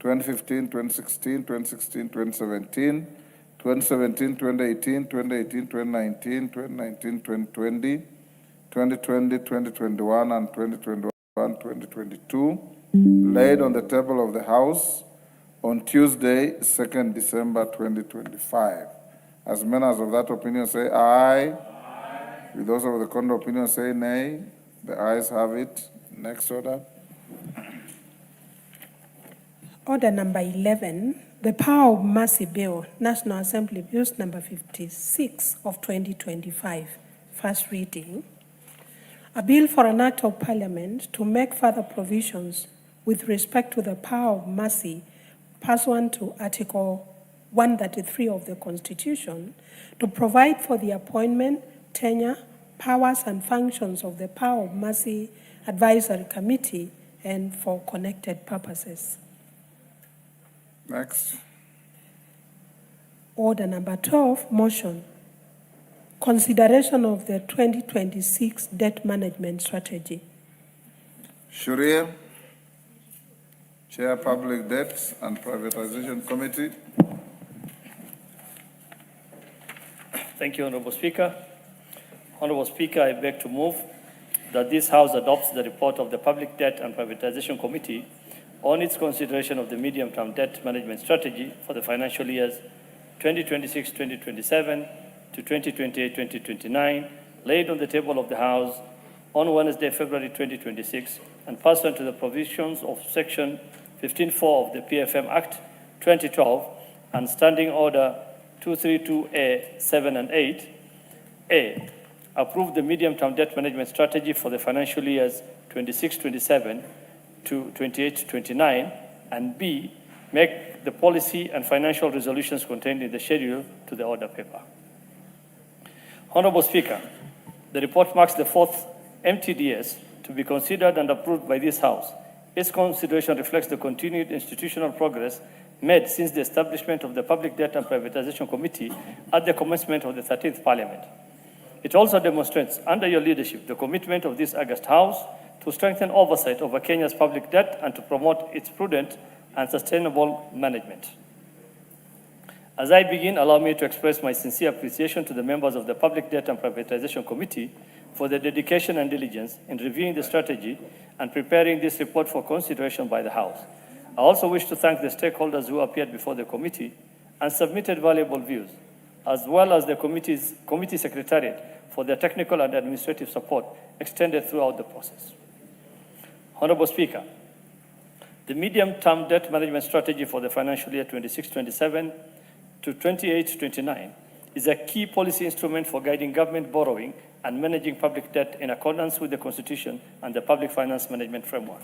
2015, 2016, 2016, 2017, 2017, 2018, 2018, 2019, 2019, 2020, 2020, 2021, and 2021, 2022, laid on the table of the House on Tuesday, 2nd December 2025. As members of that opinion say aye. Aye. With those of the contrary opinion say nay. The ayes have it. Next order. Order number 11, the Power of Mercy Bill, National Assembly Bills number 56 of 2025, first reading. A bill for an act of Parliament to make further provisions with respect to the power of mercy pursuant to Article 133 of the Constitution to provide for the appointment, tenure, powers and functions of the Power of Mercy Advisory Committee and for connected purposes. Next. Order number 12, motion. Consideration of the 2026 debt management strategy. Shuria, Chair, Public Debts and Privatization Committee. Thank you, Honorable Speaker. Honorable Speaker, I beg to move that this House adopts the report of the Public Debt and Privatization Committee on its consideration of the medium-term debt management strategy for the financial years 2026-2027 to 2028-2029, laid on the table of the House on Wednesday, February 2026, and pursuant to the provisions of Section 15.4 of the PFM Act 2012 and Standing Order 232A 7 and 8. A. Approve the medium-term debt management strategy for the financial years 26-27 to 28-29, and B. Make the policy and financial resolutions contained in the schedule to the order paper. Honorable Speaker, the report marks the fourth MTDS to be considered and approved by this House. Its consideration reflects the continued institutional progress made since the establishment of the Public Debt and Privatization Committee at the commencement of the 13th Parliament. It also demonstrates, under your leadership, the commitment of this august House to strengthen oversight over Kenya's public debt and to promote its prudent and sustainable management. As I begin, allow me to express my sincere appreciation to the members of the Public Debt and Privatization Committee for their dedication and diligence in reviewing the strategy and preparing this report for consideration by the House. I also wish to thank the stakeholders who appeared before the committee and submitted valuable views, as well as the committee secretariat for their technical and administrative support extended throughout the process. Honorable Speaker, the medium-term debt management strategy for the financial year 26-27 to 28-29 is a key policy instrument for guiding government borrowing and managing public debt in accordance with the Constitution and the Public Finance Management Framework.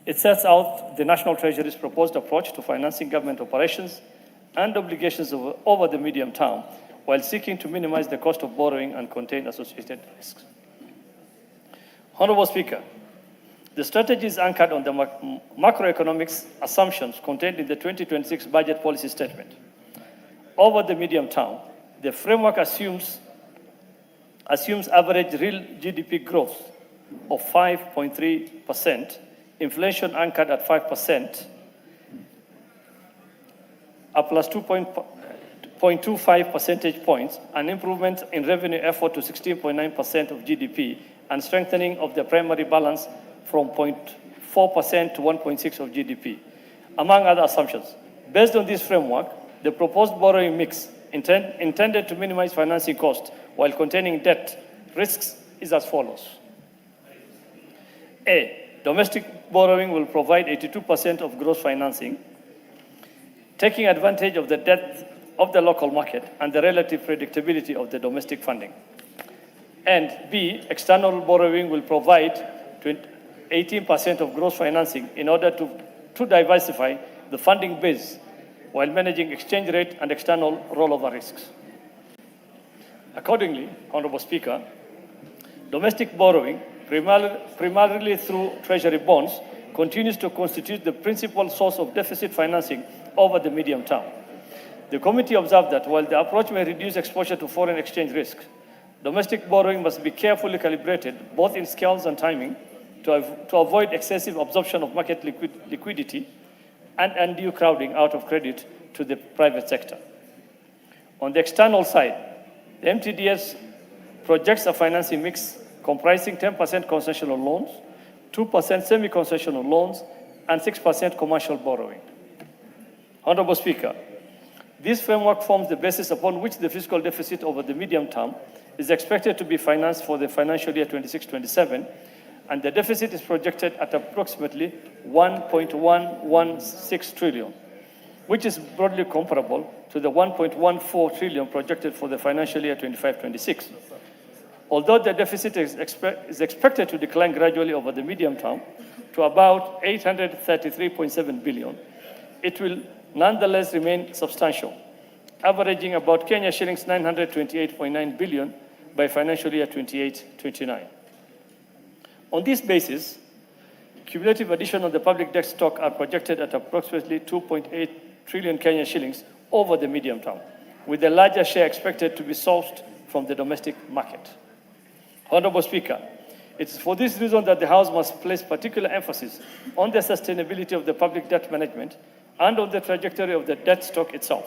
It sets out the National Treasury's proposed approach to financing government operations and obligations over the medium term, while seeking to minimize the cost of borrowing and contain associated risks. Honorable Speaker, the strategy is anchored on the macroeconomics assumptions contained in the 2026 budget policy statement. Over the medium term, the framework assumes average real GDP growth of 5.3%, inflation anchored at 5%, a plus 2.25 percentage points, an improvement in revenue effort to 16.9% of GDP, and strengthening of the primary balance from 0.4% to 1.6% of GDP, among other assumptions. Based on this framework, the proposed borrowing mix intended to minimize financing costs while containing debt risks is as follows. A. Domestic borrowing will provide 82% of gross financing, taking advantage of the depth of the local market and the relative predictability of the domestic funding. And B. External borrowing will provide 18% of gross financing in order to diversify the funding base while managing exchange rate and external rollover risks. Accordingly, Honorable Speaker, domestic borrowing, primarily through Treasury bonds, continues to constitute the principal source of deficit financing over the medium term. The committee observed that while the approach may reduce exposure to foreign exchange risk, domestic borrowing must be carefully calibrated, both in scales and timing, to avoid excessive absorption of market liquidity and undue crowding out of credit to the private sector. On the external side, the MTDS projects a financing mix comprising 10% concessional loans, 2% semi-concessional loans, and 6% commercial borrowing. Honorable Speaker, this framework forms the basis upon which the fiscal deficit over the medium term is expected to be financed for the financial year 26-27, and the deficit is projected at approximately 1.116 trillion, which is broadly comparable to the 1.14 trillion projected for the financial year 25-26. Although the deficit is expected to decline gradually over the medium term to about 833.7 billion, it will nonetheless remain substantial, averaging about Kenya shillings 928.9 billion by financial year 28-29. On this basis, cumulative addition of the public debt stock are projected at approximately 2.8 trillion Kenya shillings over the medium term, with the larger share expected to be sourced from the domestic market. Honorable Speaker, it is for this reason that the House must place particular emphasis on the sustainability of the public debt management and on the trajectory of the debt stock itself.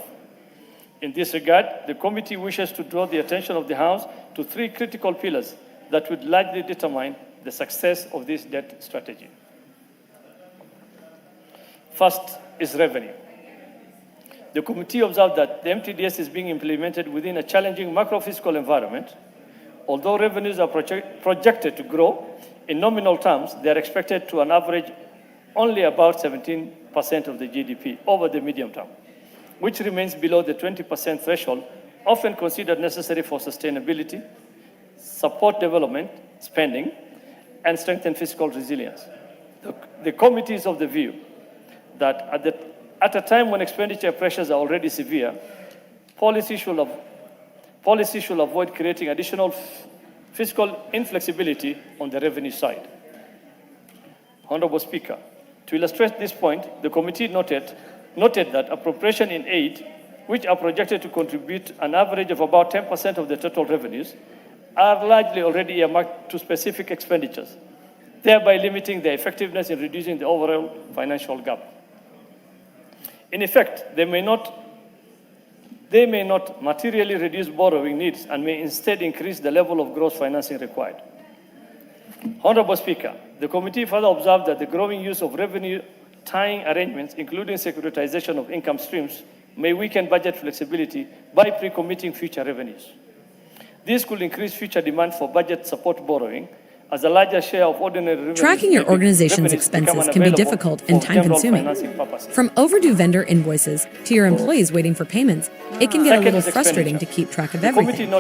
In this regard, the committee wishes to draw the attention of the House to three critical pillars that would largely determine the success of this debt strategy. First is revenue. The committee observed that the MTDS is being implemented within a challenging macro-fiscal environment. Although revenues are projected to grow, in nominal terms, they are expected to on average only about 17% of the GDP over the medium term, which remains below the 20% threshold often considered necessary for sustainability, support development, spending, and strengthen fiscal resilience. The committee is of the view that at a time when expenditure pressures are already severe, policy should avoid creating additional fiscal inflexibility on the revenue side. Honorable Speaker, to illustrate this point, the committee noted that appropriation in aid, which are projected to contribute an average of about 10% of the total revenues, are largely already earmarked to specific expenditures, thereby limiting their effectiveness in reducing the overall financial gap. In effect, they may not materially reduce borrowing needs and may instead increase the level of gross financing required. Honorable Speaker, the committee further observed that the growing use of revenue-tying arrangements, including securitization of income streams, may weaken budget flexibility by pre-committing future revenues. This could increase future demand for budget support borrowing, as a larger share of ordinary revenues. Tracking your organization's expenses can be difficult and time-consuming. From overdue vendor invoices to your employees waiting for payments, it can get a little frustrating to keep track of everything.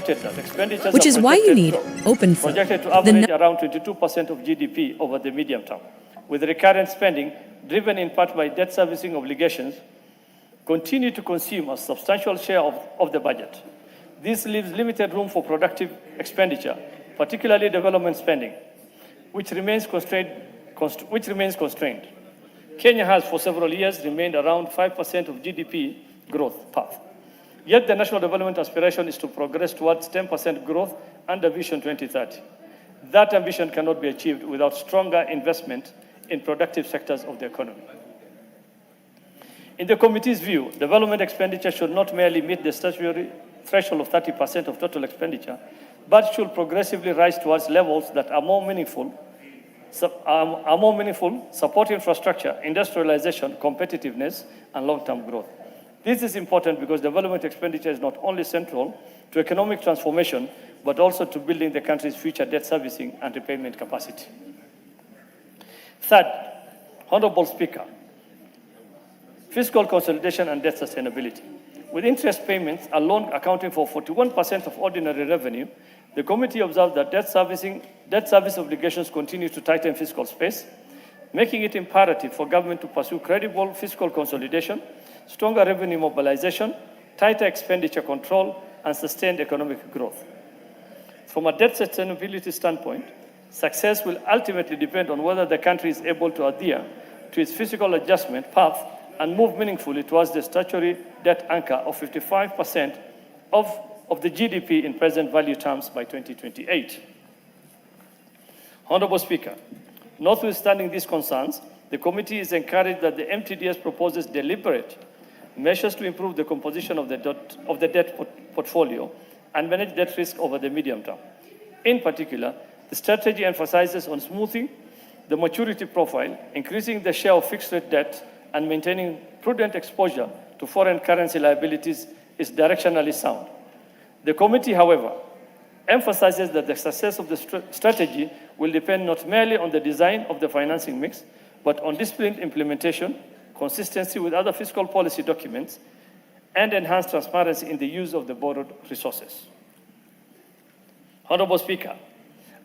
Which is why you need open flow. Projected to average around 22% of GDP over the medium term, with recurrent spending driven in part by debt servicing obligations, continue to consume a substantial share of the budget. This leaves limited room for productive expenditure, particularly development spending, which remains constrained. Kenya has for several years remained around 5% of GDP growth path. Yet the national development aspiration is to progress towards 10% growth under Vision 2030. That ambition cannot be achieved without stronger investment in productive sectors of the economy. In the committee's view, development expenditure should not merely meet the statutory threshold of 30% of total expenditure, but should progressively rise towards levels that are more meaningful, support infrastructure, industrialization, competitiveness, and long-term growth. This is important because development expenditure is not only central to economic transformation, but also to building the country's future debt servicing and repayment capacity. Third, Honorable Speaker, fiscal consolidation and debt sustainability. With interest payments alone accounting for 41% of ordinary revenue, the committee observed that debt service obligations continue to tighten fiscal space, making it imperative for government to pursue credible fiscal consolidation, stronger revenue mobilization, tighter expenditure control, and sustained economic growth. From a debt sustainability standpoint, success will ultimately depend on whether the country is able to adhere to its fiscal adjustment path and move meaningfully towards the statutory debt anchor of 55% of the GDP in present value terms by 2028. Honorable Speaker, notwithstanding these concerns, the committee is encouraged that the MTDS proposes deliberate measures to improve the composition of the debt portfolio and manage debt risk over the medium term. In particular, the strategy emphasizes on smoothing the maturity profile, increasing the share of fixed-rate debt, and maintaining prudent exposure to foreign currency liabilities is directionally sound. The committee, however, emphasizes that the success of the strategy will depend not merely on the design of the financing mix, but on disciplined implementation, consistency with other fiscal policy documents, and enhanced transparency in the use of the borrowed resources. Honorable Speaker,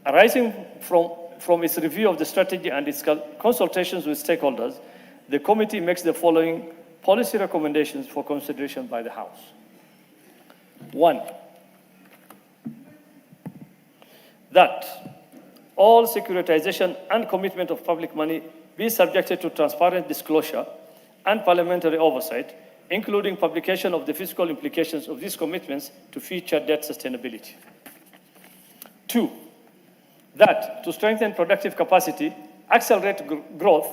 arising from its review of the strategy and its consultations with stakeholders, the committee makes the following policy recommendations for consideration by the House. 1, that all securitization and commitment of public money be subjected to transparent disclosure and parliamentary oversight, including publication of the fiscal implications of these commitments to future debt sustainability. 2, that to strengthen productive capacity, accelerate growth,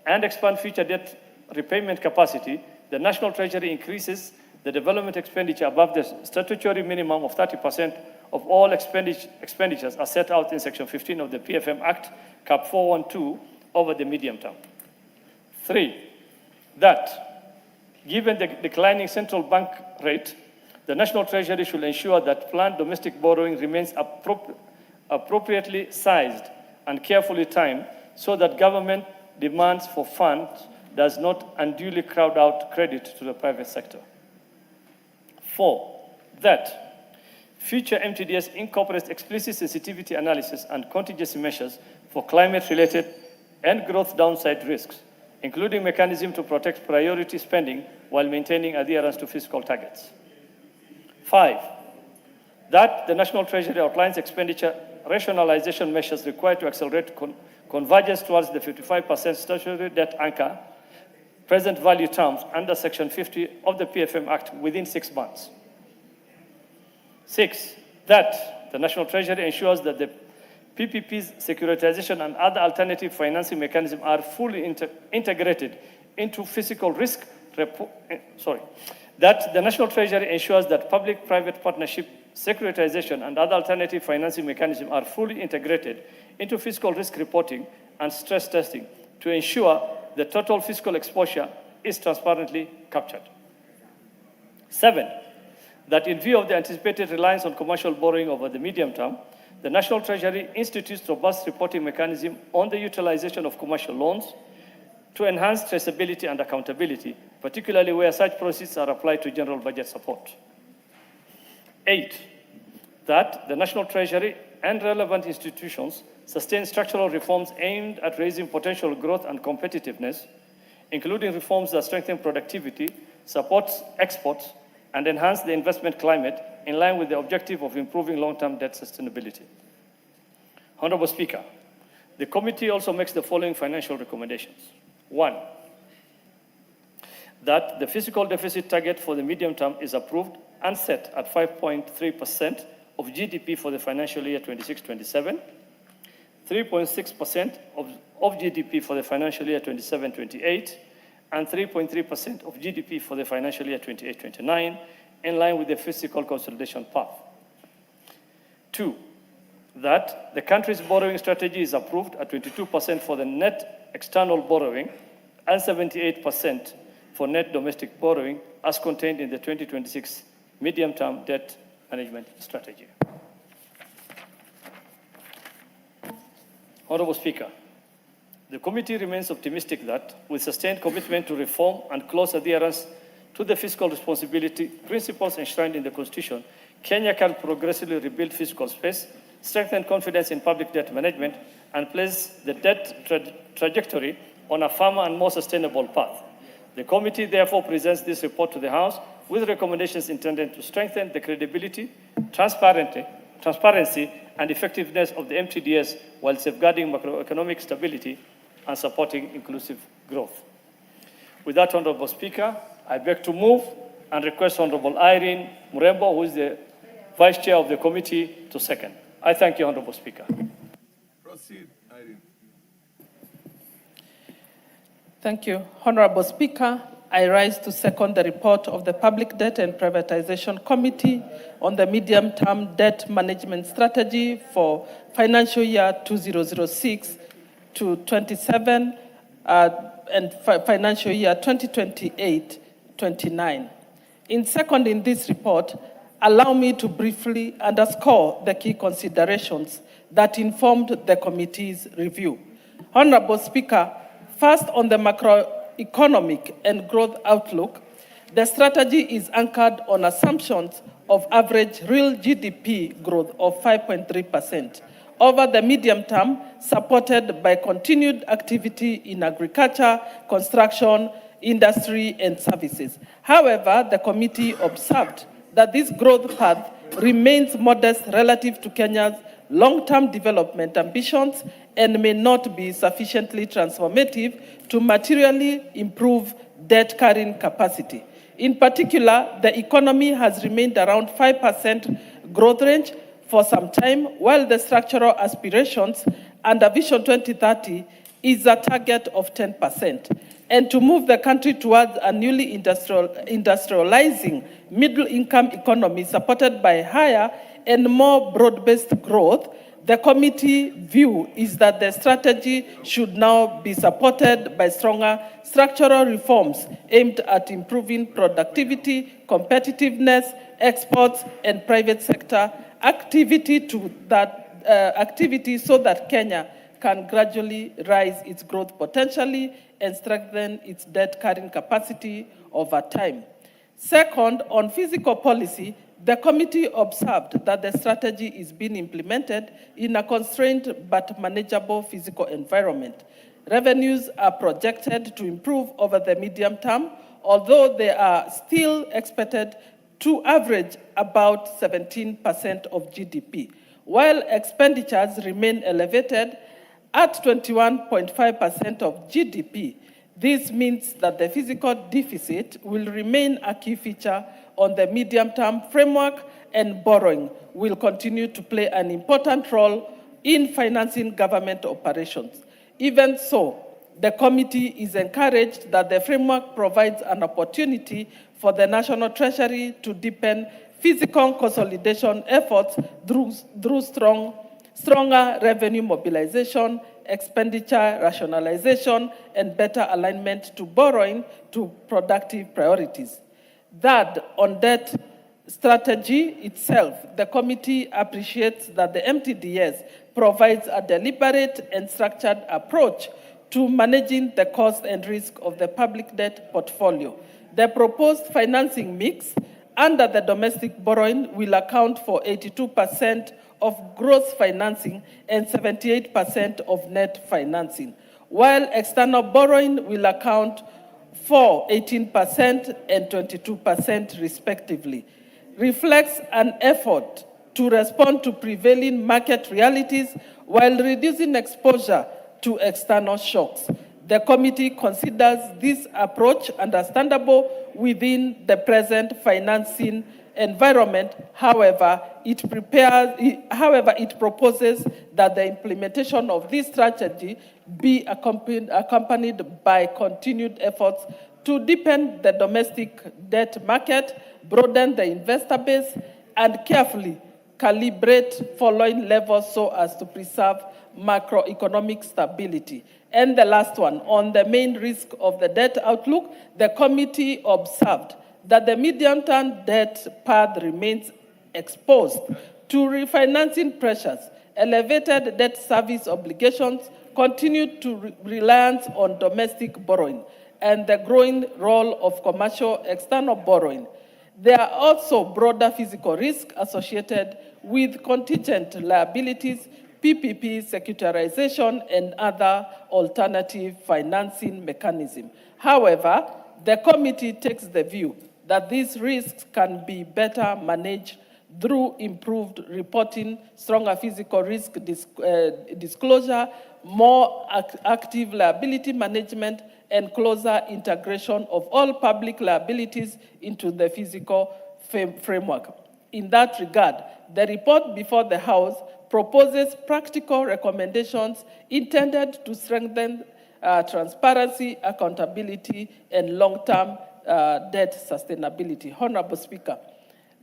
and expand future debt repayment capacity, the National Treasury increases the development expenditure above the statutory minimum of 30% of all expenditures as set out in Section 15 of the PFM Act, Cap 412, over the medium term. 3, that given the declining central bank rate, the National Treasury should ensure that planned domestic borrowing remains appropriately sized and carefully timed so that government demands for funds does not unduly crowd out credit to the private sector. 4, that future MTDS incorporates explicit sensitivity analysis and contingency measures for climate-related and growth downside risks, including mechanisms to protect priority spending while maintaining adherence to fiscal targets. 5, that the National Treasury outlines expenditure rationalization measures required to accelerate convergence towards the 55% statutory debt anchor, present value terms under Section 50 of the PFM Act within 6 months. 6, that the National Treasury ensures that the PPP's securitization and other alternative financing mechanisms are fully integrated into fiscal risk. That the National Treasury ensures that public-private partnership, securitization, and other alternative financing mechanisms are fully integrated into fiscal risk reporting and stress testing to ensure the total fiscal exposure is transparently captured. 7, that in view of the anticipated reliance on commercial borrowing over the medium term, the National Treasury institutes robust reporting mechanism on the utilization of commercial loans to enhance traceability and accountability, particularly where such proceeds are applied to general budget support. 8, that the National Treasury and relevant institutions sustain structural reforms aimed at raising potential growth and competitiveness, including reforms that strengthen productivity, support exports, and enhance the investment climate in line with the objective of improving long-term debt sustainability. Honorable Speaker, the committee also makes the following financial recommendations. 1, that the fiscal deficit target for the medium term is approved and set at 5.3% of GDP for the financial year 26-27, 3.6% of GDP for the financial year 27-28, and 3.3% of GDP for the financial year 28-29, in line with the fiscal consolidation path. 2, that the country's borrowing strategy is approved at 22% for the net external borrowing and 78% for net domestic borrowing as contained in the 2026 medium-term debt management strategy. Honorable Speaker, the committee remains optimistic that with sustained commitment to reform and close adherence to the fiscal responsibility principles enshrined in the Constitution, Kenya can progressively rebuild fiscal space, strengthen confidence in public debt management, and place the debt trajectory on a firmer and more sustainable path. The committee therefore presents this report to the House with recommendations intended to strengthen the credibility, transparency, and effectiveness of the MTDS while safeguarding macroeconomic stability and supporting inclusive growth. With that, Honorable Speaker, I beg to move and request Honorable Irene Murembo, who is the Vice Chair of the committee, to second. I thank you, Honorable Speaker. Proceed, Irene. Thank you. Honorable Speaker, I rise to second the report of the Public Debt and Privatization Committee on the medium-term debt management strategy for financial year 2006 to 27 and financial year 2028-29. In seconding this report, allow me to briefly underscore the key considerations that informed the committee's review. Honorable Speaker, first, on the macroeconomic and growth outlook, the strategy is anchored on assumptions of average real GDP growth of 5.3% over the medium term, supported by continued activity in agriculture, construction, industry, and services. However, the committee observed that this growth path remains modest relative to Kenya's long-term development ambitions and may not be sufficiently transformative to materially improve debt carrying capacity. In particular, the economy has remained around 5% growth range for some time, while the structural aspirations under Vision 2030 is a target of 10%. And to move the country towards a newly industrializing middle-income economy supported by higher and more broad-based growth, the committee view is that the strategy should now be supported by stronger structural reforms aimed at improving productivity, competitiveness, exports, and private sector activity so that Kenya can gradually rise its growth potentially and strengthen its debt carrying capacity over time. Second, on fiscal policy, the committee observed that the strategy is being implemented in a constrained but manageable fiscal environment. Revenues are projected to improve over the medium term, although they are still expected to average about 17% of GDP, while expenditures remain elevated at 21.5% of GDP. This means that the fiscal deficit will remain a key feature on the medium-term framework, and borrowing will continue to play an important role in financing government operations. Even so, the committee is encouraged that the framework provides an opportunity for the National Treasury to deepen fiscal consolidation efforts through stronger revenue mobilization, expenditure rationalization, and better alignment to borrowing to productive priorities. Third, on debt strategy itself, the committee appreciates that the MTDS provides a deliberate and structured approach to managing the cost and risk of the public debt portfolio. The proposed financing mix under the domestic borrowing will account for 82% of gross financing and 78% of net financing, while external borrowing will account for 18% and 22% respectively, reflects an effort to respond to prevailing market realities while reducing exposure to external shocks. The committee considers this approach understandable within the present financing environment. However, it proposes that the implementation of this strategy be accompanied by continued efforts to deepen the domestic debt market, broaden the investor base, and carefully calibrate following levels so as to preserve macroeconomic stability. And the last one, on the main risk of the debt outlook, the committee observed that the medium-term debt path remains exposed to refinancing pressures, elevated debt service obligations, continued reliance on domestic borrowing, and the growing role of commercial external borrowing. There are also broader physical risks associated with contingent liabilities, PPP, securitization, and other alternative financing mechanisms. However, the committee takes the view that these risks can be better managed through improved reporting, stronger physical risk disclosure, more active liability management, and closer integration of all public liabilities into the physical framework. In that regard, the report before the House proposes practical recommendations intended to strengthen transparency, accountability, and long-term debt sustainability. Honorable Speaker,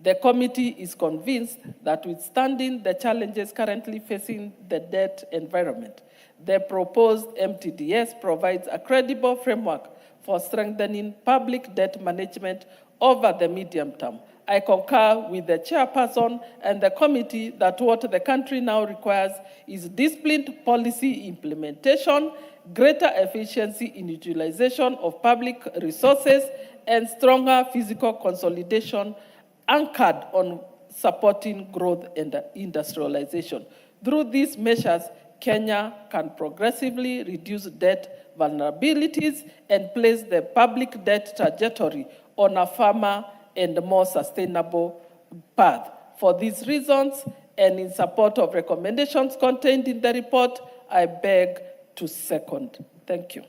the committee is convinced that withstanding the challenges currently facing the debt environment, the proposed MTDS provides a credible framework for strengthening public debt management over the medium term. I concur with the chairperson and the committee that what the country now requires is disciplined policy implementation, greater efficiency in utilization of public resources, and stronger fiscal consolidation anchored on supporting growth and industrialization. Through these measures, Kenya can progressively reduce debt vulnerabilities and place the public debt trajectory on a firmer and more sustainable path. For these reasons, and in support of recommendations contained in the report, I beg to second. Thank you.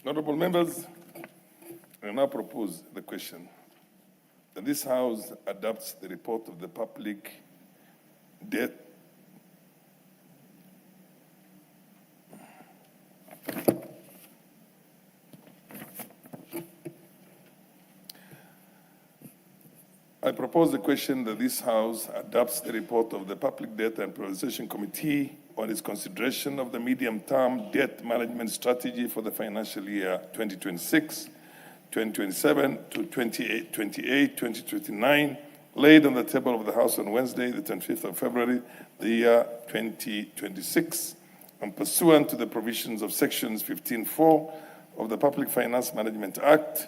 Honorable members, I now propose the question that this House adopts the report of the public debt I propose the question that this House adopts the report of the Public Debt and Privatization Committee on its consideration of the medium-term debt management strategy for the financial year 2026, 2027 to 2028, 2029, laid on the table of the House on Wednesday, the 25th of February, the year 2026, and pursuant to the provisions of sections 15(4) of the Public Finance Management Act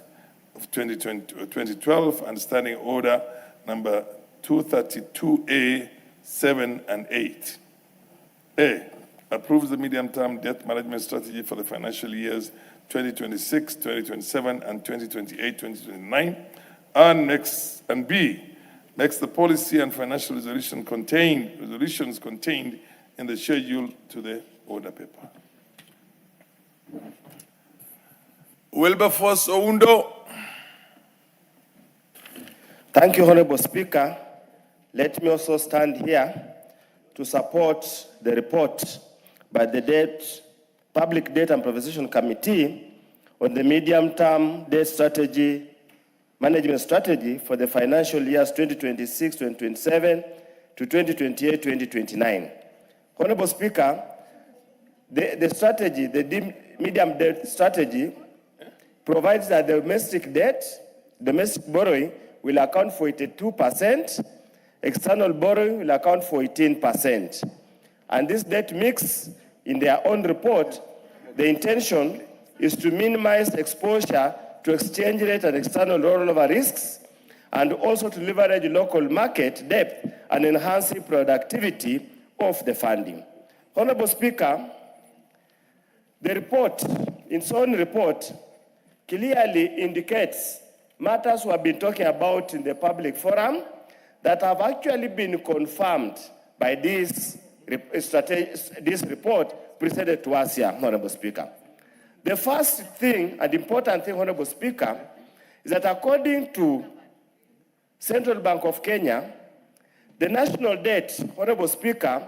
of 2012 and Standing Order number 232A, 7 and 8. A, approves the medium-term debt management strategy for the financial years 2026, 2027, and 2028, 2029. And B, makes the policy and financial resolutions contained in the schedule to the order paper. Wilberforce Oundo. Thank you, Honorable Speaker. Let me also stand here to support the report by the Public Debt and Privatization Committee on the medium-term debt strategy, management strategy for the financial years 2026, 2027 to 2028, 2029. Honorable Speaker, the strategy, the medium debt strategy, provides that domestic borrowing will account for 82%, external borrowing will account for 18%. And this debt mix, in their own report, the intention is to minimize exposure to exchange rate and external rollover risks, and also to leverage local market depth and enhance the productivity of the funding. Honorable Speaker, the report, in its own report, clearly indicates matters we have been talking about in the public forum that have actually been confirmed by this report presented to us here, Honorable Speaker. The first thing and important thing, Honorable Speaker, is that according to Central Bank of Kenya, the national debt, Honorable Speaker,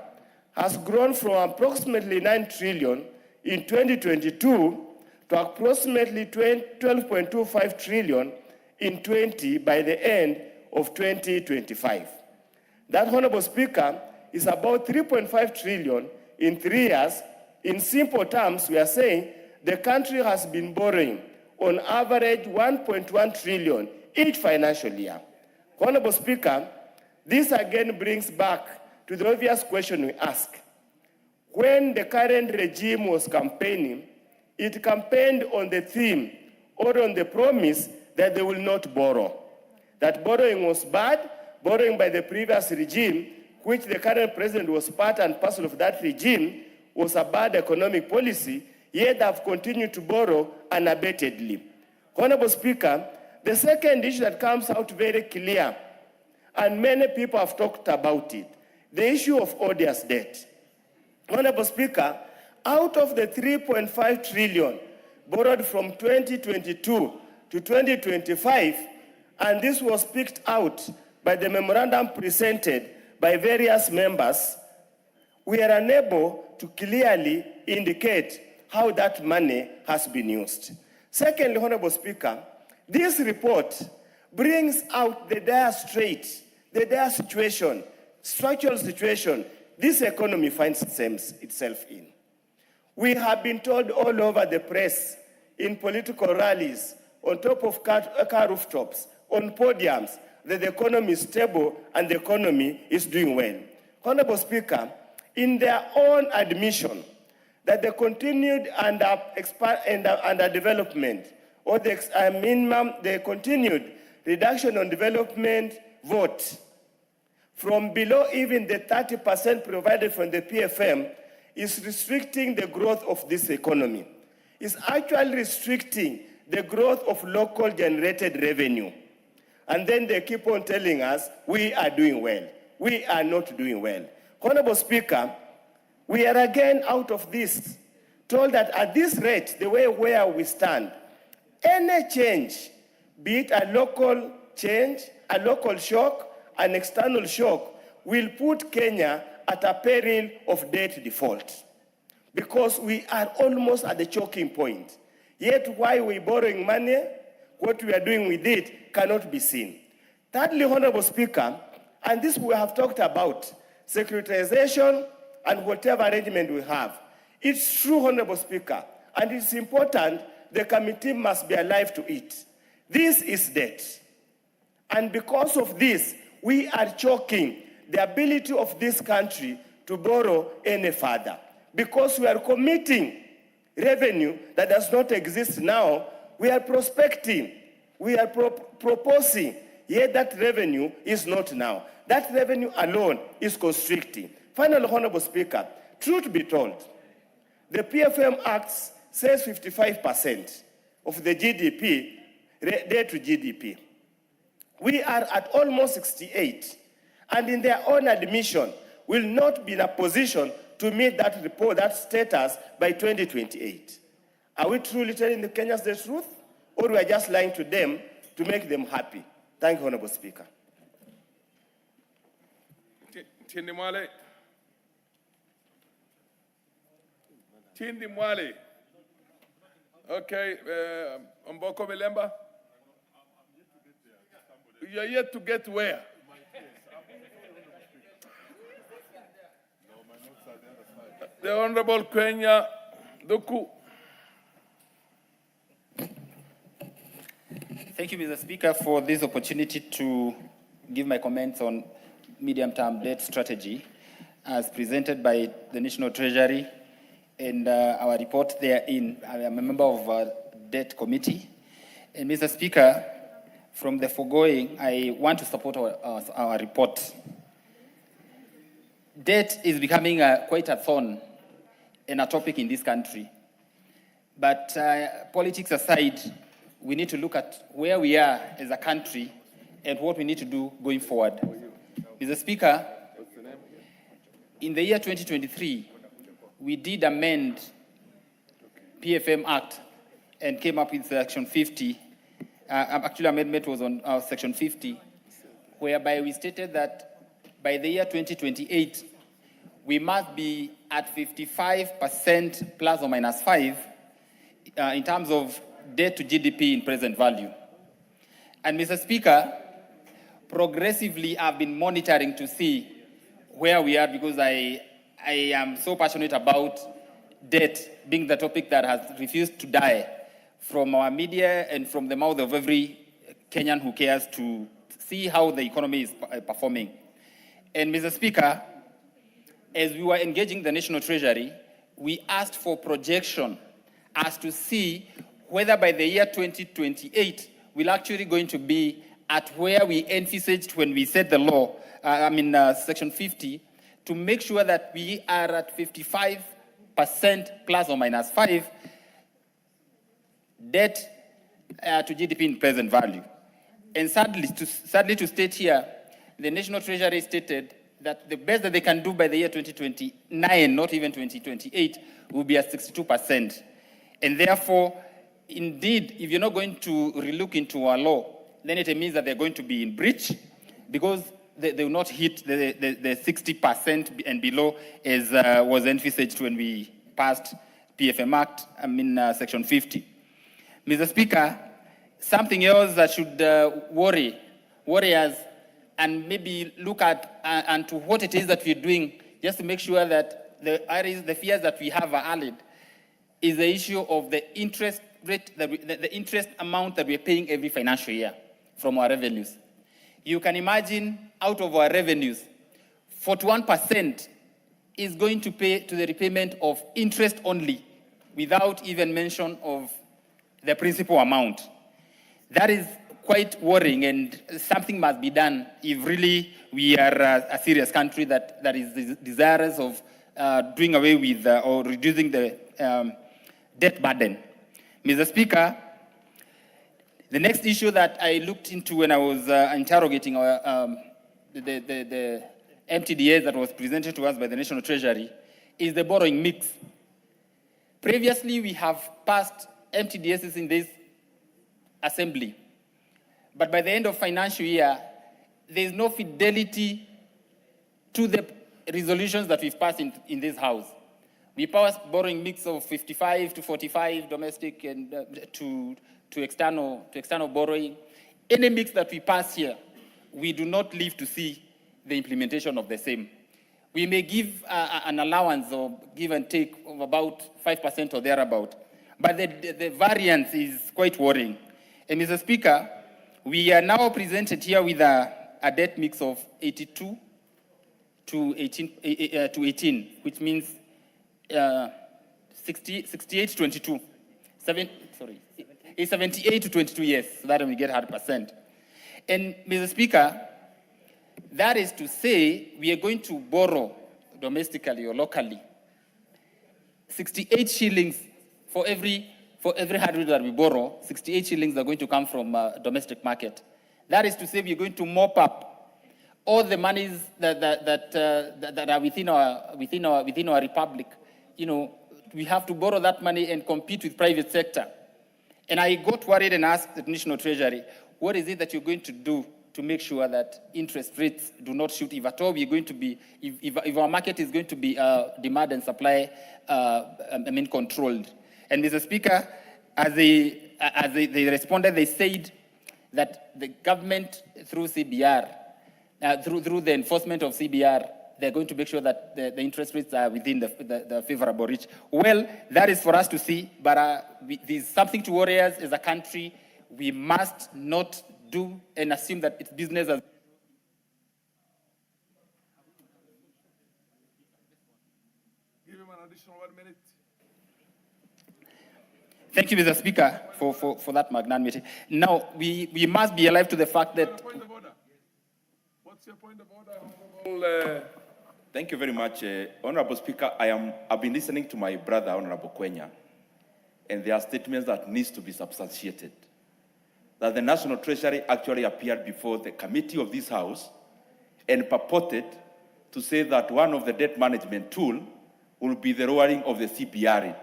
has grown from approximately 9 trillion in 2022 to approximately 12.25 trillion by the end of 2025. That, Honorable Speaker, is about 3.5 trillion in 3 years. In simple terms, we are saying the country has been borrowing on average 1.1 trillion each financial year. Honorable Speaker, this again brings back to the obvious question we ask. When the current regime was campaigning, it campaigned on the theme or on the promise that they will not borrow. That borrowing was bad, borrowing by the previous regime, which the current president was part and parcel of that regime, was a bad economic policy, yet have continued to borrow unabatedly. Honorable Speaker, the second issue that comes out very clear, and many people have talked about it, the issue of odious debt. Honorable Speaker, out of the 3.5 trillion borrowed from 2022 to 2025, and this was picked out by the memorandum presented by various members, we are unable to clearly indicate how that money has been used. Secondly, Honorable Speaker, this report brings out the dire strait, the dire situation, structural situation this economy finds itself in. We have been told all over the press, in political rallies, on top of car rooftops, on podiums, that the economy is stable and the economy is doing well. Honorable Speaker, in their own admission that the continued underdevelopment or the continued reduction on development vote from below even the 30% provided from the PFM is restricting the growth of this economy. It's actually restricting the growth of local generated revenue. And then they keep on telling us, we are doing well. We are not doing well. Honorable Speaker, we are again out of this, told that at this rate, the way where we stand, any change, be it a local change, a local shock, an external shock, will put Kenya at a peril of debt default. Because we are almost at the choking point. Yet why we're borrowing money, what we are doing with it cannot be seen. Thirdly, Honorable Speaker, and this we have talked about, securitization and whatever arrangement we have. It's true, Honorable Speaker, and it's important the committee must be alive to it. This is debt. And because of this, we are choking the ability of this country to borrow any further. Because we are committing revenue that does not exist now, we are prospecting, we are proposing, yet that revenue is not now. That revenue alone is constricting. Finally, Honorable Speaker, truth be told, the PFM Act says 55% of the GDP, debt to GDP. We are at almost 68, and in their own admission, will not be in a position to meet that report, that status by 2028. Are we truly telling the Kenyans the truth, or we are just lying to them to make them happy? Thank you, Honorable Speaker. Tindi Mwale. Tindi Mwale. Okay, Mboko Milemba. You are yet to get where? The Honorable Kenya Doku. Thank you, Mr. Speaker, for this opportunity to give my comments on medium-term debt strategy as presented by the National Treasury and our report therein. I am a member of our debt committee. And Mr. Speaker, from the foregoing, I want to support our report. Debt is becoming quite a thorn and a topic in this country. But politics aside, we need to look at where we are as a country and what we need to do going forward. Mr. Speaker, in the year 2023, we did amend PFM Act and came up with Section 50. Actually, amendment was on Section 50, whereby we stated that by the year 2028, we must be at 55% plus or minus 5 in terms of debt to GDP in present value. And Mr. Speaker, progressively I've been monitoring to see where we are because I am so passionate about debt being the topic that has refused to die from our media and from the mouth of every Kenyan who cares to see how the economy is performing. And Mr. Speaker, as we were engaging the National Treasury, we asked for projection as to see whether by the year 2028, we're actually going to be at where we envisaged when we set the law, Section 50, to make sure that we are at 55% plus or minus 5 debt to GDP in present value. And sadly to state here, the National Treasury stated that the best that they can do by the year 2029, not even 2028, will be at 62%. And therefore, indeed, if you're not going to relook into our law, then it means that they're going to be in breach, because they will not hit the 60% and below as was envisaged when we passed PFM Act, Section 50. Mr. Speaker, something else that should worry us and maybe look at and to what it is that we're doing, just to make sure that the fears that we have are allayed, is the issue of the interest rate, the interest amount that we're paying every financial year from our revenues. You can imagine, out of our revenues, 41% is going to pay to the repayment of interest only, without even mention of the principal amount. That is quite worrying, and something must be done if really we are a serious country that is desirous of doing away with or reducing the debt burden. Mr. Speaker, the next issue that I looked into when I was interrogating the MTDA that was presented to us by the National Treasury is the borrowing mix. Previously, we have passed MTDSs in this assembly, but by the end of financial year, there is no fidelity to the resolutions that we've passed in this House. We passed borrowing mix of 55 to 45 domestic and to external borrowing. Any mix that we pass here, we do not live to see the implementation of the same. We may give an allowance or give and take of about 5% or thereabout, but the variance is quite worrying. And Mr. Speaker, we are now presented here with a debt mix of 82 to 18, which means 68 to 22. It's 78 to 22 years, so that we get 100%. And Mr. Speaker, that is to say we are going to borrow domestically or locally 68 shillings for every 100 that we borrow. 68 shillings are going to come from domestic market. That is to say we are going to mop up all the monies that are within our republic. You know, we have to borrow that money and compete with private sector. And I got worried and asked the National Treasury, what is it that you're going to do to make sure that interest rates do not shoot? If at all we're going to be, if our market is going to be demand and supply, controlled. And Mr. Speaker, as they responded, they said that the government through CBR, through the enforcement of CBR, they're going to make sure that the interest rates are within the favorable reach. Well, that is for us to see, but there's something to worry us as a country. We must not do and assume that it's business as Give him an additional 1 minute. Thank you, Mr. Speaker, for that magnanimity. Now, we must be alive to the fact that... Point of order. What's your point of order, Thank you very much, Honorable Speaker. I've been listening to my brother, Honorable Kwenya, and there are statements that needs to be substantiated. That the National Treasury actually appeared before the committee of this House and purported to say that one of the debt management tool will be the lowering of the CBR rate.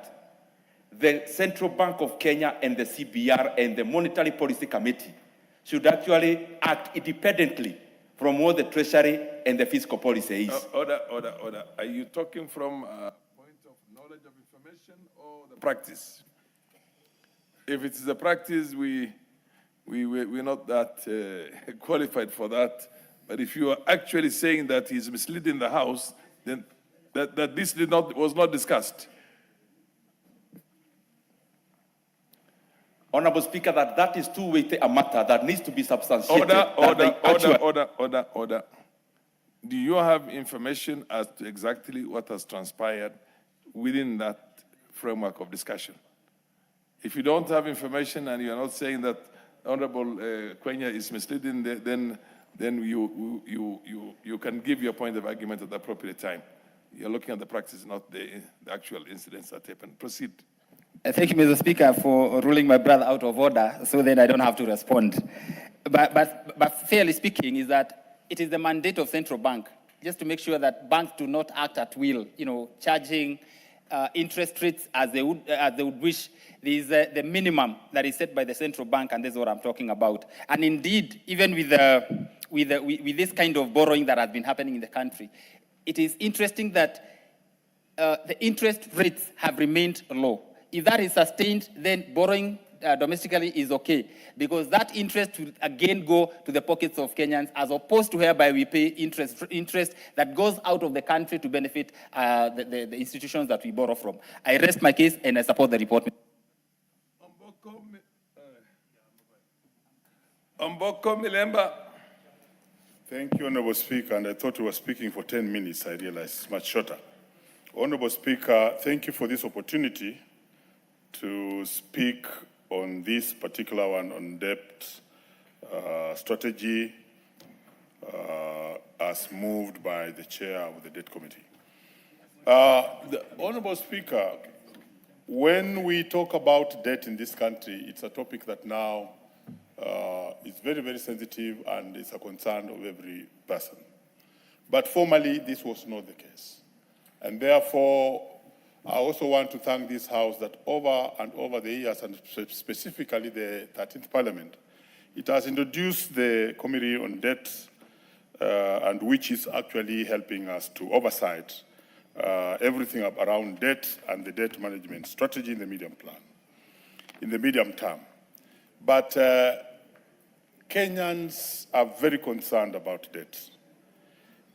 The Central Bank of Kenya and the CBR and the Monetary Policy Committee should actually act independently from what the Treasury and the fiscal policy is. Order. Are you talking from a point of knowledge of information or the practice? If it is a practice, we're not that qualified for that. But if you are actually saying that he's misleading the House, then that this was not discussed. Honorable Speaker, that is too weighty a matter that needs to be substantiated. Order. Do you have information as to exactly what has transpired within that framework of discussion? If you don't have information and you are not saying that Honorable Kwenya is misleading, then you can give your point of argument at the appropriate time. You're looking at the practice, not the actual incidents that happened. Proceed. Thank you, Mr. Speaker, for ruling my brother out of order, so then I don't have to respond. But fairly speaking, is that it is the mandate of central bank just to make sure that banks do not act at will, charging interest rates as they would wish. There is the minimum that is set by the central bank, and this is what I'm talking about. And indeed, even with this kind of borrowing that has been happening in the country, it is interesting that the interest rates have remained low. If that is sustained, then borrowing domestically is okay, because that interest will again go to the pockets of Kenyans, as opposed to whereby we pay interest that goes out of the country to benefit the institutions that we borrow from. I rest my case and I support the report. Thank you, Honorable Speaker, and I thought we were speaking for 10 minutes. I realized it's much shorter. Honorable Speaker, thank you for this opportunity to speak on this particular one on debt strategy as moved by the chair of the debt committee. The Honorable Speaker, when we talk about debt in this country, it's a topic that now is very, very sensitive and is a concern of every person. But formally, this was not the case. And therefore, I also want to thank this House that over and over the years, and specifically the 13th Parliament, it has introduced the Committee on Debt, and which is actually helping us to oversight everything around debt and the debt management strategy in the medium term. But Kenyans are very concerned about debt.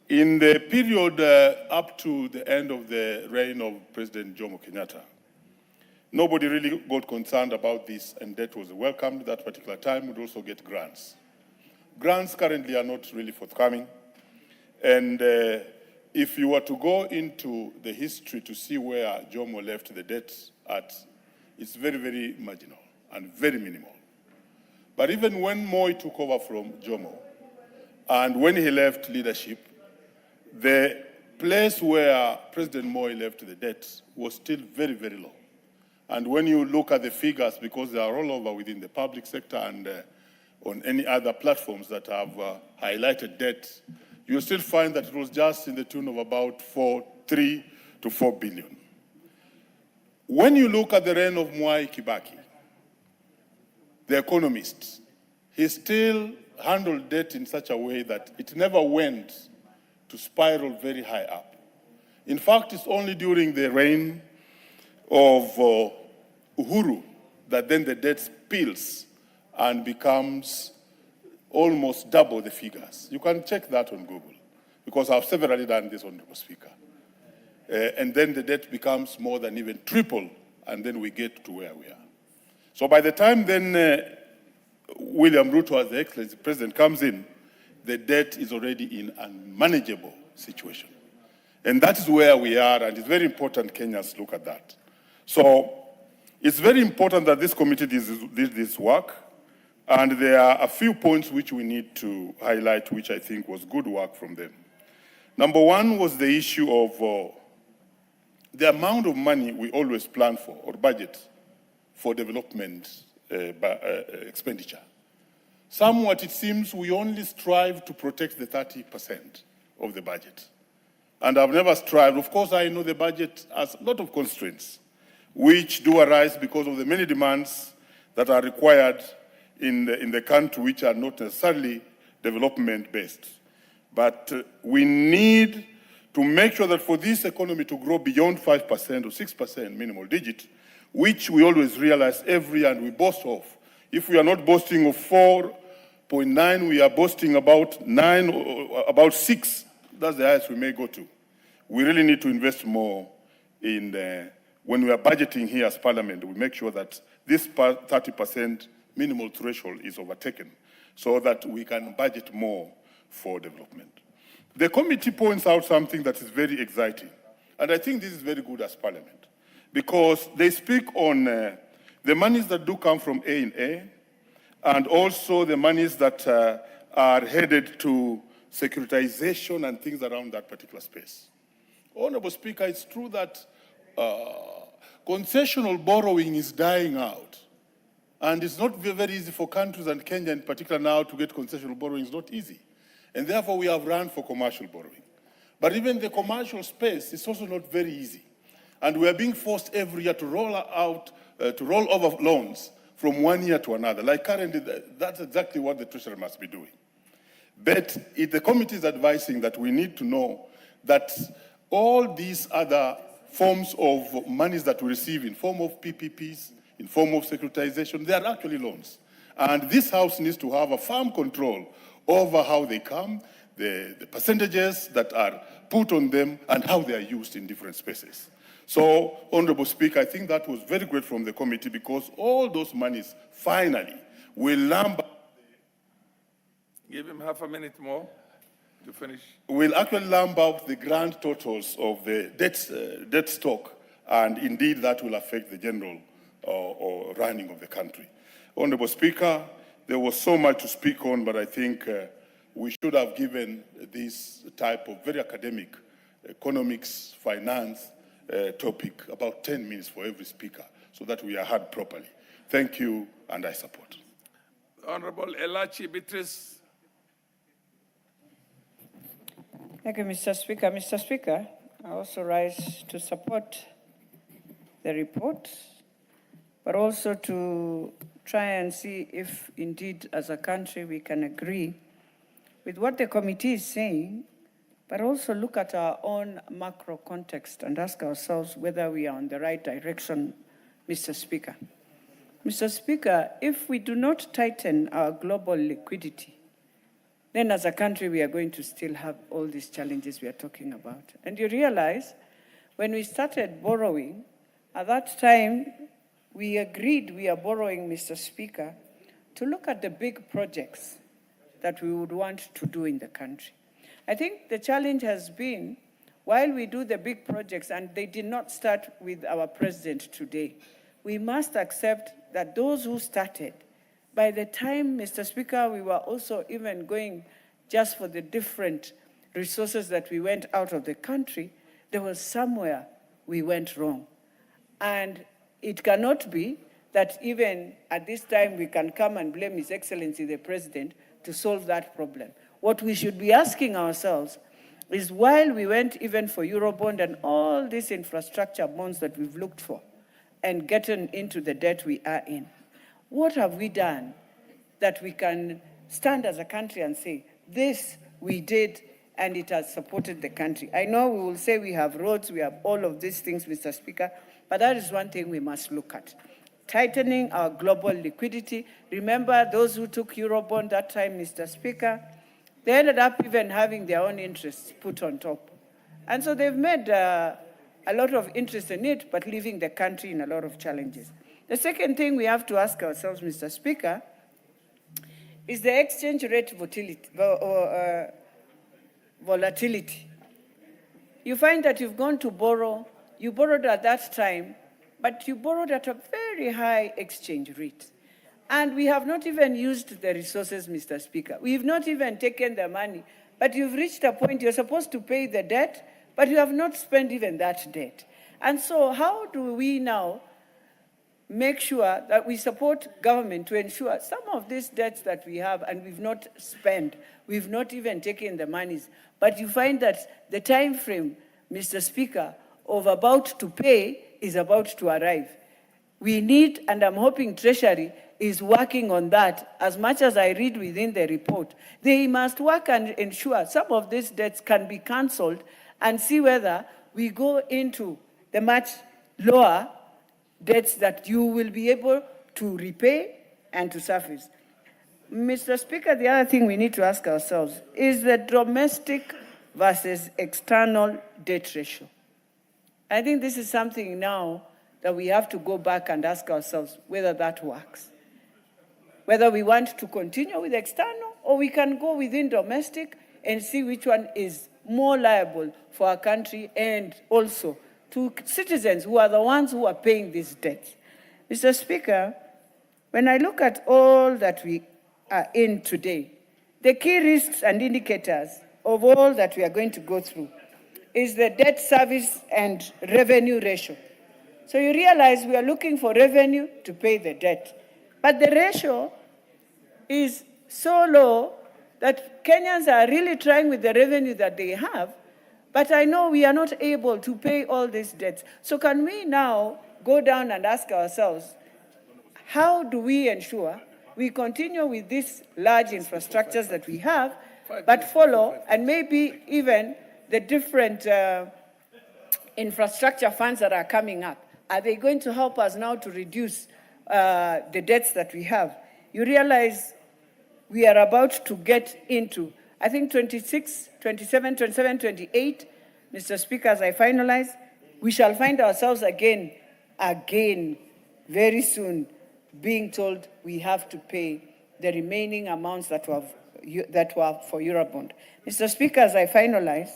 In the period up to the end of the reign of President Jomo Kenyatta, nobody really got concerned about this, and debt was welcomed. That particular time would also get grants. Grants currently are not really forthcoming, and if you were to go into the history to see where Jomo left the debt at, it's very, very marginal and very minimal. But even when Moi took over from Jomo, and when he left leadership, the place where President Moi left the debt was still very, very low. And when you look at the figures, because they are all over within the public sector and on any other platforms that have highlighted debt, you'll still find that it was just in the tune of about 3 to 4 billion. When you look at the reign of Mwai Kibaki, the economist, he still handled debt in such a way that it never went to spiral very high up. In fact, it's only during the reign of Uhuru that then the debt spills and becomes almost double the figures. You can check that on Google, because I've severally done this, Honorable Speaker. And then the debt becomes more than even triple, and then we get to where we are. So by the time then William Ruto, as the Excellency President, comes in, the debt is already in an unmanageable situation. And that is where we are, and it's very important Kenyans look at that. So it's very important that this committee did this work, and there are a few points which we need to highlight, which I think was good work from them. Number one was the issue of the amount of money we always plan for or budget for development expenditure. Somewhat, it seems, we only strive to protect the 30% of the budget. And I've never strived. Of course, I know the budget has a lot of constraints, which do arise because of the many demands that are required in the country, which are not necessarily development-based. But we need to make sure that for this economy to grow beyond 5% or 6% minimal digit, which we always realize every year and we boast of. If we are not boasting of 4.9, we are boasting about 9 or about 6. That's the highest we may go to. We really need to invest more in when we are budgeting here as Parliament, we make sure that this 30% minimal threshold is overtaken so that we can budget more for development. The committee points out something that is very exciting, and I think this is very good as Parliament, because they speak on the monies that do come from A&A, and also the monies that are headed to securitization and things around that particular space. Honorable Speaker, it's true that concessional borrowing is dying out. And it's not very easy for countries, and Kenya in particular now, to get concessional borrowing is not easy. And therefore, we have run for commercial borrowing. But even the commercial space is also not very easy. And we are being forced every year to roll over loans from one year to another. Like currently, that's exactly what the Treasury must be doing. But if the committee is advising that we need to know that all these other forms of monies that we receive in form of PPPs, in form of securitization, they are actually loans. And this House needs to have a firm control over how they come, the percentages that are put on them, and how they are used in different spaces. So, Honorable Speaker, I think that was very great from the committee because all those monies finally will lump. Give him half a minute more to finish. Will actually lump out the grand totals of the debt stock, and indeed that will affect the general or running of the country. Honorable Speaker, there was so much to speak on, but I think we should have given this type of very academic economics, finance topic about 10 minutes for every speaker so that we are heard properly. Thank you, and I support. Honorable Elachi Beatrice. Thank you, Mr. Speaker. Mr. Speaker, I also rise to support the report, but also to try and see if indeed as a country we can agree with what the committee is saying, but also look at our own macro context and ask ourselves whether we are on the right direction, Mr. Speaker. Mr. Speaker, if we do not tighten our global liquidity, then as a country, we are going to still have all these challenges we are talking about. And you realize, when we started borrowing, at that time, we agreed we are borrowing, Mr. Speaker, to look at the big projects that we would want to do in the country. I think the challenge has been, while we do the big projects, and they did not start with our president today, we must accept that those who started, by the time, Mr. Speaker, we were also even going just for the different resources that we went out of the country, there was somewhere we went wrong. And it cannot be that even at this time we can come and blame His Excellency the President to solve that problem. What we should be asking ourselves is, while we went even for Eurobond and all these infrastructure bonds that we've looked for and gotten into the debt we are in, what have we done that we can stand as a country and say, this we did and it has supported the country? I know we will say we have roads, we have all of these things, Mr. Speaker, but that is one thing we must look at. Tightening our global liquidity. Remember those who took Eurobond that time, Mr. Speaker, they ended up even having their own interests put on top. And so they've made a lot of interest in it, but leaving the country in a lot of challenges. The second thing we have to ask ourselves, Mr. Speaker, is the exchange rate volatility. You find that you've gone to borrow, you borrowed at that time, but you borrowed at a very high exchange rate. And we have not even used the resources, Mr. Speaker. We've not even taken the money, but you've reached a point you're supposed to pay the debt, but you have not spent even that debt. And so how do we now make sure that we support government to ensure some of these debts that we have and we've not spent, we've not even taken the monies, but you find that the time frame, Mr. Speaker, of about to pay is about to arrive. We need, and I'm hoping Treasury is working on that. As much as I read within the report, they must work and ensure some of these debts can be cancelled and see whether we go into the much lower debts that you will be able to repay and to service. Mr. Speaker, the other thing we need to ask ourselves is the domestic versus external debt ratio. I think this is something now that we have to go back and ask ourselves whether that works. Whether we want to continue with external or we can go within domestic and see which one is more liable for our country and also to citizens who are the ones who are paying these debts. Mr. Speaker, when I look at all that we are in today, the key risks and indicators of all that we are going to go through is the debt service and revenue ratio. So you realize we are looking for revenue to pay the debt. But the ratio is so low that Kenyans are really trying with the revenue that they have, But I know we are not able to pay all these debts. So can we now go down and ask ourselves, how do we ensure we continue with these large infrastructures that we have, but follow, and maybe even the different infrastructure funds that are coming up, are they going to help us now to reduce the debts that we have? You realize we are about to get into, I think 26, 27, 27, 28, Mr. Speaker, as I finalize, we shall find ourselves again, very soon, being told we have to pay the remaining amounts that were for Eurobond. Mr. Speaker, as I finalize,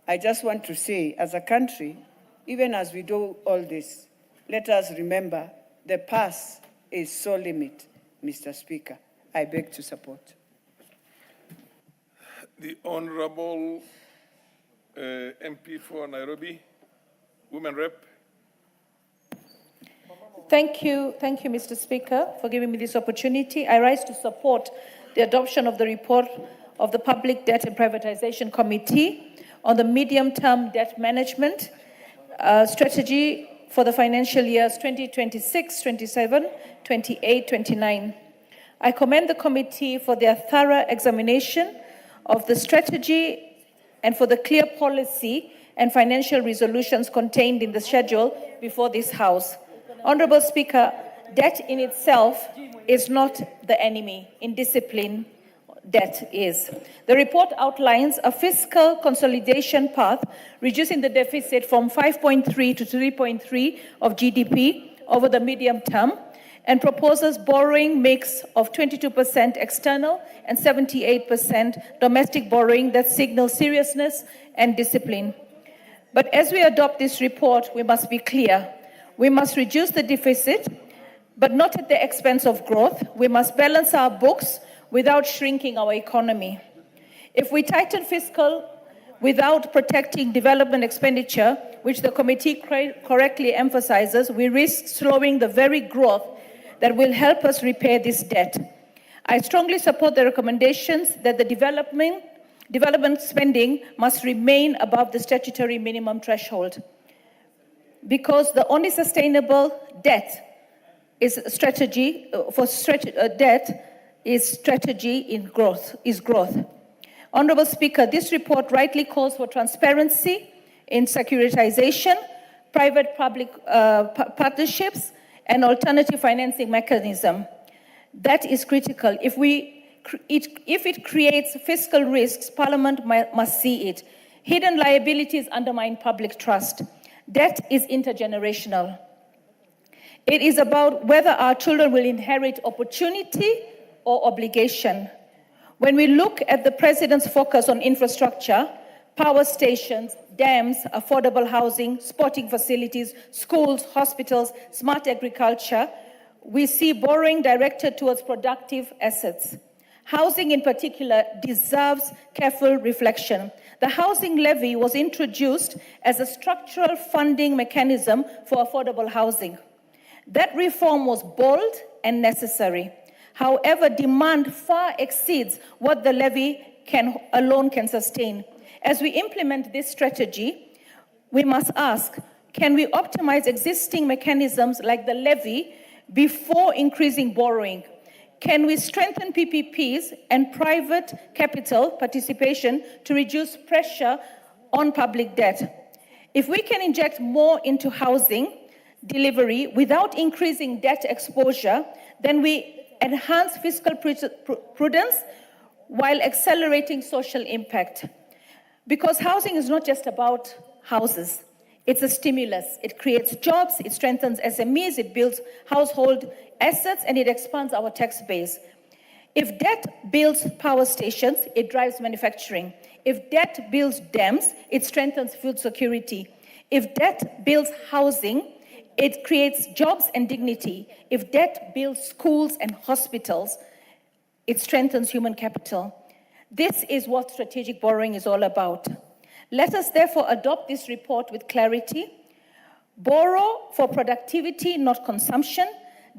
I just want to say, as a country, even as we do all this, let us remember the past is so limited, Mr. Speaker. I beg to support. The Honorable MP for Nairobi, Women Rep. Thank you, Mr. Speaker, for giving me this opportunity. I rise to support the adoption of the report of the Public Debt and Privatization Committee on the medium-term debt management strategy for the financial years 2026, 27, 28, 29. I commend the committee for their thorough examination of the strategy and for the clear policy and financial resolutions contained in the schedule before this House. Honorable Speaker, debt in itself is not the enemy. Indiscipline, debt is. The report outlines a fiscal consolidation path, reducing the deficit from 5.3 to 3.3 of GDP over the medium term, and proposes borrowing mix of 22% external and 78% domestic borrowing that signals seriousness and discipline. But as we adopt this report, we must be clear. We must reduce the deficit, but not at the expense of growth. We must balance our books without shrinking our economy. If we tighten fiscal without protecting development expenditure, which the committee correctly emphasizes, we risk slowing the very growth that will help us repay this debt. I strongly support the recommendations that the development spending must remain above the statutory minimum threshold, because the only sustainable debt is strategy in growth. Honorable Speaker, this report rightly calls for transparency in securitization, private-public partnerships, and alternative financing mechanism. That is critical. If it creates fiscal risks, Parliament must see it. Hidden liabilities undermine public trust. Debt is intergenerational. It is about whether our children will inherit opportunity or obligation. When we look at the President's focus on infrastructure, power stations, dams, affordable housing, sporting facilities, schools, hospitals, smart agriculture, we see borrowing directed towards productive assets. Housing in particular deserves careful reflection. The housing levy was introduced as a structural funding mechanism for affordable housing. That reform was bold and necessary. However, demand far exceeds what the levy alone can sustain. As we implement this strategy, we must ask, can we optimize existing mechanisms like the levy before increasing borrowing? Can we strengthen PPPs and private capital participation to reduce pressure on public debt? If we can inject more into housing delivery without increasing debt exposure, then we enhance fiscal prudence while accelerating social impact. Because housing is not just about houses. It's a stimulus. It creates jobs, it strengthens SMEs, it builds household assets, and it expands our tax base. If debt builds power stations, it drives manufacturing. If debt builds dams, it strengthens food security. If debt builds housing, it creates jobs and dignity. If debt builds schools and hospitals, it strengthens human capital. This is what strategic borrowing is all about. Let us therefore adopt this report with clarity, borrow for productivity, not consumption,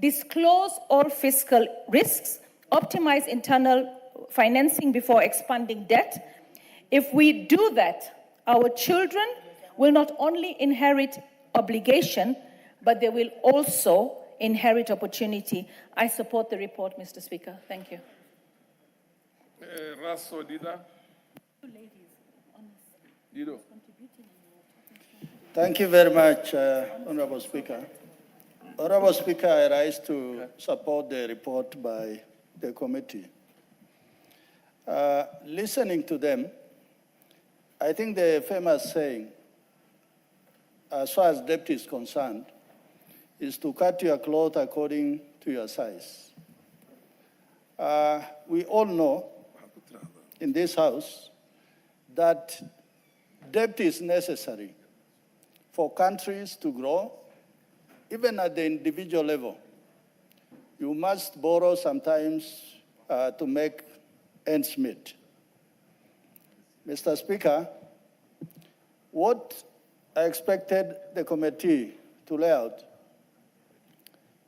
disclose all fiscal risks, optimize internal financing before expanding debt. If we do that, Our children will not only inherit obligation, but they will also inherit opportunity. I support the report, Mr. Speaker. Thank you. Raso Dida. Dido. Thank you very much, Honorable Speaker. Honorable Speaker, I rise to support the report by the committee. Listening to them, I think the famous saying, as far as debt is concerned, is to cut your cloth according to your size. We all know in this house that debt is necessary for countries to grow, even at the individual level. You must borrow sometimes to make ends meet. Mr. Speaker, what I expected the committee to lay out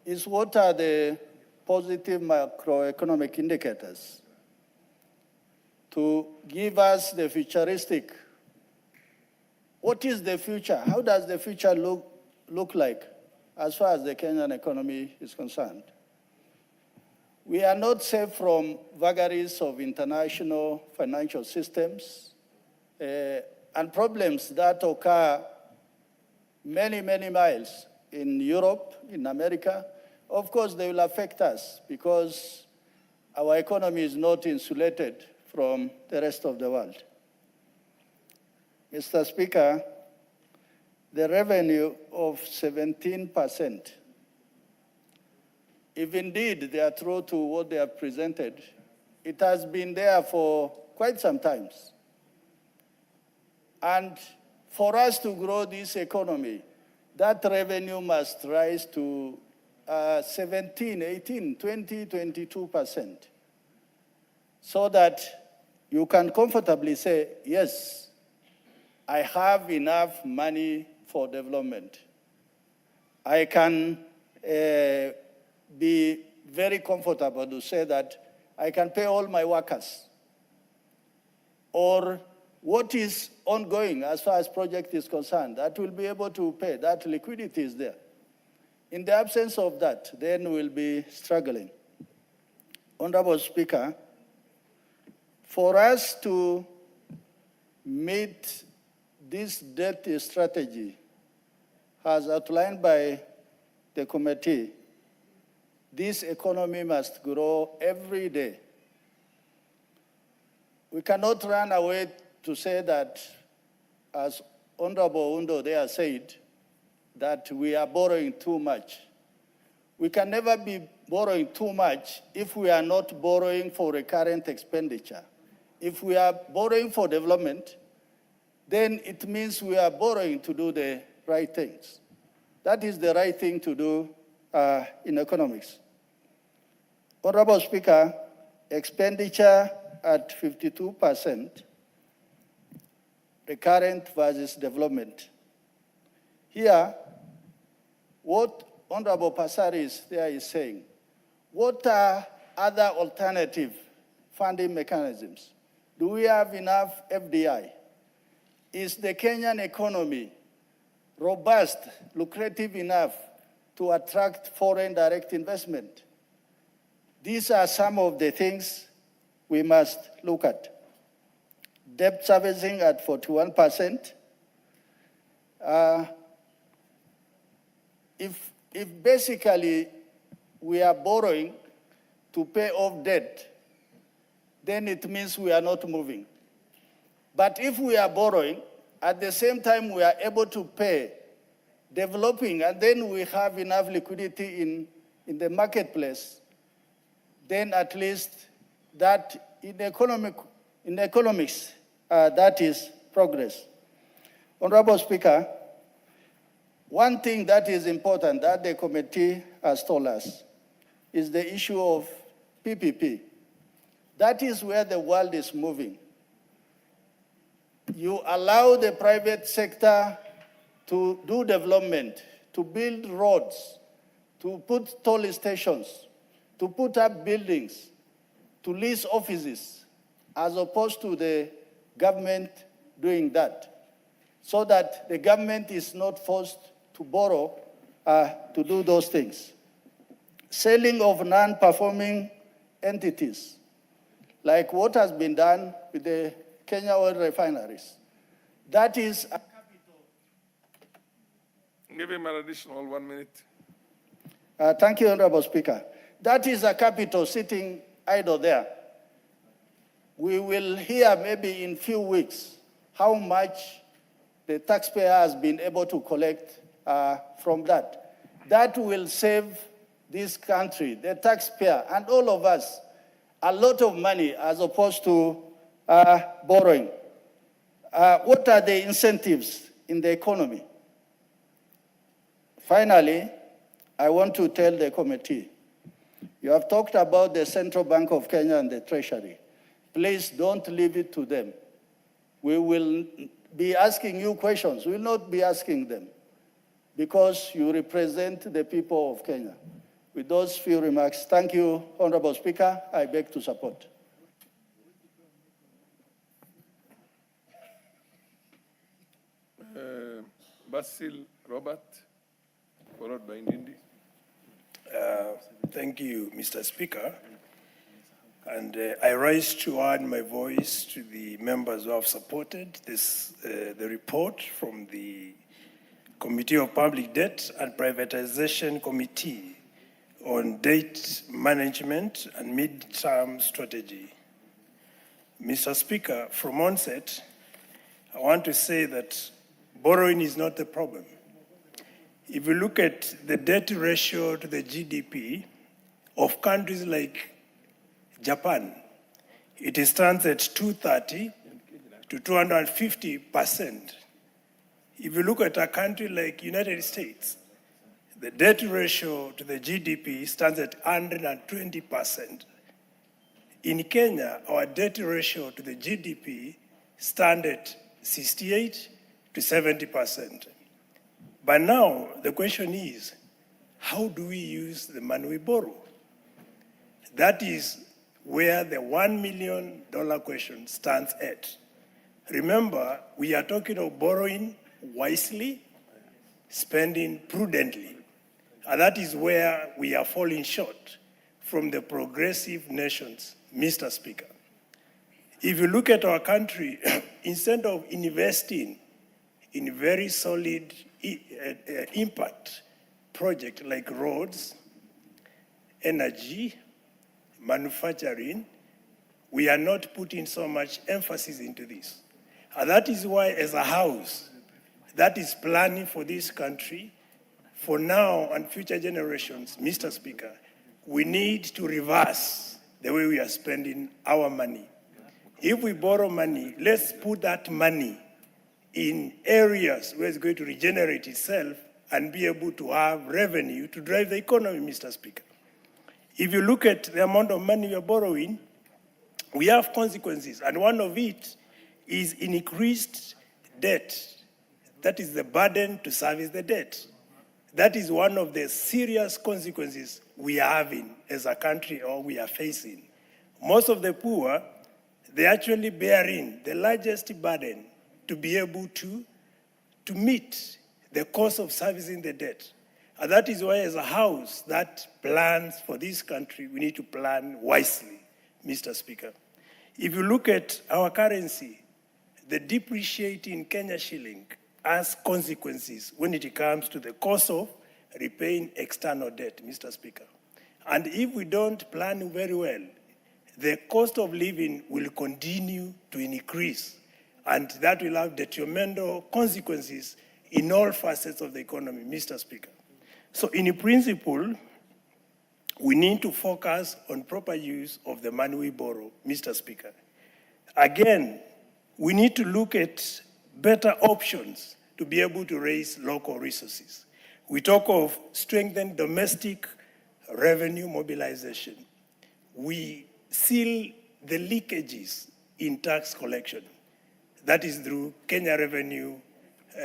is what are the positive macroeconomic indicators to give us the futuristic. What is the future? How does the future look like as far as the Kenyan economy is concerned? We are not safe from vagaries of international financial systems and problems that occur many, many miles in Europe, in America. Of course, they will affect us because our economy is not insulated from the rest of the world. Mr. Speaker, the revenue of 17%, if indeed they are true to what they have presented, it has been there for quite some time. And for us to grow this economy, that revenue must rise to 17, 18, 20, 22%, so that you can comfortably say, yes, I have enough money for development. I can be very comfortable to say that I can pay all my workers. Or what is ongoing as far as project is concerned, that will be able to pay, that liquidity is there. In the absence of that, then we'll be struggling. Honorable Speaker, for us to meet this debt strategy as outlined by the committee, this economy must grow every day. We cannot run away to say that, as Honorable Undo there said, that we are borrowing too much. We can never be borrowing too much if we are not borrowing for recurrent expenditure. If we are borrowing for development, then it means we are borrowing to do the right things. That is the right thing to do in economics. Honorable Speaker, expenditure at 52%, recurrent versus development. Here, what Honorable Passaris there is saying, what are other alternative funding mechanisms? Do we have enough FDI? Is the Kenyan economy robust, lucrative enough to attract foreign direct investment? These are some of the things we must look at. Debt servicing at 41%. If basically we are borrowing to pay off debt, then it means we are not moving. But if we are borrowing, at the same time we are able to pay, developing, and then we have enough liquidity in the marketplace, then at least that in economics, that is progress. Honorable Speaker, one thing that is important that the committee has told us is the issue of PPP. That is where the world is moving. You allow the private sector to do development, to build roads, to put toll stations, to put up buildings, to lease offices, as opposed to the government doing that. so that the government is not forced to borrow to do those things. Selling of non-performing entities, like what has been done with the Kenya oil refineries. That is a capital. Give him an additional 1 minute. Thank you, Honorable Speaker. That is a capital sitting idle there. We will hear maybe in few weeks how much the taxpayer has been able to collect from that. That will save this country, the taxpayer, and all of us a lot of money as opposed to borrowing. What are the incentives in the economy? Finally, I want to tell the committee, you have talked about the Central Bank of Kenya and the Treasury. Please don't leave it to them. We will be asking you questions. We will not be asking them because you represent the people of Kenya. With those few remarks, thank you, Honorable Speaker. I beg to support. Basil Robert, followed by Ndindi. Thank you, Mr. Speaker. And I rise to add my voice to the members who have supported this, the report from the Committee of Public Debt and Privatization Committee on Debt Management and Mid-Term Strategy. Mr. Speaker, from onset, I want to say that borrowing is not the problem. If you look at the debt ratio to the GDP of countries like Japan, it stands at 230 to 250%. If you look at a country like United States, the debt ratio to the GDP stands at 120%. In Kenya, our debt ratio to the GDP stands at 68 to 70%. But now the question is, how do we use the money we borrow? That is where the $1 million question stands at. Remember, we are talking of borrowing wisely, spending prudently. And that is where we are falling short from the progressive nations, Mr. Speaker. If you look at our country, instead of investing in very solid impact projects like roads, energy, manufacturing, we are not putting so much emphasis into this. And that is why, as a house that is planning for this country, for now and future generations, Mr. Speaker, we need to reverse the way we are spending our money. If we borrow money, let's put that money in areas where it's going to regenerate itself and be able to have revenue to drive the economy, Mr. Speaker. If you look at the amount of money we are borrowing, we have consequences, and one of it is increased debt. That is the burden to service the debt. That is one of the serious consequences we are having as a country, or we are facing. Most of the poor, they're actually bearing the largest burden to be able to meet the cost of servicing the debt. And that is why, as a house that plans for this country, we need to plan wisely, Mr. Speaker. If you look at our currency, the depreciating Kenya shilling has consequences when it comes to the cost of repaying external debt, Mr. Speaker. And if we don't plan very well, the cost of living will continue to increase, and that will have detrimental consequences in all facets of the economy, Mr. Speaker. So in principle, we need to focus on proper use of the money we borrow, Mr. Speaker. Again, we need to look at better options to be able to raise local resources. We talk of strengthened domestic revenue mobilization. We seal the leakages in tax collection. That is through Kenya Revenue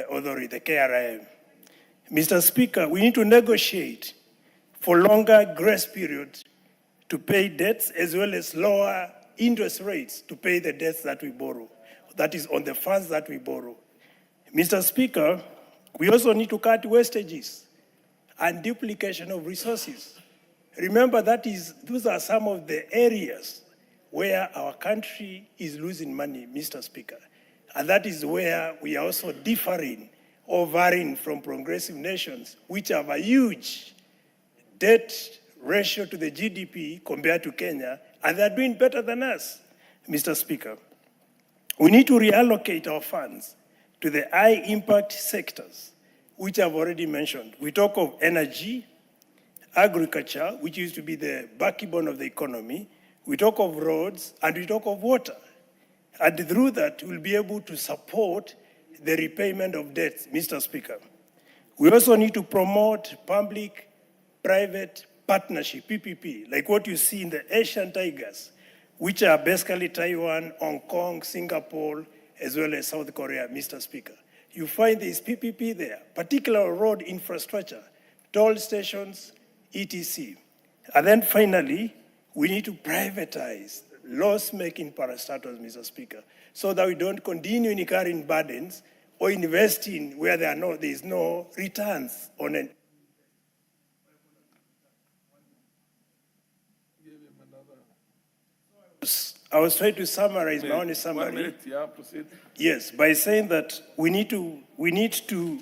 Authority, the KRIM. Mr. Speaker, we need to negotiate for longer grace periods to pay debts, as well as lower interest rates to pay the debts that we borrow. That is on the funds that we borrow. Mr. Speaker, we also need to cut wastages and duplication of resources. Remember, those are some of the areas where our country is losing money, Mr. Speaker. And that is where we are also differing or varying from progressive nations, which have a huge debt ratio to the GDP compared to Kenya, and they're doing better than us, Mr. Speaker. We need to reallocate our funds to the high-impact sectors, which I've already mentioned. We talk of energy, agriculture, which used to be the backbone of the economy. We talk of roads, and we talk of water. And through that, we'll be able to support the repayment of debts, Mr. Speaker. We also need to promote public-private partnership, PPP, like what you see in the Asian Tigers, which are basically Taiwan, Hong Kong, Singapore, as well as South Korea, Mr. Speaker. You find this PPP there, particular road infrastructure, toll stations, etc. And then finally, we need to privatize loss-making parastatals, Mr. Speaker, so that we don't continue incurring burdens or investing where there is no returns on it. I was trying to summarize my own summary. 1 minute, yeah, proceed. Yes, by saying that we need to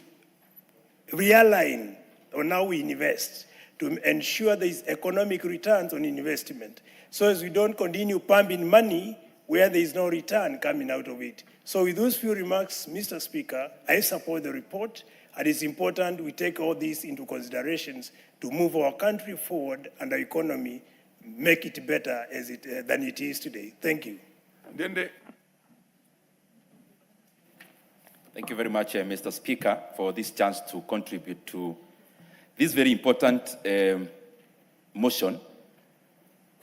realign on how we invest to ensure there is economic returns on investment, so as we don't continue pumping money where there is no return coming out of it. So with those few remarks, Mr. Speaker, I support the report, and it's important we take all these into considerations to move our country forward and our economy, make it better than it is today. Thank you. Thank you very much, Mr. Speaker, for this chance to contribute to this very important motion.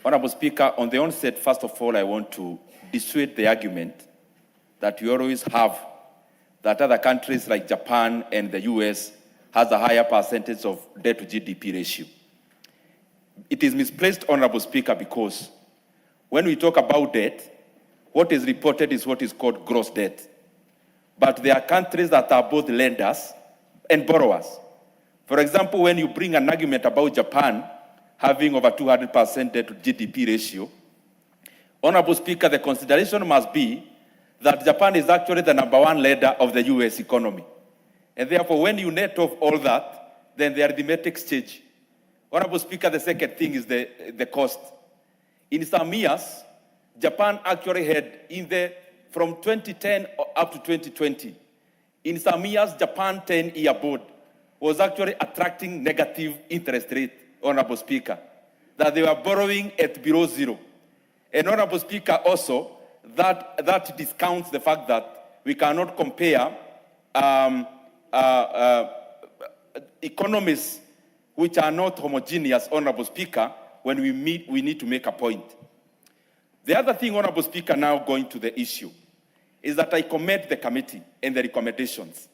Honorable Speaker, on the onset, first of all, I want to dissuade the argument that we always have that other countries like Japan and the US has a higher percentage of debt to GDP ratio. It is misplaced, Honorable Speaker, because when we talk about debt, what is reported is what is called gross debt. But there are countries that are both lenders and borrowers. For example, when you bring an argument about Japan having over 200% debt to GDP ratio, Honorable Speaker, the consideration must be that Japan is actually the #1 lender of the US economy. And therefore, when you net off all that, then the arithmetic stage. Honorable Speaker, the second thing is the cost. In some years, Japan actually had from 2010 up to 2020, in some years, Japan 10-year bond was actually attracting negative interest rate, Honorable Speaker, that they were borrowing at below zero. And Honorable Speaker, also, that discounts the fact that we cannot compare economies which are not homogeneous, Honorable Speaker, when we meet, we need to make a point. The other thing, Honorable Speaker, now going to the issue, is that I commend the committee and the recommendations.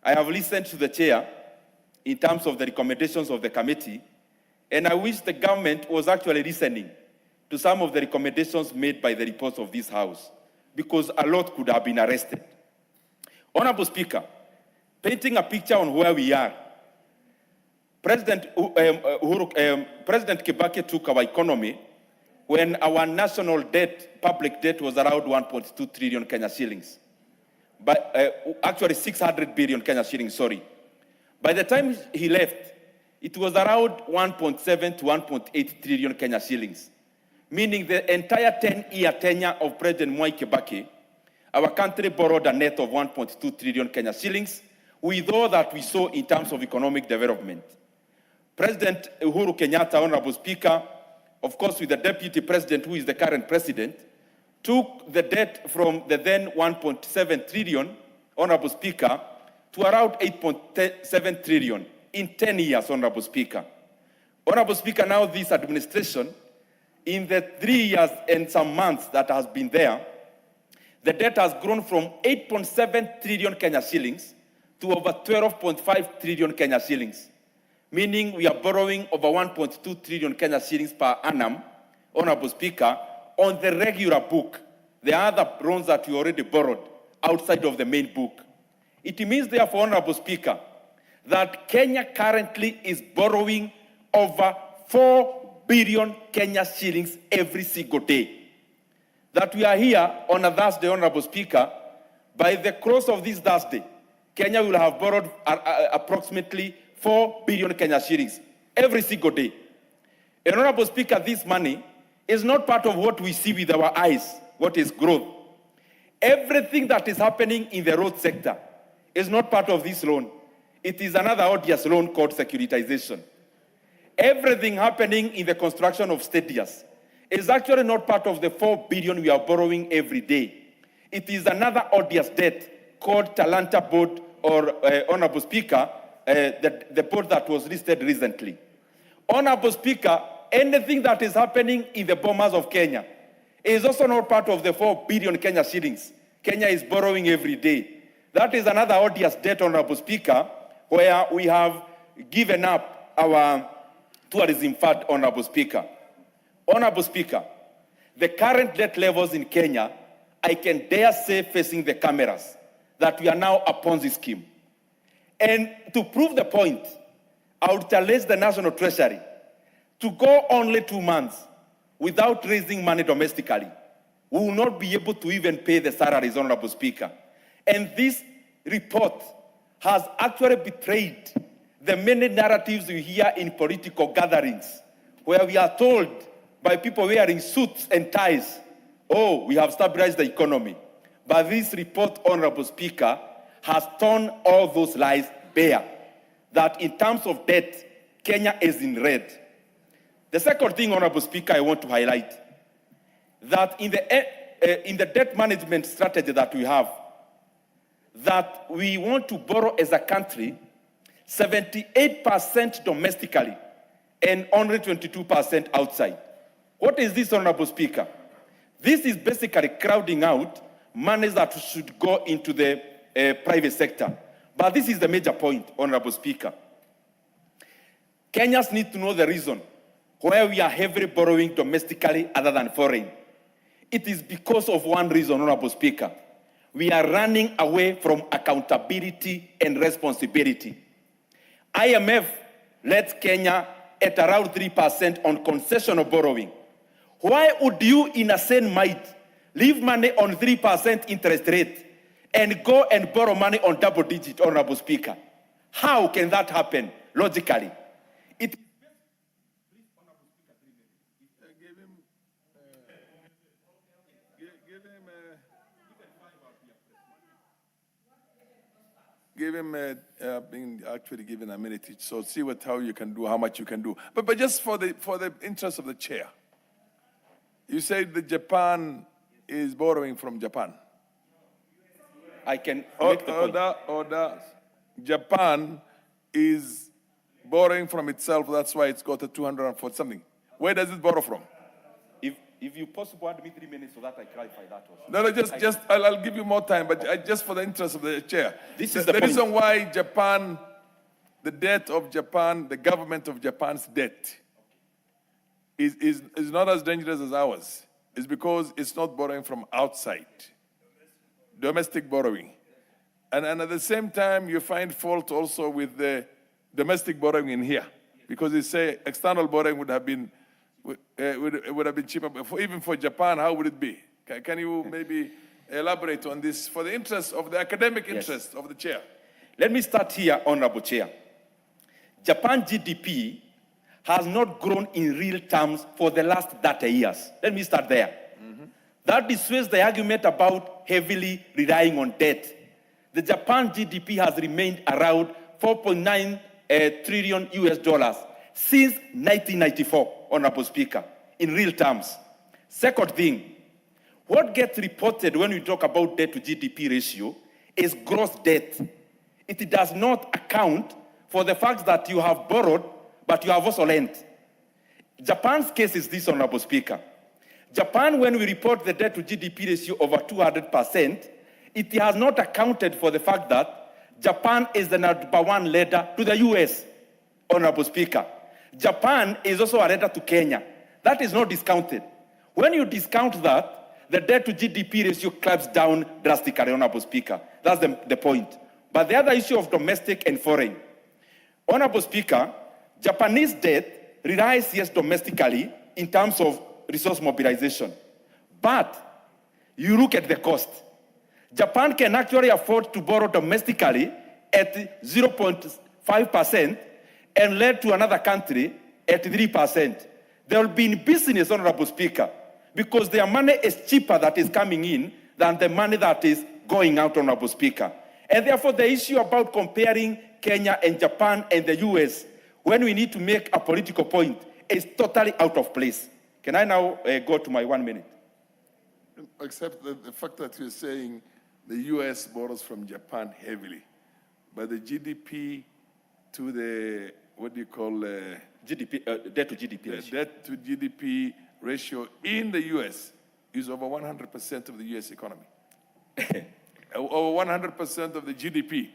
I have listened to the chair in terms of the recommendations of the committee, and I wish the government was actually listening to some of the recommendations made by the reports of this House, because a lot could have been arrested. Honorable Speaker, painting a picture on where we are, President Kibaki took our economy when our national debt, public debt, was around 1.2 trillion Kenya shillings. But actually 600 billion Kenya shillings, sorry. By the time he left, it was around 1.7 to 1.8 trillion Kenya shillings. Meaning the entire 10-year tenure of President Mwai Kibaki, our country borrowed a net of 1.2 trillion Kenya shillings with all that we saw in terms of economic development. President Uhuru Kenyatta, Honorable Speaker, of course with the Deputy President, who is the current President, took the debt from the then 1.7 trillion, Honorable Speaker, to around 8.7 trillion in 10 years, Honorable Speaker. Honorable Speaker, now this administration, in the 3 years and some months that has been there, the debt has grown from 8.7 trillion Kenya shillings to over 12.5 trillion Kenya shillings, meaning we are borrowing over 1.2 trillion Kenya shillings per annum, Honorable Speaker, on the regular book. There are other loans that we already borrowed outside of the main book. It means, therefore, Honorable Speaker, that Kenya currently is borrowing over 4 billion Kenya shillings every single day. That we are here on a Thursday, Honorable Speaker, by the close of this Thursday, Kenya will have borrowed approximately 4 billion Kenya shillings every single day. And Honorable Speaker, this money is not part of what we see with our eyes, what is growth. Everything that is happening in the road sector is not part of this loan. It is another odious loan called securitization. Everything happening in the construction of stadiums is actually not part of the 4 billion we are borrowing every day. It is another odious debt called Talanta Board, or Honorable Speaker, the board that was listed recently. Honorable Speaker, anything that is happening in the bombers of Kenya is also not part of the 4 billion Kenya shillings Kenya is borrowing every day. That is another odious debt, Honorable Speaker, where we have given up our tourism fund, Honorable Speaker. Honorable Speaker, the current debt levels in Kenya, I can dare say, facing the cameras, that we are now a Ponzi scheme. And to prove the point, I would challenge the National Treasury to go only 2 months without raising money domestically. We will not be able to even pay the salaries, Honorable Speaker. And this report has actually betrayed the many narratives we hear in political gatherings, where we are told by people wearing suits and ties, oh, we have stabilized the economy. But this report, Honorable Speaker, has torn all those lies bare, that in terms of debt, Kenya is in red. The second thing, Honorable Speaker, I want to highlight, that in the debt management strategy that we have, that we want to borrow as a country 78% domestically and only 22% outside. What is this, Honorable Speaker? This is basically crowding out monies that should go into the private sector. But this is the major point, Honorable Speaker. Kenyans need to know the reason why we are heavily borrowing domestically other than foreign. It is because of one reason, Honorable Speaker. We are running away from accountability and responsibility. IMF lets Kenya at around 3% on concessional borrowing. Why would you, in a sane mind, leave money on 3% interest rate and go and borrow money on double digit, Honorable Speaker? How can that happen logically? Give him being actually given a minute each, so see how you can do, how much you can do. But just for the interest of the chair, you said that Japan is borrowing from Japan. I can make the point. Japan is borrowing from itself. That's why it's got a 240 something. Where does it borrow from? If you possibly add me 3 minutes so that I clarify that also. No, I'll give you more time, but just for the interest of the chair. This is the point. reason why Japan, the debt of Japan, the government of Japan's debt is not as dangerous as ours. It's because it's not borrowing from outside. Domestic borrowing. And at the same time, you find fault also with the domestic borrowing in here. Because they say external borrowing would have been cheaper. Even for Japan, how would it be? Can you maybe elaborate on this for the interest of the academic interest of the chair? Let me start here, Honorable Chair. Japan GDP has not grown in real terms for the last 30 years. Let me start there. That dissuades the argument about heavily relying on debt. The Japan GDP has remained around 4.9 trillion US dollars since 1994, Honorable Speaker, in real terms. Second thing, what gets reported when we talk about debt to GDP ratio is gross debt. It does not account for the fact that you have borrowed, but you have also lent. Japan's case is this, Honorable Speaker. Japan, when we report the debt to GDP ratio over 200%, it has not accounted for the fact that Japan is the number one lender to the US, Honorable Speaker. Japan is also a lender to Kenya. That is not discounted. When you discount that, the debt to GDP ratio climbs down drastically, Honorable Speaker. That's the point. But the other issue of domestic and foreign. Honorable Speaker, Japanese debt relies, yes, domestically in terms of resource mobilization. But you look at the cost. Japan can actually afford to borrow domestically at 0.5% and lend to another country at 3%. They will be in business, Honorable Speaker, because their money is cheaper that is coming in than the money that is going out, Honorable Speaker. And therefore, the issue about comparing Kenya and Japan and the US, when we need to make a political point, is totally out of place. Can I now go to my 1 minute? Except the fact that you're saying the US borrows from Japan heavily, but the GDP to the, what do you call, GDP, debt to GDP ratio. Debt to GDP ratio in the US is over 100% of the US economy. Over 100% of the GDP.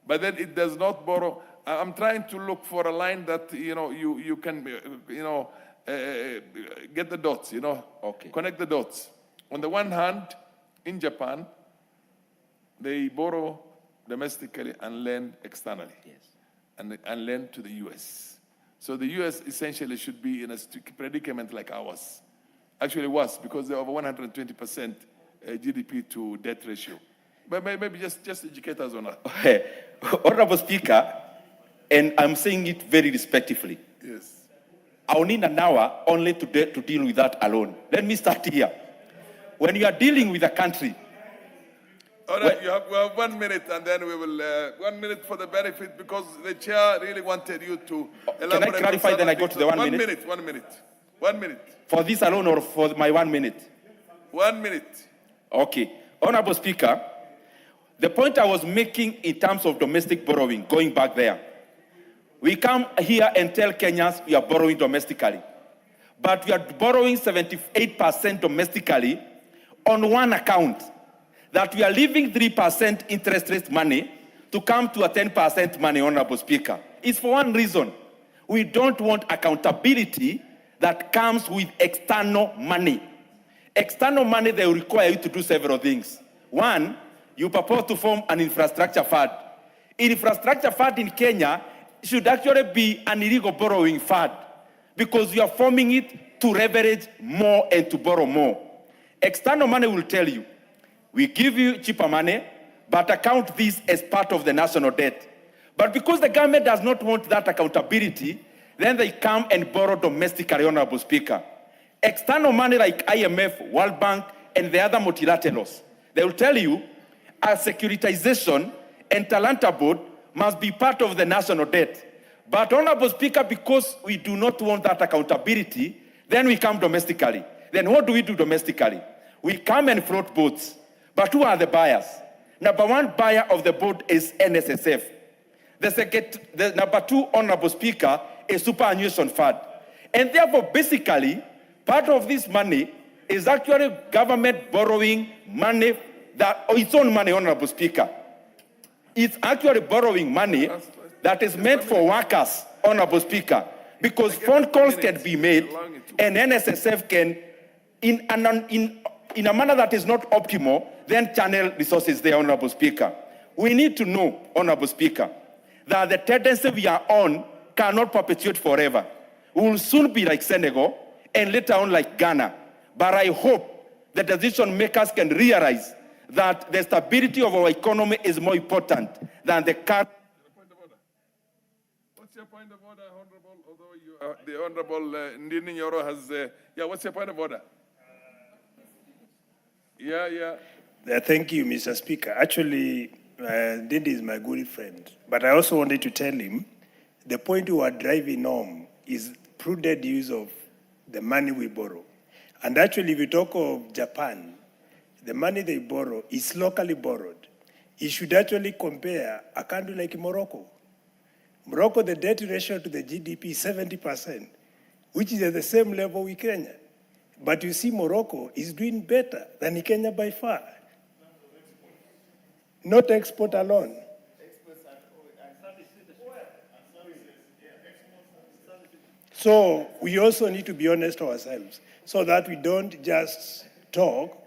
But then it does not borrow. I'm trying to look for a line that, you can, get the dots, Okay. Connect the dots. On the one hand, in Japan, they borrow domestically and lend externally. Yes. And lend to the US. So the US essentially should be in a predicament like ours. Actually worse, because they're over 120% GDP to debt ratio. But maybe just educate us on that. Honorable Speaker, and I'm saying it very respectfully. Yes. I'll need an hour only to deal with that alone. Let me start here. When you are dealing with a country. All right, we have 1 minute, and then we will, 1 minute for the benefit, because the chair really wanted you to elaborate. Can I clarify, then I go to the 1 minute? 1 minute. 1 minute. For this alone or for my 1 minute? 1 minute. Okay. Honorable Speaker, the point I was making in terms of domestic borrowing, going back there, we come here and tell Kenyans we are borrowing domestically. But we are borrowing 78% domestically on one account, that we are leaving 3% interest rate money to come to a 10% money, Honorable Speaker. It's for one reason. We don't want accountability that comes with external money. External money, they will require you to do several things. One, you propose to form an infrastructure fund. Infrastructure fund in Kenya should actually be an illegal borrowing fund, because we are forming it to leverage more and to borrow more. External money will tell you, we give you cheaper money, but account this as part of the national debt. But because the government does not want that accountability, then they come and borrow domestically, Honorable Speaker. External money like IMF, World Bank, and the other multilaterals, they will tell you a securitization and Talanta board must be part of the national debt. But Honorable Speaker, because we do not want that accountability, then we come domestically. Then what do we do domestically? We come and float boats. But who are the buyers? Number one buyer of the boat is NSSF. The number two, Honorable Speaker, is superannuation fund. And therefore, basically, part of this money is actually government borrowing money, its own money, Honorable Speaker. It's actually borrowing money that is meant for workers, Honorable Speaker, because phone calls can be made and NSSF can, in a manner that is not optimal, then channel resources there, Honorable Speaker. We need to know, Honorable Speaker, that the tendency we are on cannot perpetuate forever. We will soon be like Senegal and later on like Ghana. But I hope the decision makers can realize that the stability of our economy is more important than the current. What's your point of order, Honorable? Although the Honorable Ndini Nyoro has, what's your point of order? Thank you, Mr. Speaker. Actually, Ndini is my good friend. But I also wanted to tell him the point we are driving home is prudent use of the money we borrow. And actually, if you talk of Japan, the money they borrow is locally borrowed. You should actually compare a country like Morocco. Morocco, the debt ratio to the GDP is 70%, which is at the same level with Kenya. But you see, Morocco is doing better than Kenya by far. Not export alone. So we also need to be honest to ourselves so that we don't just talk,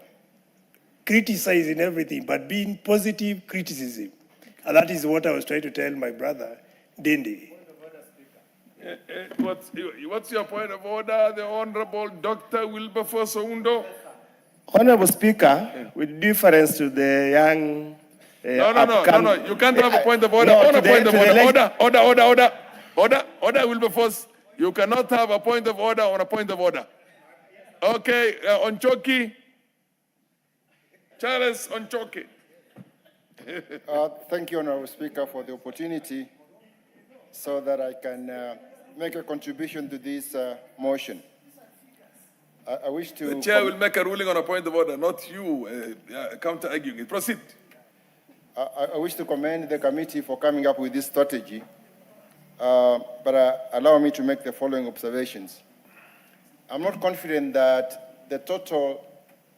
criticizing everything, but being positive criticism. And that is what I was trying to tell my brother, Dindi. What's your point of order, the Honorable Dr. Wilberforce Oundo? Honorable Speaker, with deference to the young... No. You can't have a point of order. Order, Wilberforce. You cannot have a point of order on a point of order. Okay, Onchoki. Charles Onchoki. Thank you, Honorable Speaker, for the opportunity so that I can make a contribution to this motion. I wish to... The chair will make a ruling on a point of order, not you counter-arguing it. Proceed. I wish to commend the committee for coming up with this strategy, but allow me to make the following observations. I'm not confident that the total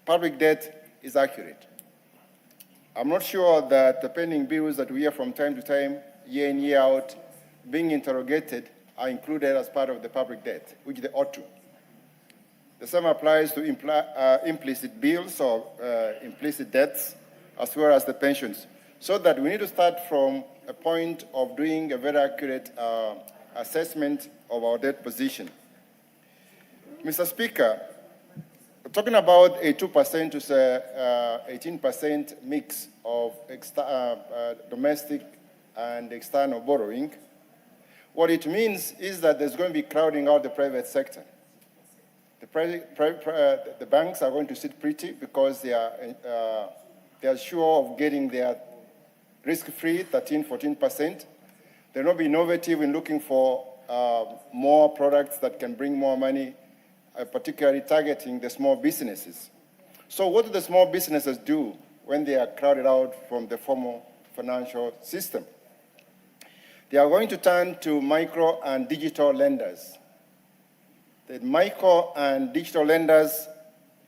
public debt is accurate. I'm not sure that the pending bills that we hear from time to time, year in, year out, being interrogated are included as part of the public debt, which they ought to. The same applies to implicit bills or implicit debts, as well as the pensions. So that we need to start from a point of doing a very accurate assessment of our debt position. Mr. Speaker, talking about a 2% to 18% mix of domestic and external borrowing, what it means is that there's going to be crowding out the private sector. The banks are going to sit pretty because they are sure of getting their risk-free 13, 14%. They'll not be innovative in looking for more products that can bring more money, particularly targeting the small businesses. So what do the small businesses do when they are crowded out from the formal financial system? They are going to turn to micro and digital lenders. The micro and digital lenders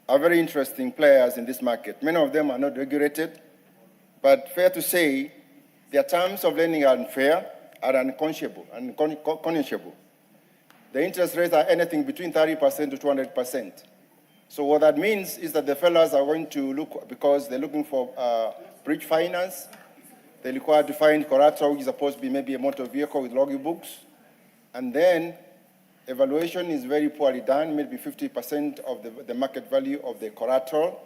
are very interesting players in this market. Many of them are not regulated, but fair to say, their terms of lending are unfair, are unconscionable. The interest rates are anything between 30% to 200%. So what that means is that the fellows are going to look, because they're looking for bridge finance, they're required to find collateral, which is supposed to be maybe a motor vehicle with logbooks, and then evaluation is very poorly done, maybe 50% of the market value of the collateral,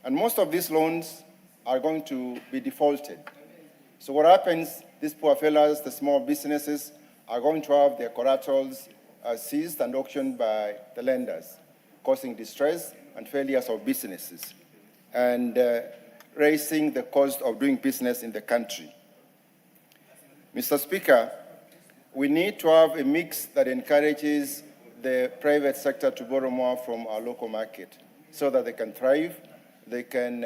and most of these loans are going to be defaulted. So what happens, these poor fellows, the small businesses, are going to have their collaterals seized and auctioned by the lenders, causing distress and failures of businesses, and raising the cost of doing business in the country. Mr. Speaker, we need to have a mix that encourages the private sector to borrow more from our local market so that they can thrive, they can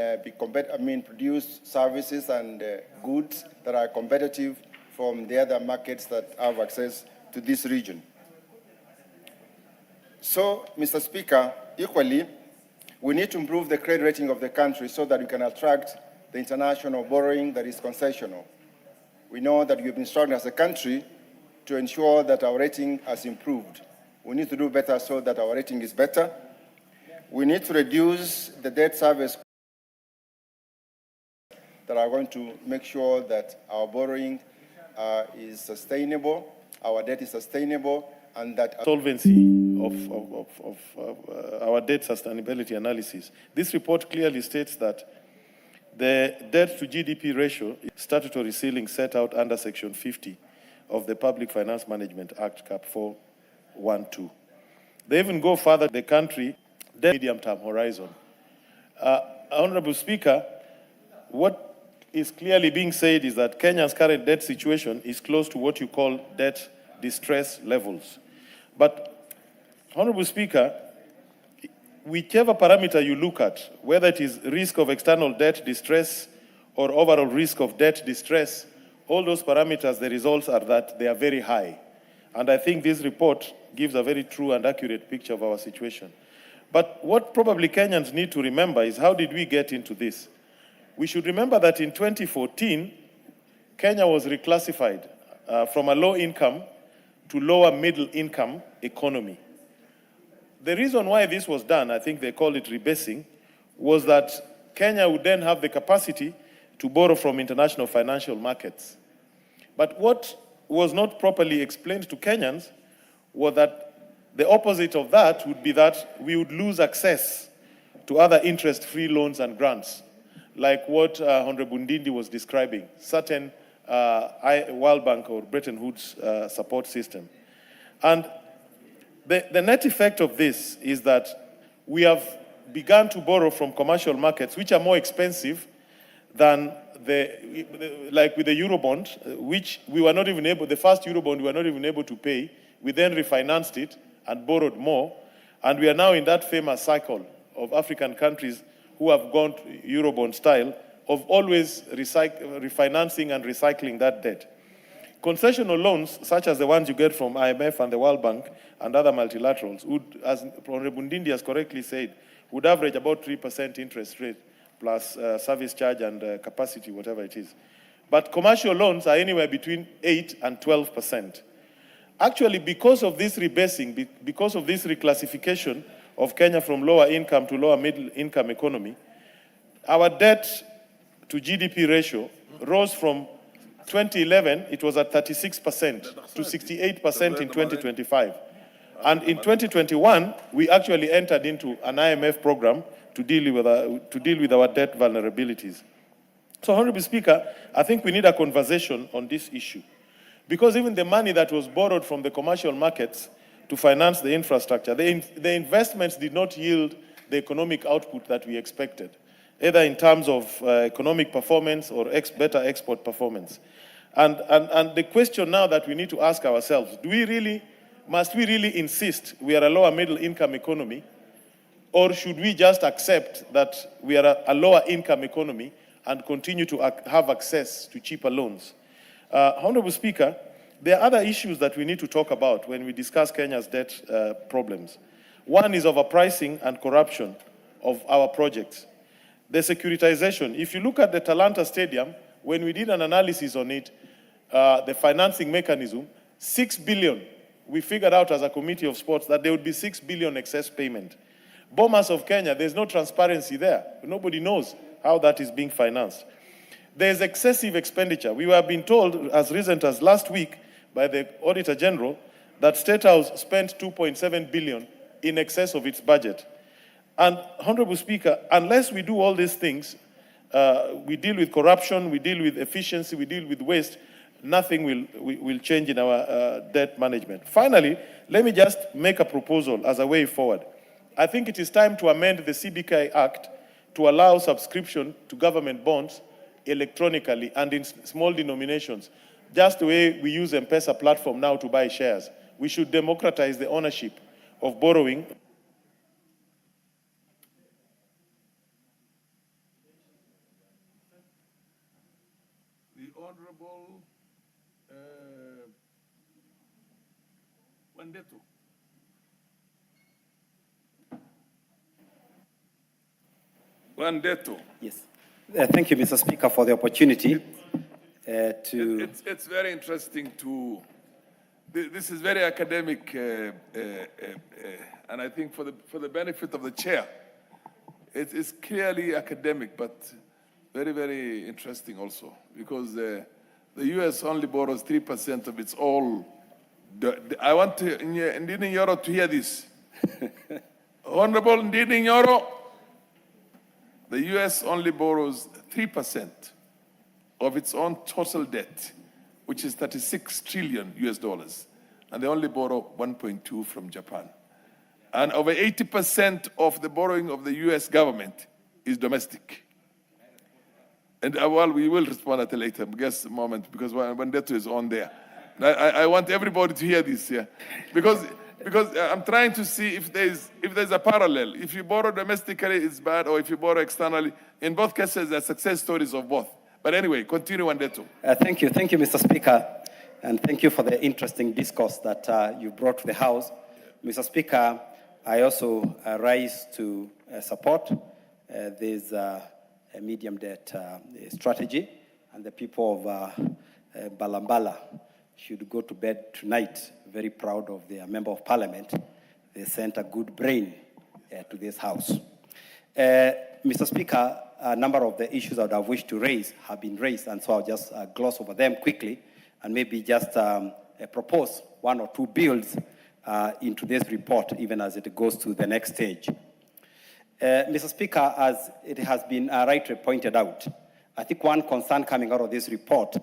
produce services and goods that are competitive from the other markets that have access to this region. So, Mr. Speaker, equally, we need to improve the credit rating of the country so that we can attract the international borrowing that is concessional. We know that we've been struggling as a country to ensure that our rating has improved. We need to do better so that our rating is better. We need to reduce the debt service that are going to make sure that our borrowing is sustainable, our debt is sustainable, and that solvency of our debt sustainability analysis. This report clearly states that the debt to GDP ratio is statutory ceiling set out under Section 50 of the Public Finance Management Act, Cap 412. They even go further, the country, the medium-term horizon. Honorable Speaker, what is clearly being said is that Kenya's current debt situation is close to what you call debt distress levels. But, Honorable Speaker, whichever parameter you look at, whether it is risk of external debt distress or overall risk of debt distress, all those parameters, the results are that they are very high. And I think this report gives a very true and accurate picture of our situation. But what probably Kenyans need to remember is how did we get into this? We should remember that in 2014, Kenya was reclassified from a low-income to lower middle-income economy. The reason why this was done, I think they call it rebasing, was that Kenya would then have the capacity to borrow from international financial markets. But what was not properly explained to Kenyans was that the opposite of that would be that we would lose access to other interest-free loans and grants, like what Honorable Ndindi was describing, certain World Bank or Bretton Woods support system. And the net effect of this is that we have begun to borrow from commercial markets, which are more expensive than like with the Eurobond, which we were not even able, the first Eurobond we were not even able to pay. We then refinanced it and borrowed more. And we are now in that famous cycle of African countries who have gone to Eurobond style of always refinancing and recycling that debt. Concessional loans, such as the ones you get from IMF and the World Bank and other multilaterals, would, as Honorable Ndindi has correctly said, would average about 3% interest rate plus service charge and capacity, whatever it is. But commercial loans are anywhere between 8 and 12%. Actually, because of this rebasing, because of this reclassification of Kenya from lower income to lower middle income economy, our debt to GDP ratio rose from 2011, it was at 36% to 68% in 2025. And in 2021, we actually entered into an IMF program to deal with our debt vulnerabilities. So, Honorable Speaker, I think we need a conversation on this issue. Because even the money that was borrowed from the commercial markets to finance the infrastructure, the investments did not yield the economic output that we expected, either in terms of economic performance or better export performance. And the question now that we need to ask ourselves, must we really insist we are a lower middle income economy, or should we just accept that we are a lower income economy and continue to have access to cheaper loans? Honorable Speaker, there are other issues that we need to talk about when we discuss Kenya's debt problems. One is overpricing and corruption of our projects. The securitization, if you look at the Talanta Stadium, when we did an analysis on it, the financing mechanism, 6 billion, we figured out as a committee of sports that there would be 6 billion excess payment. Bomas of Kenya, there's no transparency there. Nobody knows how that is being financed. There's excessive expenditure. We were being told as recent as last week by the Auditor General that State House spent 2.7 billion in excess of its budget. And Honorable Speaker, unless we do all these things, we deal with corruption, we deal with efficiency, we deal with waste, nothing will change in our debt management. Finally, let me just make a proposal as a way forward. I think it is time to amend the CBK Act to allow subscription to government bonds electronically and in small denominations, just the way we use M-Pesa platform now to buy shares. We should democratize the ownership of borrowing. The Honorable Wandeto. Wandeto. Yes. Thank you, Mr. Speaker, for the opportunity It's very interesting to... This is very academic, and I think for the benefit of the chair, it is clearly academic, but very, very interesting also, because the U.S. only borrows 3% of its all. I want Ndini Nyoro to hear this. Honorable Ndini Nyoro, the U.S. only borrows 3% of its own total debt, which is 36 trillion US dollars. And they only borrow 1.2 from Japan. And over 80% of the borrowing of the US government is domestic. And well, we will respond at a later moment, because Wandeto is on there. I want everybody to hear this here. Because I'm trying to see if there's a parallel. If you borrow domestically, it's bad, or if you borrow externally. In both cases, there are success stories of both. But anyway, continue, Wandeto. Thank you, Mr. Speaker, and thank you for the interesting discourse that you brought to the House. Mr. Speaker, I also rise to support this medium debt strategy, and the people of Balambala should go to bed tonight very proud of their Member of Parliament. They sent a good brain to this House. Mr. Speaker, a number of the issues I would have wished to raise have been raised, and so I'll just gloss over them quickly and maybe just propose one or two bills in today's report, even as it goes to the next stage. Mr. Speaker, as it has been rightly pointed out, I think one concern coming out of this report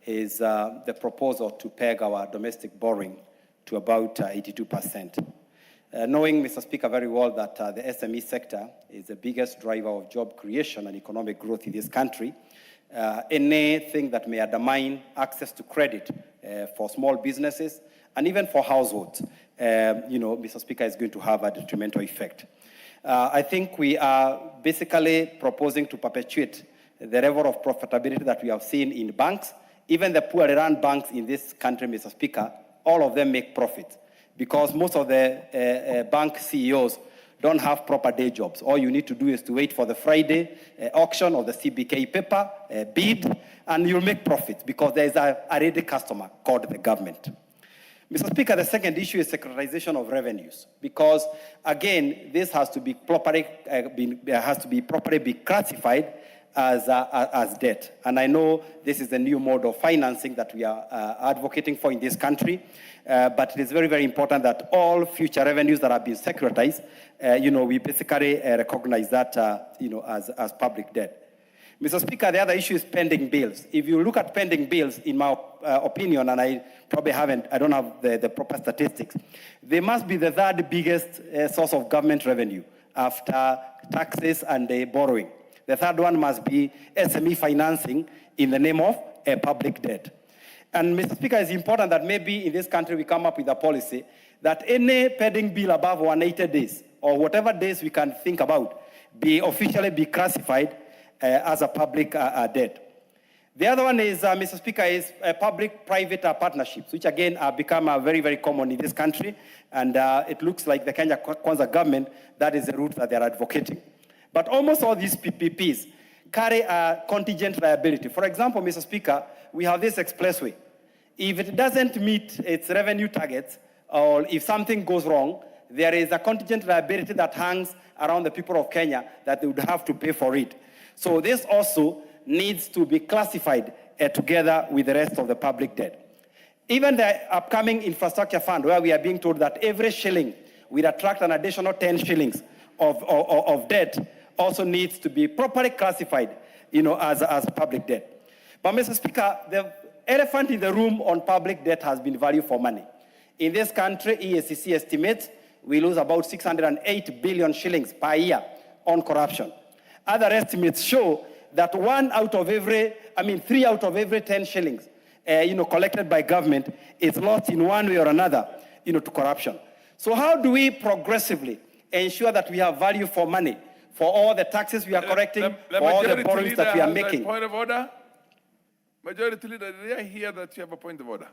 is the proposal to peg our domestic borrowing to about 82%. Knowing, Mr. Speaker, very well that the SME sector is the biggest driver of job creation and economic growth in this country, anything that may undermine access to credit for small businesses and even for households, Mr. Speaker, is going to have a detrimental effect. I think we are basically proposing to perpetuate the level of profitability that we have seen in banks. Even the poorly run banks in this country, Mr. Speaker, all of them make profit because most of the bank CEOs don't have proper day jobs. All you need to do is to wait for the Friday auction of the CBK paper, bid, and you'll make profit because there is a ready customer called the government. Mr. Speaker, the second issue is securitization of revenues because, again, this has to be properly be classified as debt. And I know this is the new mode of financing that we are advocating for in this country, but it is very, very important that all future revenues that have been securitized, we basically recognize that, as public debt. Mr. Speaker, the other issue is pending bills. If you look at pending bills, in my opinion, and I probably I don't have the proper statistics, they must be the third biggest source of government revenue after taxes and borrowing. The third one must be SME financing in the name of public debt. And Mr. Speaker, it's important that maybe in this country we come up with a policy that any pending bill above 180 days, or whatever days we can think about, officially be classified as a public debt. The other one is, Mr. Speaker, is public-private partnerships, which again have become very, very common in this country. And it looks like the Kenya Kwanza government, that is the route that they're advocating. But almost all these PPPs carry a contingent liability. For example, Mr. Speaker, we have this expressway. If it doesn't meet its revenue targets, or if something goes wrong, there is a contingent liability that hangs around the people of Kenya that they would have to pay for it. So this also needs to be classified together with the rest of the public debt. Even the upcoming infrastructure fund, where we are being told that every shilling will attract an additional 10 shillings of debt, also needs to be properly classified, as public debt. But Mr. Speaker, the elephant in the room on public debt has been value for money. In this country, EACC estimates we lose about 608 billion shillings per year on corruption. Other estimates show that 3 out of every 10 shillings, collected by government is lost in one way or another, to corruption. So how do we progressively ensure that we have value for money for all the taxes we are collecting, for all the borrowings that we are making? Point of order. Majority Leader, did I hear that you have a point of order?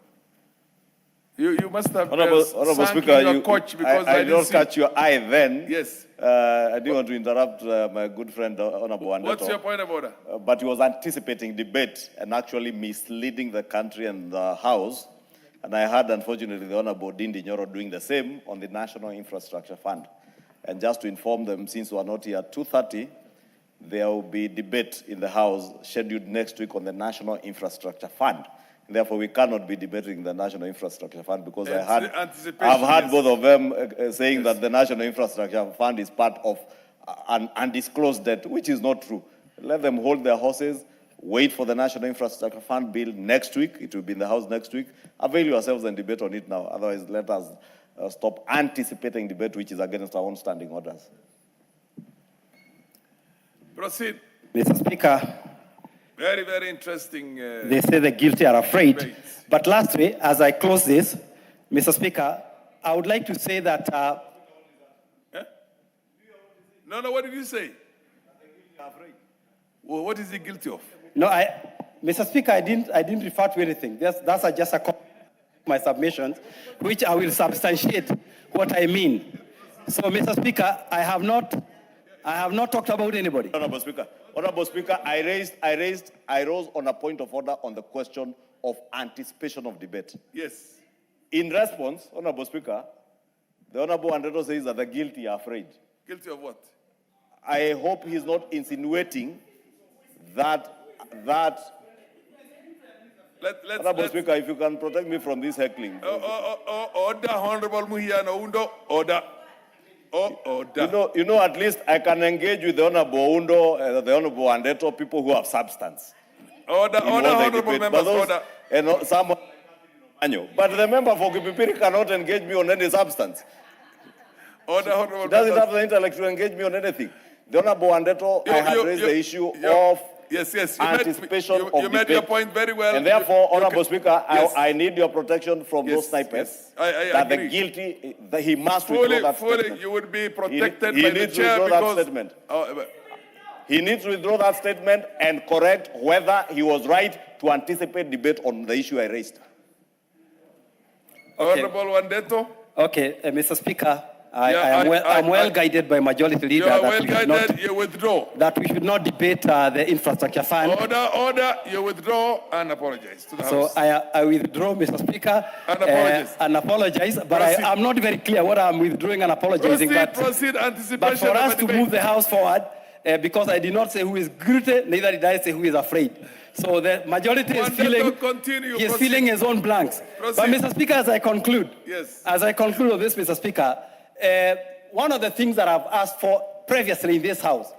You must have Honorable Speaker, your coach because I don't catch your eye then. Yes. I didn't want to interrupt my good friend, Honorable Wandeto. What's your point of order? But he was anticipating debate and actually misleading the country and the House. And I heard, unfortunately, the Honorable Dindi Nyoro doing the same on the National Infrastructure Fund. And just to inform them, since we are not here at 2:30, there will be debate in the House scheduled next week on the National Infrastructure Fund. Therefore, we cannot be debating the National Infrastructure Fund because I've heard both of them saying that the National Infrastructure Fund is part of an undisclosed debt, which is not true. Let them hold their horses, wait for the National Infrastructure Fund bill next week. It will be in the House next week. Avail yourselves and debate on it now. Otherwise, let us stop anticipating debate, which is against our own standing orders. Proceed. Mr. Speaker, very, very interesting. They say the guilty are afraid. Debates. But lastly, as I close this, Mr. Speaker, I would like to say that... No, what did you say? Well, what is he guilty of? No, Mr. Speaker, I didn't refer to anything. That's just my submissions, which I will substantiate what I mean. So, Mr. Speaker, I have not talked about anybody. Honorable Speaker, I rose on a point of order on the question of anticipation of debate. Yes. In response, Honorable Speaker, the Honorable Andredo says that the guilty are afraid. Guilty of what? I hope he's not insinuating that Honorable Speaker, if you can protect me from this heckling. Order, Honorable Muhiano Undo, order. Order. You know, at least I can engage with the Honorable Undo, the Honorable Andeto, people who have substance. Order, Honorable members, order. And someone, but the member for Kipipiri cannot engage me on any substance. Order, Honorable He doesn't members. have the intellect to engage me on anything. The Honorable Andeto, I had raised the issue of anticipation of you made your point very well. And therefore, Honorable Speaker, I need your protection from those snipers. I that agree. the guilty, that he must withdraw that statement. You would be protected He by the needs to chair withdraw because... that statement. He needs to withdraw that statement and correct whether he was right to anticipate debate on the issue I raised. Honorable Wandeto. Okay, Mr. Speaker, I'm well guided by Majority Leader. You are well guided, you withdraw. That we should not debate the infrastructure fund. Order, you withdraw and apologize to the House. So I withdraw, Mr. Speaker. And apologize. But I'm not very clear what I'm withdrawing and apologizing. Proceed, anticipation. But for us to move the House forward, because I did not say who is guilty, neither did I say who is afraid. So the majority is feeling his own blanks. Proceed. But Mr. Speaker, as I conclude, on this, Mr. Speaker, one of the things that I've asked for previously in this House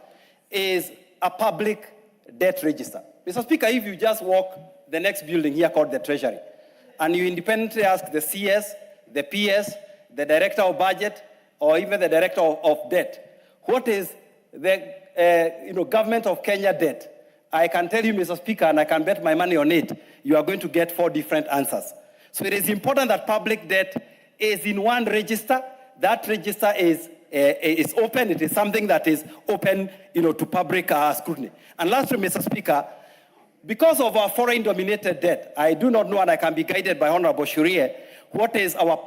is a public debt register. Mr. Speaker, if you just walk the next building here called the Treasury, and you independently ask the CS, the PS, the Director of Budget, or even the Director of Debt, what is the Government of Kenya debt? I can tell you, Mr. Speaker, and I can bet my money on it, you are going to get 4 different answers. So it is important that public debt is in one register. That register is open. It is something that is open, to public scrutiny. And lastly, Mr. Speaker, because of our foreign-dominated debt, I do not know, and I can be guided by Honorable Shurie, what is our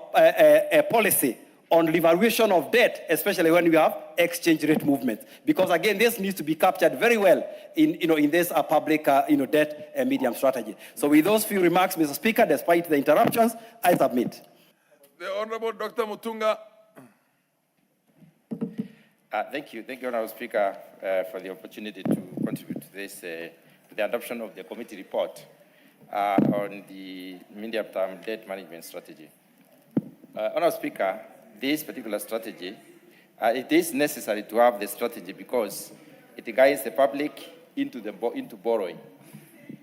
policy on revaluation of debt, especially when we have exchange rate movements. Because again, this needs to be captured very well in this public debt medium strategy. So with those few remarks, Mr. Speaker, despite the interruptions, I submit. The Honorable Dr. Mutunga. Thank you, Honorable Speaker, for the opportunity to contribute to this, the adoption of the committee report on the medium-term debt management strategy. Honorable Speaker, this particular strategy, it is necessary to have the strategy because it guides the public into borrowing,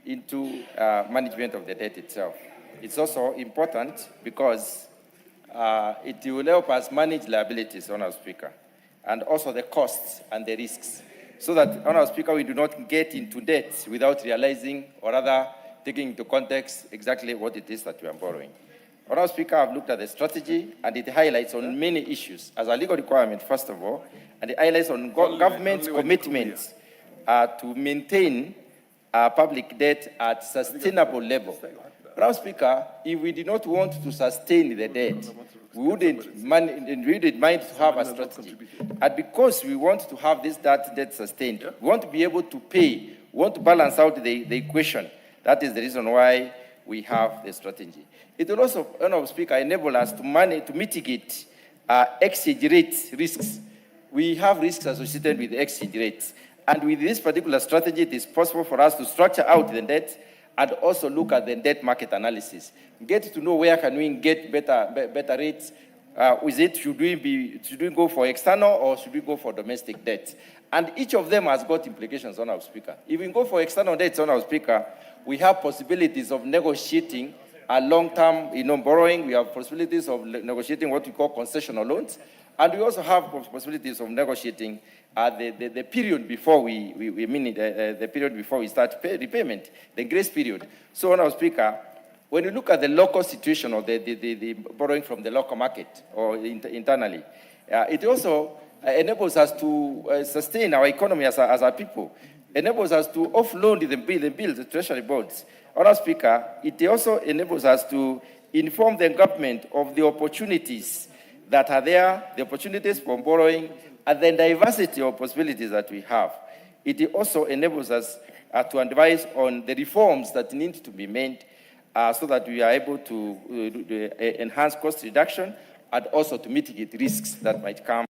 into management of the debt itself. It's also important because it will help us manage liabilities, Honorable Speaker, and also the costs and the risks, so that, Honorable Speaker, we do not get into debt without realizing, or rather taking into context exactly what it is that we are borrowing. Honorable Speaker, I've looked at the strategy, and it highlights on many issues as a legal requirement, first of all, and it highlights on government's commitments to maintain public debt at sustainable level. Honorable Speaker, if we did not want to sustain the debt, we wouldn't mind to have a strategy. And because we want to have this debt sustained, we want to be able to pay, we want to balance out the equation. That is the reason why we have the strategy. It will also, Honorable Speaker, enable us to mitigate exchange rate risks. We have risks associated with exchange rates. And with this particular strategy, it is possible for us to structure out the debt and also look at the debt market analysis. Get to know where can we get better rates. Should we go for external or should we go for domestic debt? And each of them has got implications, Honorable Speaker. If we go for external debt, Honorable Speaker, we have possibilities of negotiating a long-term borrowing. We have possibilities of negotiating what we call concessional loans. And we also have possibilities of negotiating the period before the period before we start repayment, the grace period. So, Honorable Speaker, when you look at the local situation or the borrowing from the local market or internally, it also enables us to sustain our economy as a people, enables us to offload the bills, the treasury bonds. Honorable Speaker, it also enables us to inform the government of the opportunities that are there, the opportunities for borrowing, and the diversity of possibilities that we have. It also enables us to advise on the reforms that need to be made so that we are able to enhance cost reduction and also to mitigate risks that might come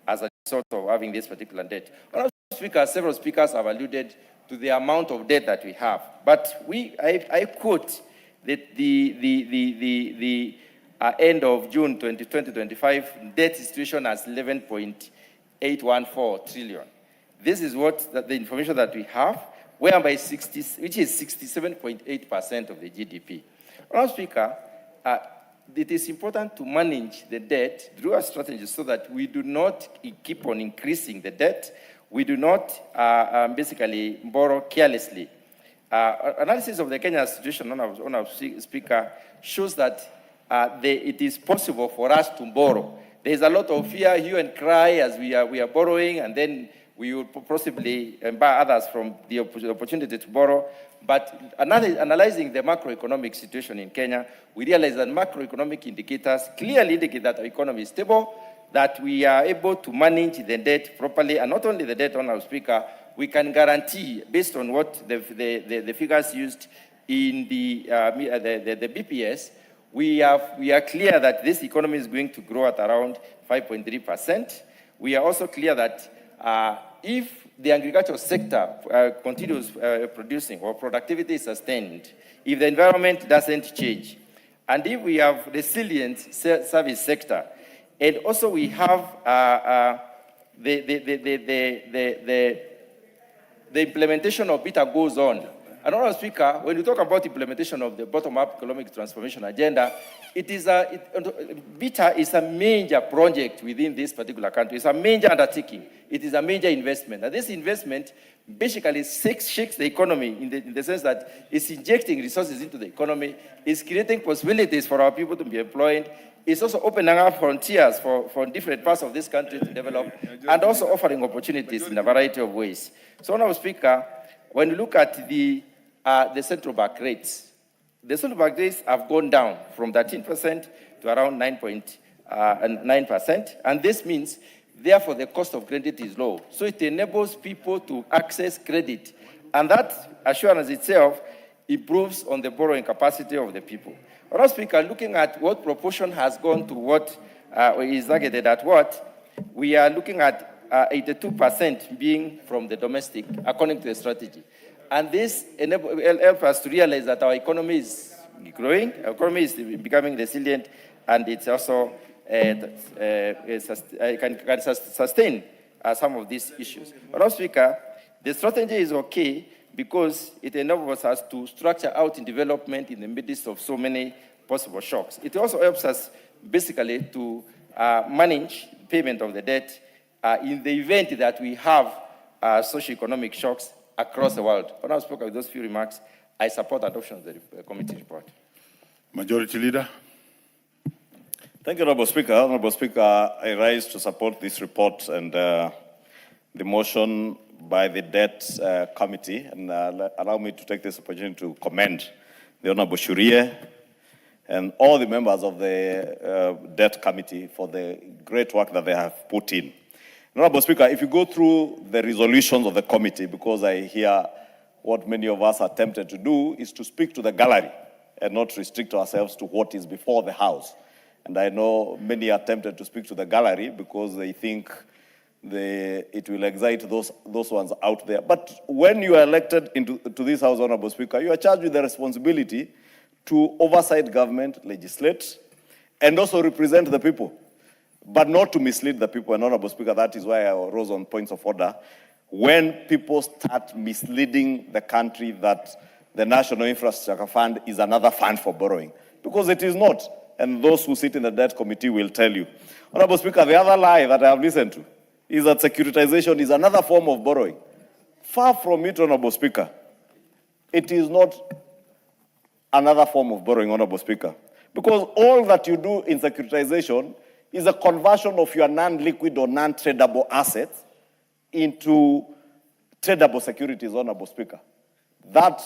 as a result of having this particular debt. Honourable Speaker, several speakers have alluded to the amount of debt that we have, but I quote that the end of June 2025 debt situation as 11.814 trillion. This is what the information that we have, whereby which is 67.8% of the GDP. Honourable Speaker, it is important to manage the debt through a strategy so that we do not keep on increasing the debt. We do not basically borrow carelessly. Analysis of the Kenya situation, Honourable Speaker, shows that it is possible for us to borrow. There is a lot of fear, hue and cry as we are borrowing, and then we will possibly buy others from the opportunity to borrow. But analyzing the macroeconomic situation in Kenya, we realize that macroeconomic indicators clearly indicate that our economy is stable, that we are able to manage the debt properly, and not only the debt, Honourable Speaker, we can guarantee, based on what the figures used in the BPS, we are clear that this economy is going to grow at around 5.3%. We are also clear that if the agricultural sector continues producing or productivity is sustained, if the environment doesn't change, and if we have resilient service sector, and also we have the implementation of BITA goes on. And Honourable Speaker, when we talk about implementation of the bottom-up economic transformation agenda, BITA is a major project within this particular country. It's a major undertaking. It is a major investment. And this investment basically shakes the economy in the sense that it's injecting resources into the economy, it's creating possibilities for our people to be employed, it's also opening up frontiers for different parts of this country to develop, and also offering opportunities in a variety of ways. So, Honourable Speaker, when you look at the central bank rates, the central bank rates have gone down from 13% to around 9.9%, and this means, therefore, the cost of credit is low. So it enables people to access credit, and that assurance itself improves on the borrowing capacity of the people. Honourable Speaker, looking at what proportion has gone to what is targeted at what, we are looking at 82% being from the domestic, according to the strategy. And this helps us to realize that our economy is growing, our economy is becoming resilient, and it's also can sustain some of these issues. Honourable Speaker, the strategy is okay because it enables us to structure out in development in the midst of so many possible shocks. It also helps us basically to manage payment of the debt in the event that we have socioeconomic shocks across the world. Honourable Speaker, with those few remarks, I support adoption of the committee report. Majority Leader. Thank you, Honourable Speaker. Honourable Speaker, I rise to support this report and the motion by the Debt Committee, and allow me to take this opportunity to commend the Honourable Shurie and all the members of the Debt Committee for the great work that they have put in. Honourable Speaker, if you go through the resolutions of the committee, because I hear what many of us are tempted to do is to speak to the gallery and not restrict ourselves to what is before the House. And I know many are tempted to speak to the gallery because they think it will excite those ones out there. But when you are elected to this House, Honourable Speaker, you are charged with the responsibility to oversight government, legislate, and also represent the people, but not to mislead the people. And Honourable Speaker, that is why I rose on points of order. When people start misleading the country that the National Infrastructure Fund is another fund for borrowing, because it is not. And those who sit in the Debt Committee will tell you. Honourable Speaker, the other lie that I have listened to is that securitization is another form of borrowing. Far from it, Honourable Speaker. It is not another form of borrowing, Honourable Speaker, because all that you do in securitization is a conversion of your non-liquid or non-tradable assets into tradable securities, Honourable Speaker. That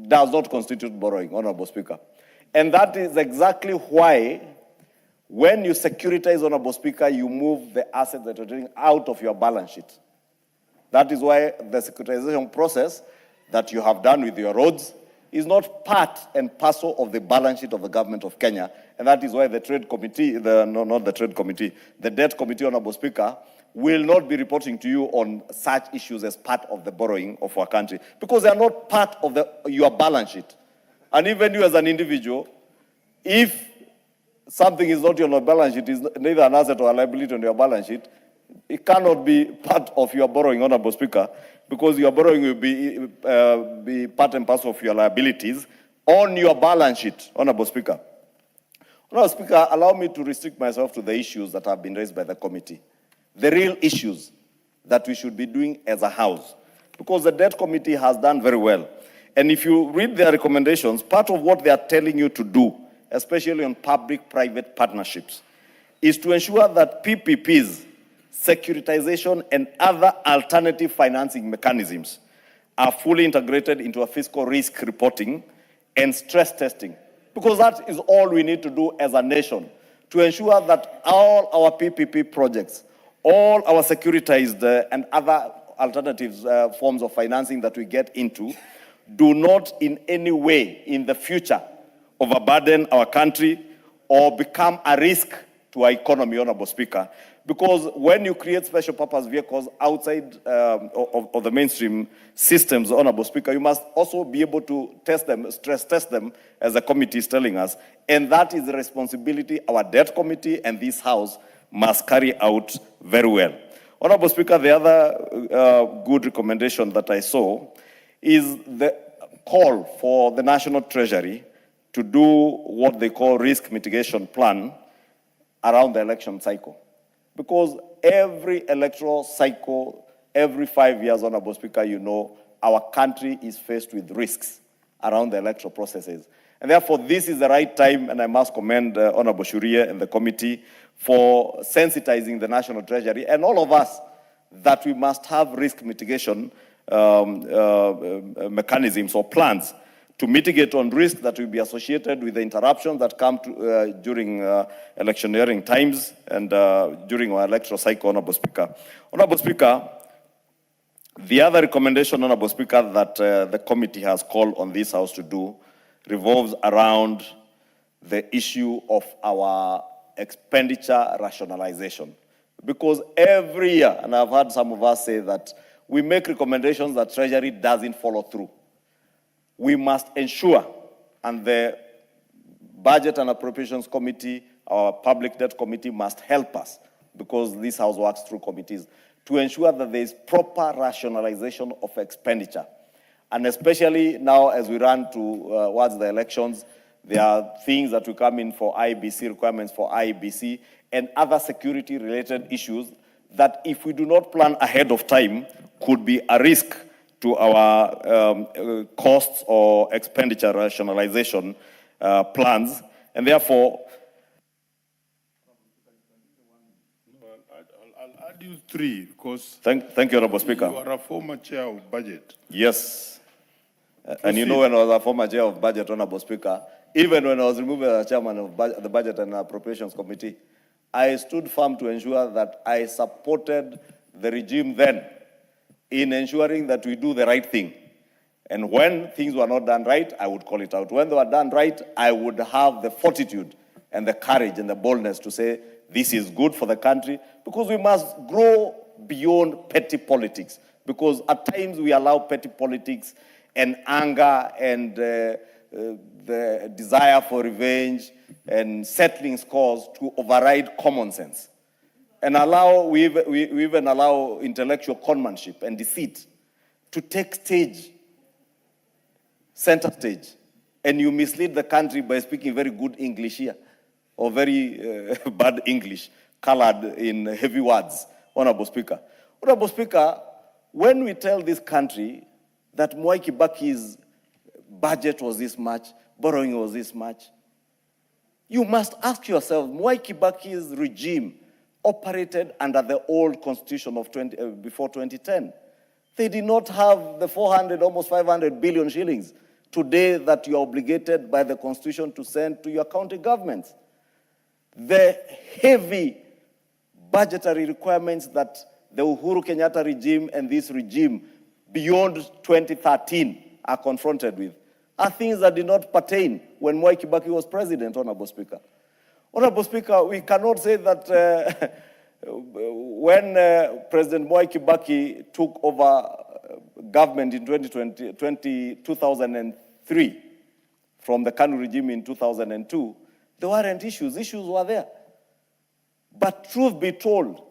does not constitute borrowing, Honourable Speaker. And that is exactly why when you securitize, Honourable Speaker, you move the assets that you're doing out of your balance sheet. That is why the securitization process that you have done with your roads, is not part and parcel of the balance sheet of the government of Kenya. And that is why the Trade Committee, not the Trade Committee, the Debt Committee, Honorable Speaker, will not be reporting to you on such issues as part of the borrowing of our country, because they are not part of your balance sheet. And even you as an individual, if something is not on your balance sheet, is neither an asset or a liability on your balance sheet, it cannot be part of your borrowing, Honorable Speaker, because your borrowing will be part and parcel of your liabilities on your balance sheet, Honorable Speaker. Honorable Speaker, allow me to restrict myself to the issues that have been raised by the committee, the real issues that we should be doing as a House, because the Debt Committee has done very well. And if you read their recommendations, part of what they are telling you to do, especially on public-private partnerships, is to ensure that PPPs, securitization, and other alternative financing mechanisms are fully integrated into a fiscal risk reporting and stress testing, because that is all we need to do as a nation to ensure that all our PPP projects, all our securitized and other alternative forms of financing that we get into do not in any way in the future overburden our country or become a risk to our economy, Honorable Speaker. Because when you create special purpose vehicles outside of the mainstream systems, Honorable Speaker, you must also be able to test them, stress test them, as the committee is telling us. And that is the responsibility our Debt Committee and this House must carry out very well. Honorable Speaker, the other good recommendation that I saw is the call for the National Treasury to do what they call risk mitigation plan around the election cycle. Because every electoral cycle, every 5 years, Honorable Speaker, you know, our country is faced with risks around the electoral processes. And therefore, this is the right time, and I must commend Honorable Shuria and the committee for sensitizing the National Treasury and all of us that we must have risk mitigation mechanisms or plans to mitigate on risk that will be associated with the interruptions that come to, during electioneering times and during our electoral cycle, Honorable Speaker. Honorable Speaker, the other recommendation, Honorable Speaker, that the committee has called on this House to do revolves around the issue of our expenditure rationalization. Because every year, and I've heard some of us say that we make recommendations that Treasury doesn't follow through. We must ensure, and the Budget and Appropriations Committee, our Public Debt Committee must help us, because this House works through committees, to ensure that there is proper rationalization of expenditure. And especially now as we run towards the elections, there are things that will come in for IBC, requirements for IBC, and other security-related issues that if we do not plan ahead of time could be a risk to our costs or expenditure rationalization plans. And therefore, I'll add you three, because thank you, Honorable Speaker. You are a former chair of budget. Yes. And you know, when I was a former chair of budget, Honorable Speaker, even when I was removed as chairman of the Budget and Appropriations Committee, I stood firm to ensure that I supported the regime then in ensuring that we do the right thing. And when things were not done right, I would call it out. When they were done right, I would have the fortitude and the courage and the boldness to say, this is good for the country, because we must grow beyond petty politics. Because at times we allow petty politics and anger and the desire for revenge and settling scores to override common sense. And we even allow intellectual conmanship and deceit to take center stage. And you mislead the country by speaking very good English here, or very bad English, colored in heavy words, Honorable Speaker. Honorable Speaker, when we tell this country that Mwai Kibaki's budget was this much, borrowing was this much, you must ask yourself, Mwai Kibaki's regime operated under the old constitution of before 2010. They did not have the 400, almost 500 billion shillings today that you are obligated by the constitution to send to your county governments. The heavy budgetary requirements that the Uhuru Kenyatta regime and this regime beyond 2013 are confronted with are things that did not pertain when Mwai Kibaki was president, Honorable Speaker. Honorable Speaker, we cannot say that when President Mwai Kibaki took over government in 2003 from the KANU regime in 2002, there weren't issues. Issues were there. But truth be told,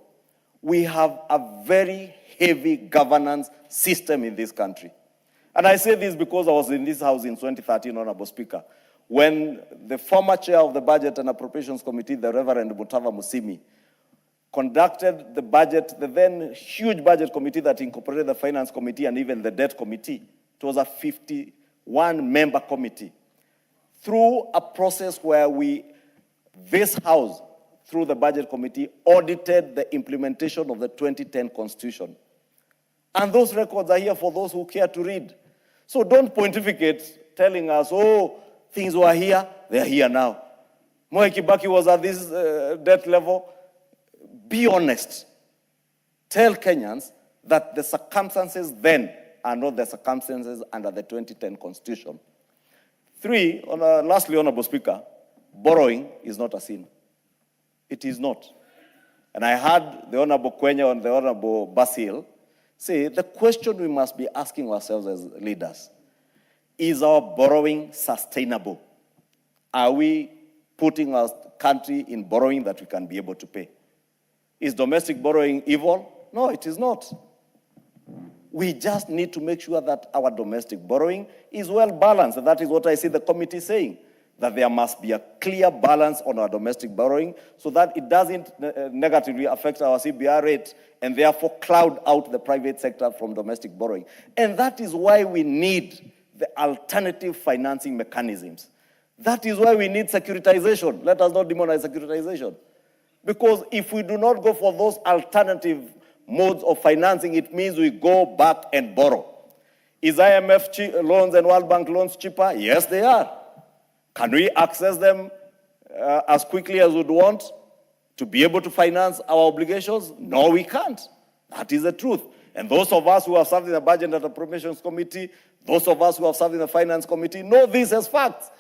we have a very heavy governance system in this country. And I say this because I was in this house in 2013, Honorable Speaker, when the former chair of the Budget and Appropriations Committee, the Reverend Mutava Musimi, conducted the budget, the then huge budget committee that incorporated the Finance Committee and even the Debt Committee. It was a 51-member committee. Through a process where this House, through the Budget Committee, audited the implementation of the 2010 Constitution. And those records are here for those who care to read. So don't pontificate telling us, oh, things were here, they're here now. Mwai Kibaki was at this debt level. Be honest. Tell Kenyans that the circumstances then are not the circumstances under the 2010 Constitution. Lastly, Honorable Speaker, borrowing is not a sin. It is not. And I heard the Honorable Kwenya and the Honorable Basil say the question we must be asking ourselves as leaders, is our borrowing sustainable? Are we putting our country in borrowing that we can be able to pay? Is domestic borrowing evil? No, it is not. We just need to make sure that our domestic borrowing is well balanced. And that is what I see the committee saying, that there must be a clear balance on our domestic borrowing so that it doesn't negatively affect our CBR rate and therefore cloud out the private sector from domestic borrowing. And that is why we need the alternative financing mechanisms. That is why we need securitization. Let us not demonize securitization. Because if we do not go for those alternative modes of financing, it means we go back and borrow. Is IMF loans and World Bank loans cheaper? Yes, they are. Can we access them as quickly as we'd want to be able to finance our obligations? No, we can't. That is the truth. And those of us who have served in the Budget and Appropriations Committee, those of us who have served in the Finance Committee, know this as facts.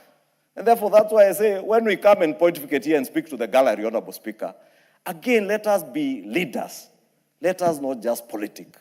And therefore, that's why I say, when we come and pontificate here and speak to the gallery, Honorable Speaker, again, let us be leaders. Let us not just politic.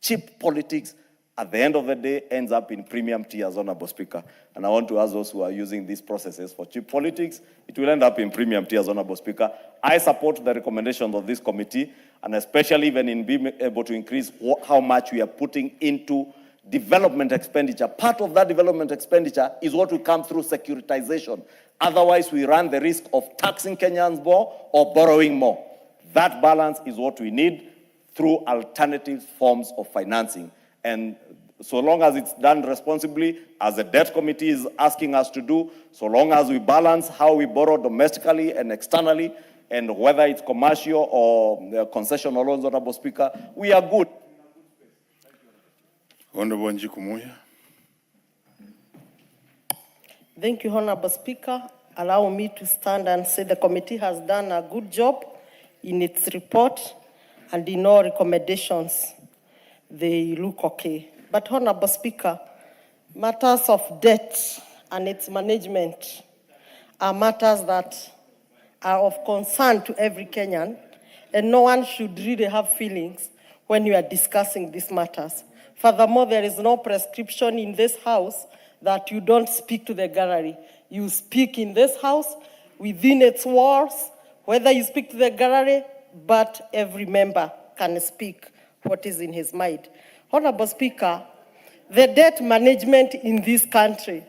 Cheap politics, at the end of the day, ends up in premium tiers, Honorable Speaker. And I want to ask those who are using these processes for cheap politics, it will end up in premium tiers, Honorable Speaker. I support the recommendations of this committee, and especially even in being able to increase how much we are putting into development expenditure. Part of that development expenditure is what will come through securitization. Otherwise, we run the risk of taxing Kenyans more or borrowing more. That balance is what we need through alternative forms of financing. And so long as it's done responsibly, as the debt committee is asking us to do, so long as we balance how we borrow domestically and externally, and whether it's commercial or concessional loans, Honorable Speaker, we are good. Honorable Njikumuya. Thank you, Honorable Speaker. Allow me to stand and say the committee has done a good job in its report and in all recommendations. They look okay. But, Honorable Speaker, matters of debt and its management are matters that are of concern to every Kenyan, and no one should really have feelings when you are discussing these matters. Furthermore, there is no prescription in this House that you don't speak to the gallery. You speak in this House, within its walls, whether you speak to the gallery, but every member can speak what is in his mind. Honorable Speaker, the debt management in this country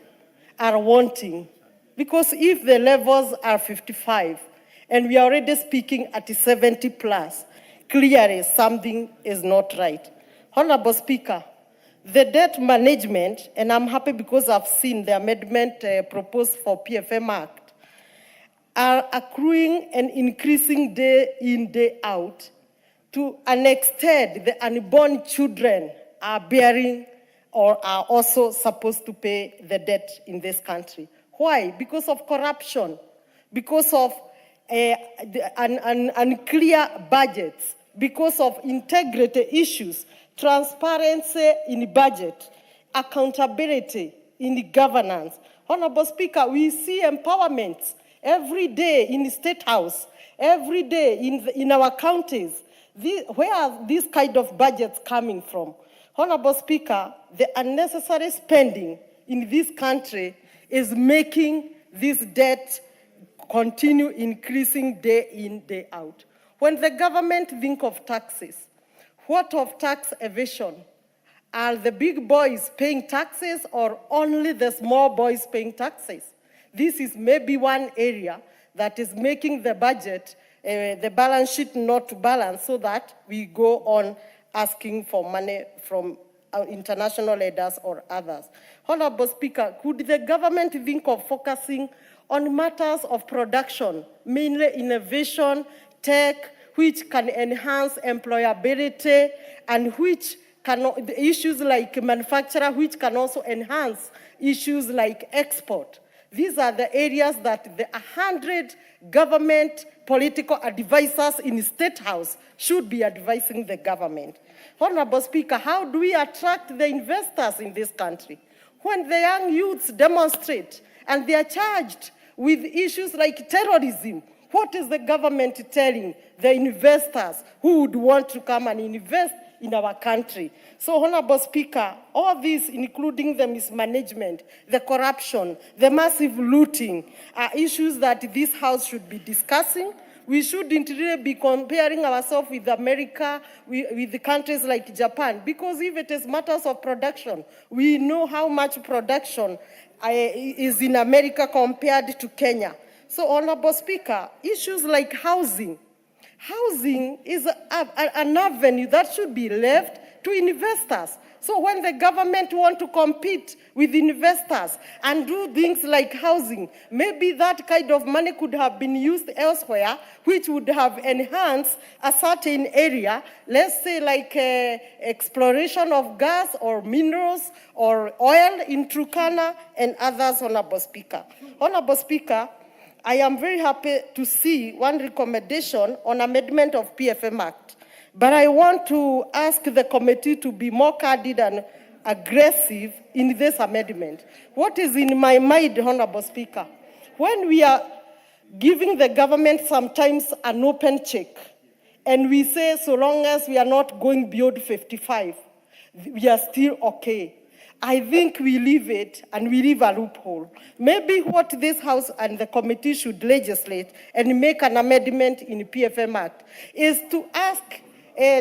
are wanting, because if the levels are 55 and we are already speaking at 70 plus, clearly something is not right. Honorable Speaker, the debt management, and I'm happy because I've seen the amendment proposed for PFM Act, are accruing and increasing day in, day out. To an extent, the unborn children are bearing or are also supposed to pay the debt in this country. Why? Because of corruption, because of unclear budgets, because of integrity issues, transparency in budget, accountability in governance. Honorable Speaker, we see empowerment every day in the State House, every day in our counties. Where are these kind of budgets coming from? Honorable Speaker, the unnecessary spending in this country is making this debt continue increasing day in, day out. When the government think of taxes, what of tax evasion? Are the big boys paying taxes or only the small boys paying taxes? This is maybe one area that is making the budget, the balance sheet not balance, so that we go on asking for money from international leaders or others. Honorable Speaker, could the government think of focusing on matters of production, mainly innovation, tech, which can enhance employability, and which can, issues like manufacturing, which can also enhance issues like export? These are the areas that the 100 government political advisors in the State House should be advising the government. Honorable Speaker, how do we attract the investors in this country? When the young youths demonstrate and they are charged with issues like terrorism, what is the government telling the investors who would want to come and invest in our country? So, Honorable Speaker, all these, including the mismanagement, the corruption, the massive looting, are issues that this House should be discussing. We shouldn't really be comparing ourselves with America, with the countries like Japan, because if it is matters of production, we know how much production is in America compared to Kenya. So, Honorable Speaker, issues like housing. Housing is an avenue that should be left to investors. So when the government want to compete with investors and do things like housing, maybe that kind of money could have been used elsewhere, which would have enhanced a certain area, let's say like exploration of gas or minerals or oil in Turkana and others, Honorable Speaker. Honorable Speaker, I am very happy to see one recommendation on amendment of PFM Act. But I want to ask the committee to be more candid and aggressive in this amendment. What is in my mind, Honorable Speaker, when we are giving the government sometimes an open check, and we say so long as we are not going beyond 55, we are still okay. I think we leave it and we leave a loophole. Maybe what this House and the committee should legislate and make an amendment in the PFM Act is to ask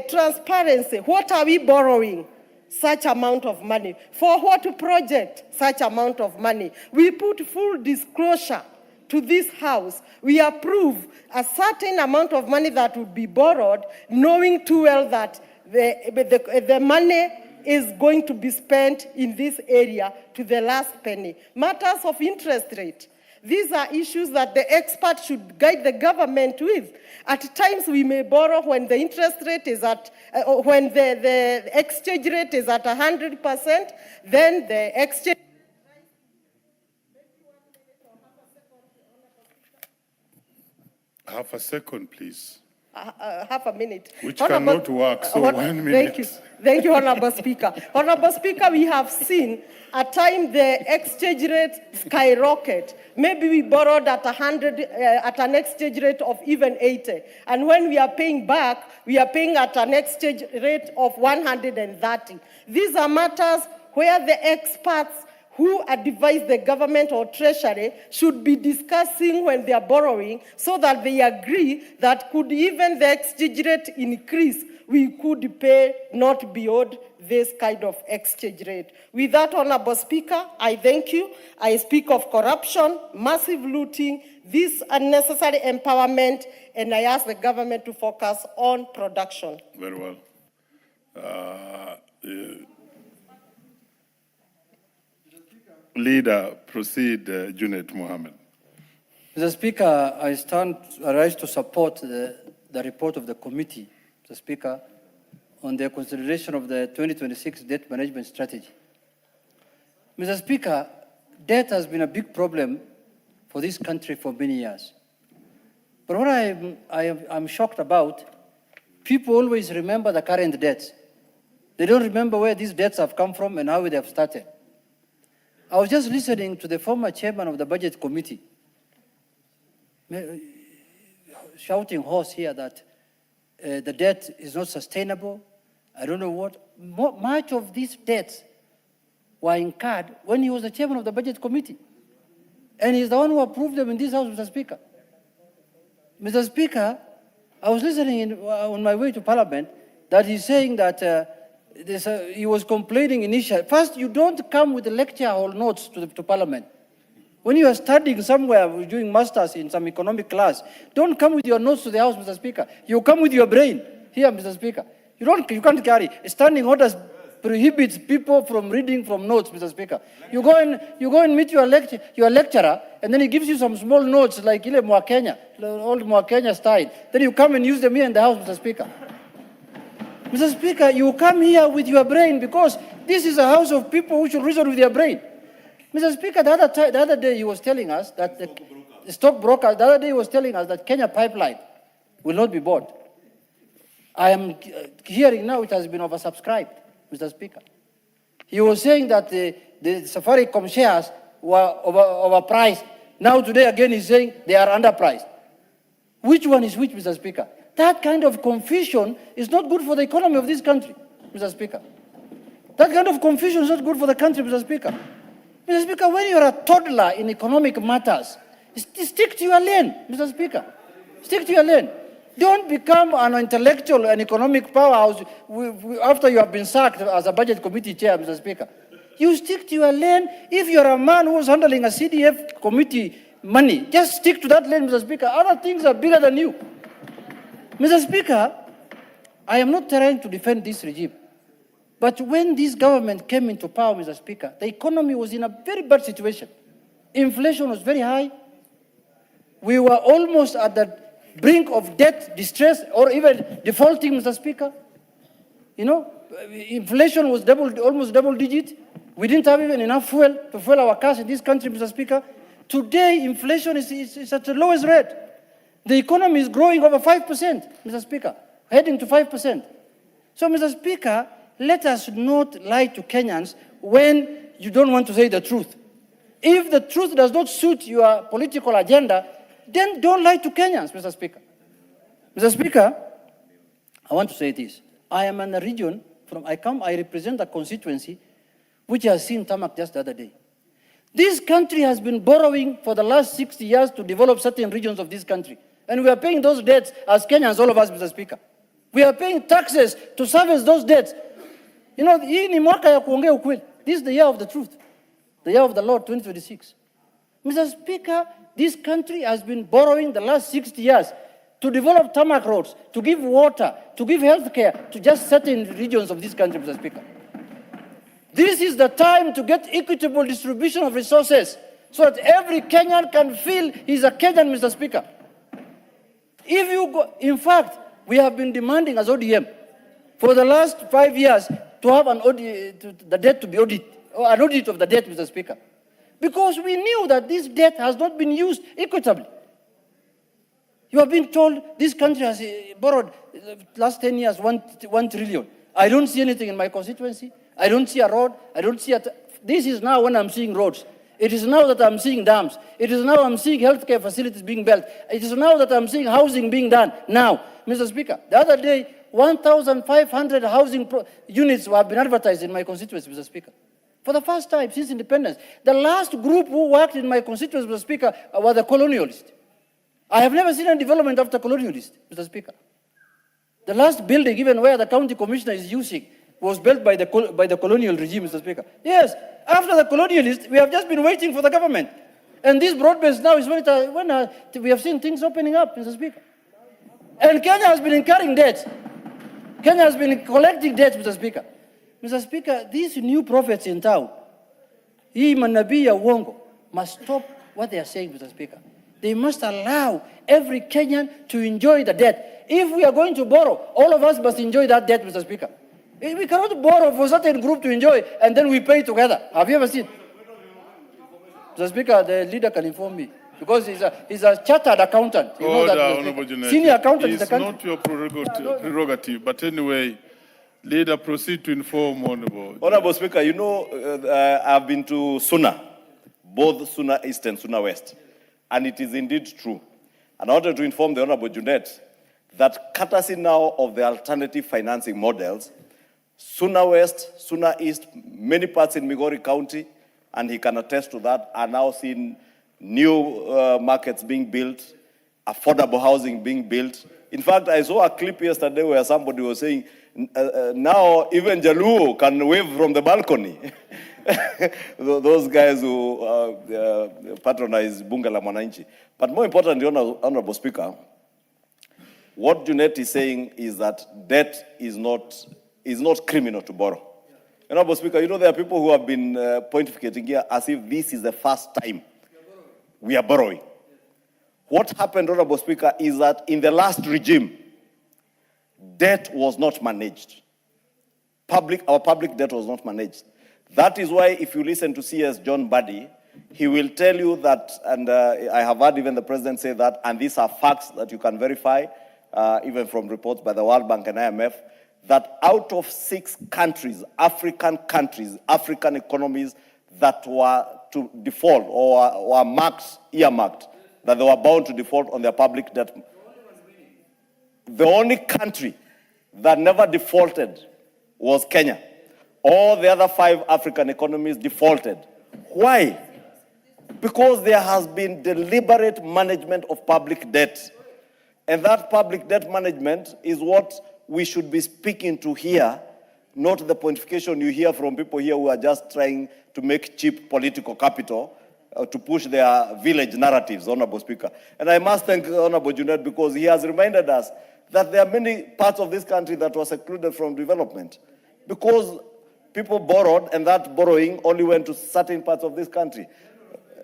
transparency. What are we borrowing such amount of money? For what project such amount of money? We put full disclosure to this House. We approve a certain amount of money that would be borrowed, knowing too well that the money is going to be spent in this area to the last penny. Matters of interest rate. These are issues that the experts should guide the government with. At times we may borrow when the interest rate is at, when the exchange rate is at 100%, then the exchange. Half a second, please. Half a minute. Which cannot work, so 1 minute. Thank you. Thank you, Honorable Speaker. Honorable Speaker, we have seen at time the exchange rate skyrocket. Maybe we borrowed at 100, at an exchange rate of even 80. And when we are paying back, we are paying at an exchange rate of 130. These are matters where the experts who advise the government or treasury should be discussing when they are borrowing, so that they agree that could even the exchange rate increase, we could pay not beyond this kind of exchange rate. With that, Honorable Speaker, I thank you. I speak of corruption, massive looting, this unnecessary empowerment, and I ask the government to focus on production. Very well. Leader, proceed, Junet Mohammed. Mr. Speaker, I rise to support the report of the committee, Mr. Speaker, on the consideration of the 2026 debt management strategy. Mr. Speaker, debt has been a big problem for this country for many years. But what I'm shocked about, people always remember the current debts. They don't remember where these debts have come from and how they have started. I was just listening to the former chairman of the budget committee shouting hoarse here that the debt is not sustainable. I don't know what. Much of these debts were incurred when he was the chairman of the budget committee. And he's the one who approved them in this house, Mr. Speaker. Mr. Speaker, I was listening on my way to Parliament that he's saying that he was complaining initially. First, you don't come with the lecture hall notes to Parliament. When you are studying somewhere, doing masters in some economic class, don't come with your notes to the House, Mr. Speaker. You come with your brain here, Mr. Speaker. You can't carry. Standing orders prohibits people from reading from notes, Mr. Speaker. You go and meet your lecturer, and then he gives you some small notes like Ile Mwakenya, old Mwakenya style. Then you come and use them here in the House, Mr. Speaker. Mr. Speaker, you come here with your brain because this is a house of people who should reason with their brain. Mr. Speaker, the other day he was telling us that the stockbroker, the other day he was telling us that Kenya Pipeline will not be bought. I am hearing now it has been oversubscribed, Mr. Speaker. He was saying that the Safaricom shares were overpriced. Now today again he's saying they are underpriced. Which one is which, Mr. Speaker? That kind of confusion is not good for the economy of this country, Mr. Speaker. That kind of confusion is not good for the country, Mr. Speaker. Mr. Speaker, when you're a toddler in economic matters, stick to your lane, Mr. Speaker. Stick to your lane. Don't become an intellectual and economic powerhouse after you have been sacked as a budget committee chair, Mr. Speaker. You stick to your lane. If you're a man who's handling a CDF committee money, just stick to that lane, Mr. Speaker. Other things are bigger than you. Mr. Speaker, I am not trying to defend this regime. But when this government came into power, Mr. Speaker, the economy was in a very bad situation. Inflation was very high. We were almost at the brink of debt, distress, or even defaulting, Mr. Speaker. You know, inflation was almost double digit. We didn't have even enough fuel to fuel our cars in this country, Mr. Speaker. Today, inflation is at the lowest rate. The economy is growing over 5%, Mr. Speaker, heading to 5%. So, Mr. Speaker, let us not lie to Kenyans when you don't want to say the truth. If the truth does not suit your political agenda, then don't lie to Kenyans, Mr. Speaker. Mr. Speaker, I want to say this. I am in a region I represent a constituency which has seen tarmac just the other day. This country has been borrowing for the last 60 years to develop certain regions of this country. And we are paying those debts as Kenyans, all of us, Mr. Speaker. We are paying taxes to service those debts. You know, hii ni mwaka ya kuongea ukweli. This is the year of the truth. The year of the Lord, 2026. Mr. Speaker, this country has been borrowing the last 60 years to develop tarmac roads, to give water, to give health care to just certain regions of this country, Mr. Speaker. This is the time to get equitable distribution of resources so that every Kenyan can feel he's a Kenyan, Mr. Speaker. If you go, in fact, we have been demanding as ODM for the last 5 years to have an audit, the debt to be audited, or an audit of the debt, Mr. Speaker. Because we knew that this debt has not been used equitably. You have been told this country has borrowed last 10 years 1 trillion. I don't see anything in my constituency. I don't see a road. I don't see this is now when I'm seeing roads. It is now that I'm seeing dams. It is now I'm seeing healthcare facilities being built. It is now that I'm seeing housing being done. Now, Mr. Speaker, the other day, 1,500 housing units have been advertised in my constituency, Mr. Speaker. For the first time since independence. The last group who worked in my constituency, Mr. Speaker, were the colonialists. I have never seen a development after colonialists, Mr. Speaker. The last building, even where the county commissioner is using, was built by the colonial regime, Mr. Speaker. Yes, after the colonialists, we have just been waiting for the government. And this broad-based now is when we have seen things opening up, Mr. Speaker. And Kenya has been incurring debts. Kenya has been collecting debts, Mr. Speaker. Mr. Speaker, these new prophets in town, hii manabii ya uongo, must stop what they are saying, Mr. Speaker. They must allow every Kenyan to enjoy the debt. If we are going to borrow, all of us must enjoy that debt, Mr. Speaker. We cannot borrow for a certain group to enjoy and then we pay together. Have you ever seen? Mr. Speaker, the leader can inform me. Because he's a chartered accountant. Order, Honorable General. Senior accountant in the It's country. not your prerogative. But anyway, Leader, proceed to inform Honorable. Honorable Speaker, you know, I've been to Suna, both Suna East and Suna West, and it is indeed true. And I wanted to inform the Honorable Junet that courtesy now of the alternative financing models, Suna West, Suna East, many parts in Migori County, and he can attest to that, are now seeing new markets being built, affordable housing being built. In fact, I saw a clip yesterday where somebody was saying, now even Jaluo can wave from the balcony. Those guys who patronize Bunga la Mwananchi. But more importantly, Honorable Speaker, what Junet is saying is that debt is not criminal to borrow. Honorable Speaker, you know there are people who have been pontificating here as if this is the first time we are borrowing. What happened, Honorable Speaker, is that in the last regime, debt was not managed. Our public debt was not managed. That is why if you listen to CS John Buddy, he will tell you that, and I have heard even the president say that, and these are facts that you can verify, even from reports by the World Bank and IMF, that out of 6 countries, African economies that were to default or were earmarked, that they were bound to default on their public debt. The only country that never defaulted was Kenya. All the other 5 African economies defaulted. Why? Because there has been deliberate management of public debt. And that public debt management is what we should be speaking to here, not the pontification you hear from people here who are just trying to make cheap political capital to push their village narratives, Honorable Speaker. And I must thank Honorable Junet because he has reminded us that there are many parts of this country that were secluded from development because people borrowed and that borrowing only went to certain parts of this country.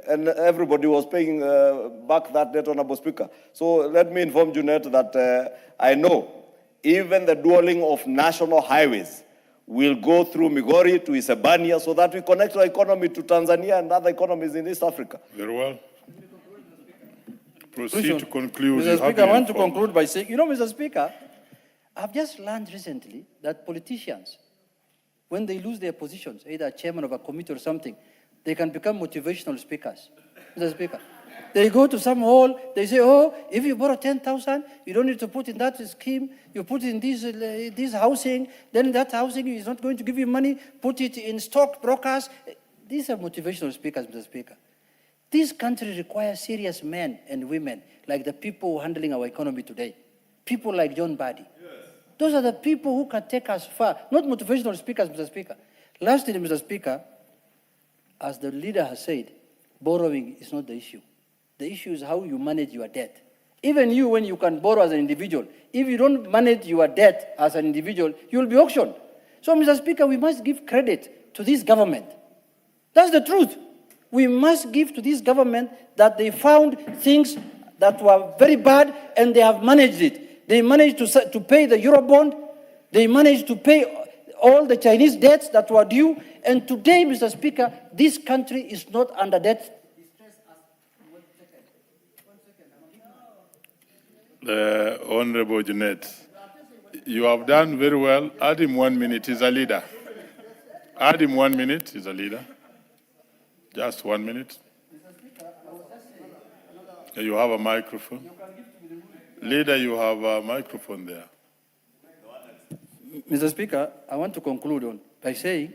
And everybody was paying back that debt, Honorable Speaker. So let me inform Junet that I know even the dueling of national highways will go through Migori to Isebania so that we connect our economy to Tanzania and other economies in East Africa. Very well. Proceed to conclude. Mr. Speaker, I want to conclude by saying, you know, Mr. Speaker, I've just learned recently that politicians, when they lose their positions, either chairman of a committee or something, they can become motivational speakers. Mr. Speaker, they go to some hall, they say, oh, if you borrow 10,000, you don't need to put in that scheme, you put in this housing, then that housing is not going to give you money, put it in stock brokers. These are motivational speakers, Mr. Speaker. This country requires serious men and women, like the people handling our economy today. People like John Buddy. Yes. Those are the people who can take us far, not motivational speakers, Mr. Speaker. Lastly, Mr. Speaker, as the leader has said, borrowing is not the issue. The issue is how you manage your debt. Even you, when you can borrow as an individual, if you don't manage your debt as an individual, you will be auctioned. So, Mr. Speaker, we must give credit to this government. That's the truth. We must give to this government that they found things that were very bad and they have managed it. They managed to pay the Eurobond. They managed to pay all the Chinese debts that were due. And today, Mr. Speaker, this country is not under debt. Honorable Junet, you have done very well. Add him 1 minute, he's a leader. Add him 1 minute, he's a leader. Just 1 minute. You have a microphone. Leader, you have a microphone there. Mr. Speaker, I want to conclude by saying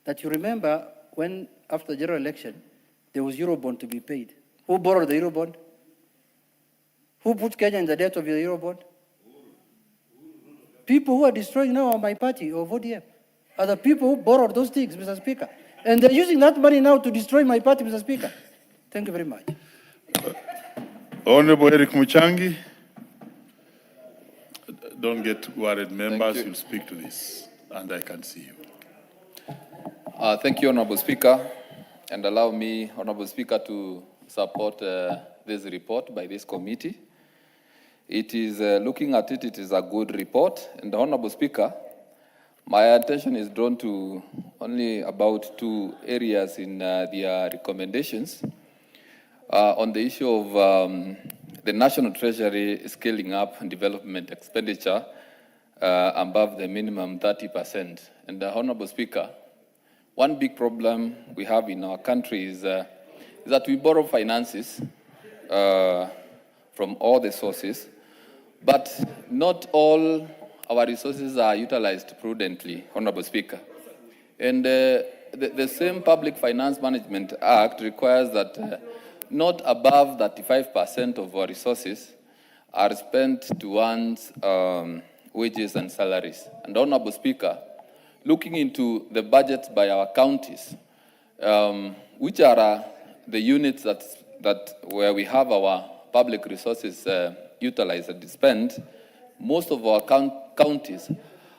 that you remember when, after the general election, there was Eurobond to be paid. Who borrowed the Eurobond? Who put Kenya in the debt of the Eurobond? People who are destroying now my party of ODM are the people who borrowed those things, Mr. Speaker. And they're using that money now to destroy my party, Mr. Speaker. Thank you very much. Honorable Eric Muchangi. Don't get worried, members will speak to this, and I can see you. Thank you, Honorable Speaker, and allow me, Honorable Speaker, to support this report by this committee. It is, looking at it, it is a good report, and Honorable Speaker, my attention is drawn to only about 2 areas in their recommendations. On the issue of the National Treasury scaling up development expenditure, above the minimum 30%. And Honorable Speaker, one big problem we have in our country is that we borrow finances from all the sources, but not all our resources are utilized prudently, Honorable Speaker. And the same Public Finance Management Act requires that not above 35% of our resources are spent towards wages and salaries. And Honorable Speaker, looking into the budgets by our counties, which are the units that where we have our public resources utilized and spent, most of our counties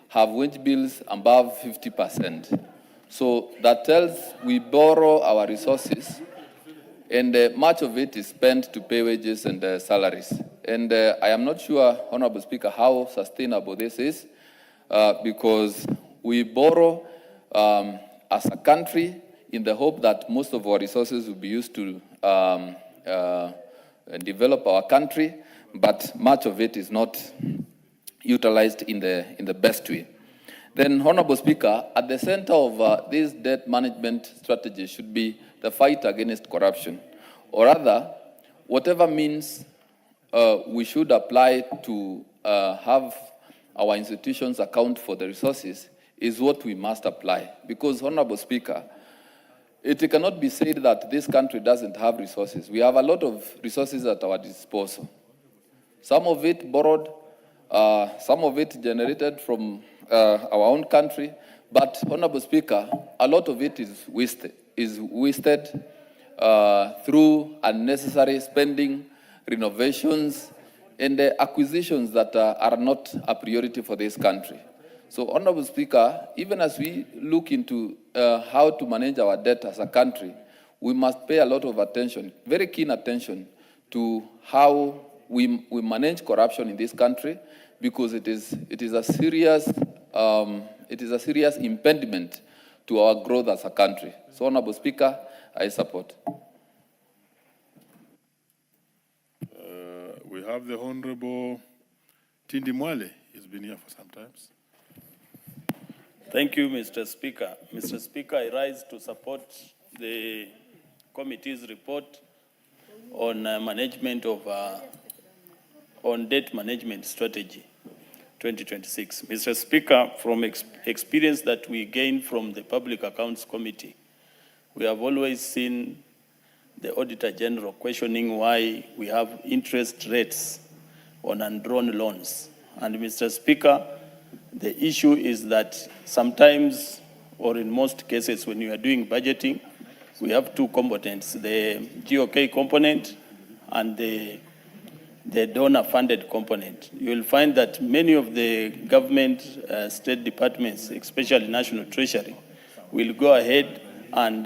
have wage bills above 50%. So that tells we borrow our resources, and much of it is spent to pay wages and salaries. And I am not sure, Honorable Speaker, how sustainable this is, because we borrow as a country in the hope that most of our resources will be used to develop our country, but much of it is not utilized in the best way. Then, Honorable Speaker, at the center of this debt management strategy should be the fight against corruption, or rather, whatever means we should apply to have our institutions account for the resources is what we must apply. Because, Honorable Speaker, it cannot be said that this country doesn't have resources. We have a lot of resources at our disposal. Some of it borrowed, some of it generated from our own country, but, Honorable Speaker, a lot of it is wasted through unnecessary spending, renovations, and acquisitions that are not a priority for this country. So, Honorable Speaker, even as we look into how to manage our debt as a country, we must pay a lot of attention, very keen attention, to how we manage corruption in this country, because it is a serious impediment to our growth as a country. So, Honorable Speaker, I support. We have the Honorable Tindi Mwale. He's been here for some time. Thank you, Mr. Speaker. Mr. Speaker, I rise to support the committee's report on management of on debt management strategy 2026. Mr. Speaker, from experience that we gained from the Public Accounts Committee, we have always seen the Auditor General questioning why we have interest rates on undrawn loans. And Mr. Speaker, the issue is that sometimes, or in most cases, when you are doing budgeting, we have two components, the GOK component and the donor-funded component. You will find that many of the government state departments, especially National Treasury, will go ahead and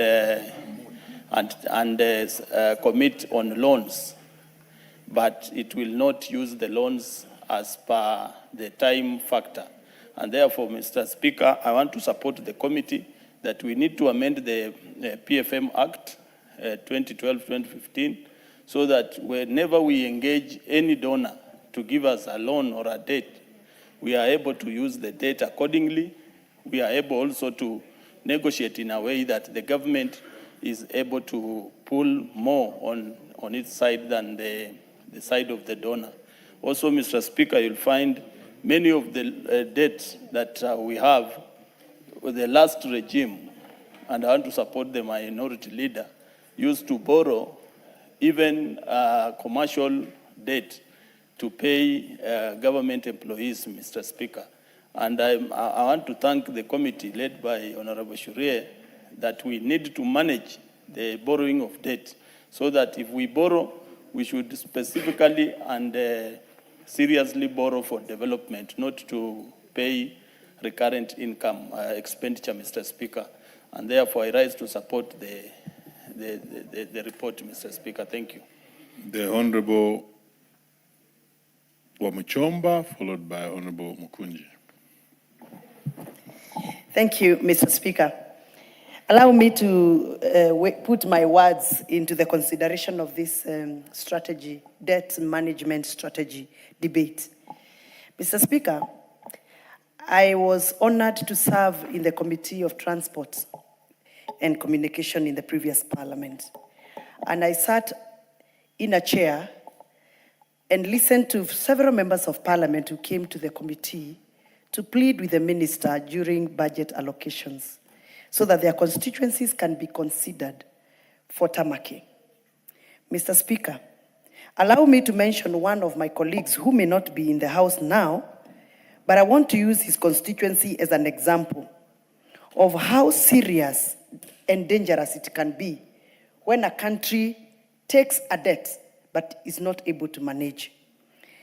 commit on loans, but it will not use the loans as per the time factor. And therefore, Mr. Speaker, I want to support the committee that we need to amend the PFM Act 2012-2015 so that whenever we engage any donor to give us a loan or a debt, we are able to use the debt accordingly. We are able also to negotiate in a way that the government is able to pull more on its side than the side of the donor. Also, Mr. Speaker, you'll find many of the debts that we have with the last regime, and I want to support the minority leader, used to borrow even commercial debt to pay government employees, Mr. Speaker. And I want to thank the committee led by Honorable Shurie that we need to manage the borrowing of debt so that if we borrow, we should specifically and seriously borrow for development, not to pay recurrent income expenditure, Mr. Speaker. And therefore, I rise to support the report, Mr. Speaker. Thank you. The Honorable Wamuchomba, followed by Honorable Mukunji. Thank you, Mr. Speaker. Allow me to put my words into the consideration of this strategy, debt management strategy debate. Mr. Speaker, I was honored to serve in the Committee of Transport and Communication in the previous parliament. And I sat in a chair and listened to several members of parliament who came to the committee to plead with the minister during budget allocations so that their constituencies can be considered for tarmacking. Mr. Speaker, allow me to mention one of my colleagues who may not be in the House now, but I want to use his constituency as an example of how serious and dangerous it can be when a country takes a debt but is not able to manage.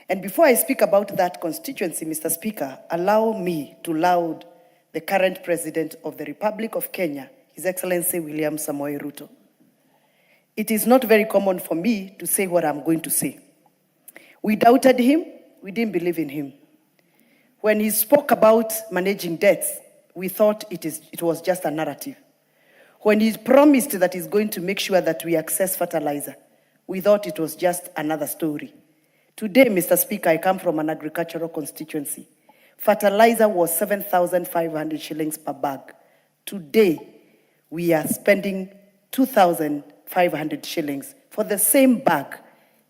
And before I speak about that constituency, Mr. Speaker, allow me to laud the current President of the Republic of Kenya, His Excellency William Samoei Ruto. It is not very common for me to say what I'm going to say. We doubted him, we didn't believe in him. When he spoke about managing debts, we thought it was just a narrative. When he promised that he's going to make sure that we access fertilizer, we thought it was just another story. Today, Mr. Speaker, I come from an agricultural constituency. Fertilizer was 7,500 shillings per bag. Today, we are spending 2,500 shillings for the same bag,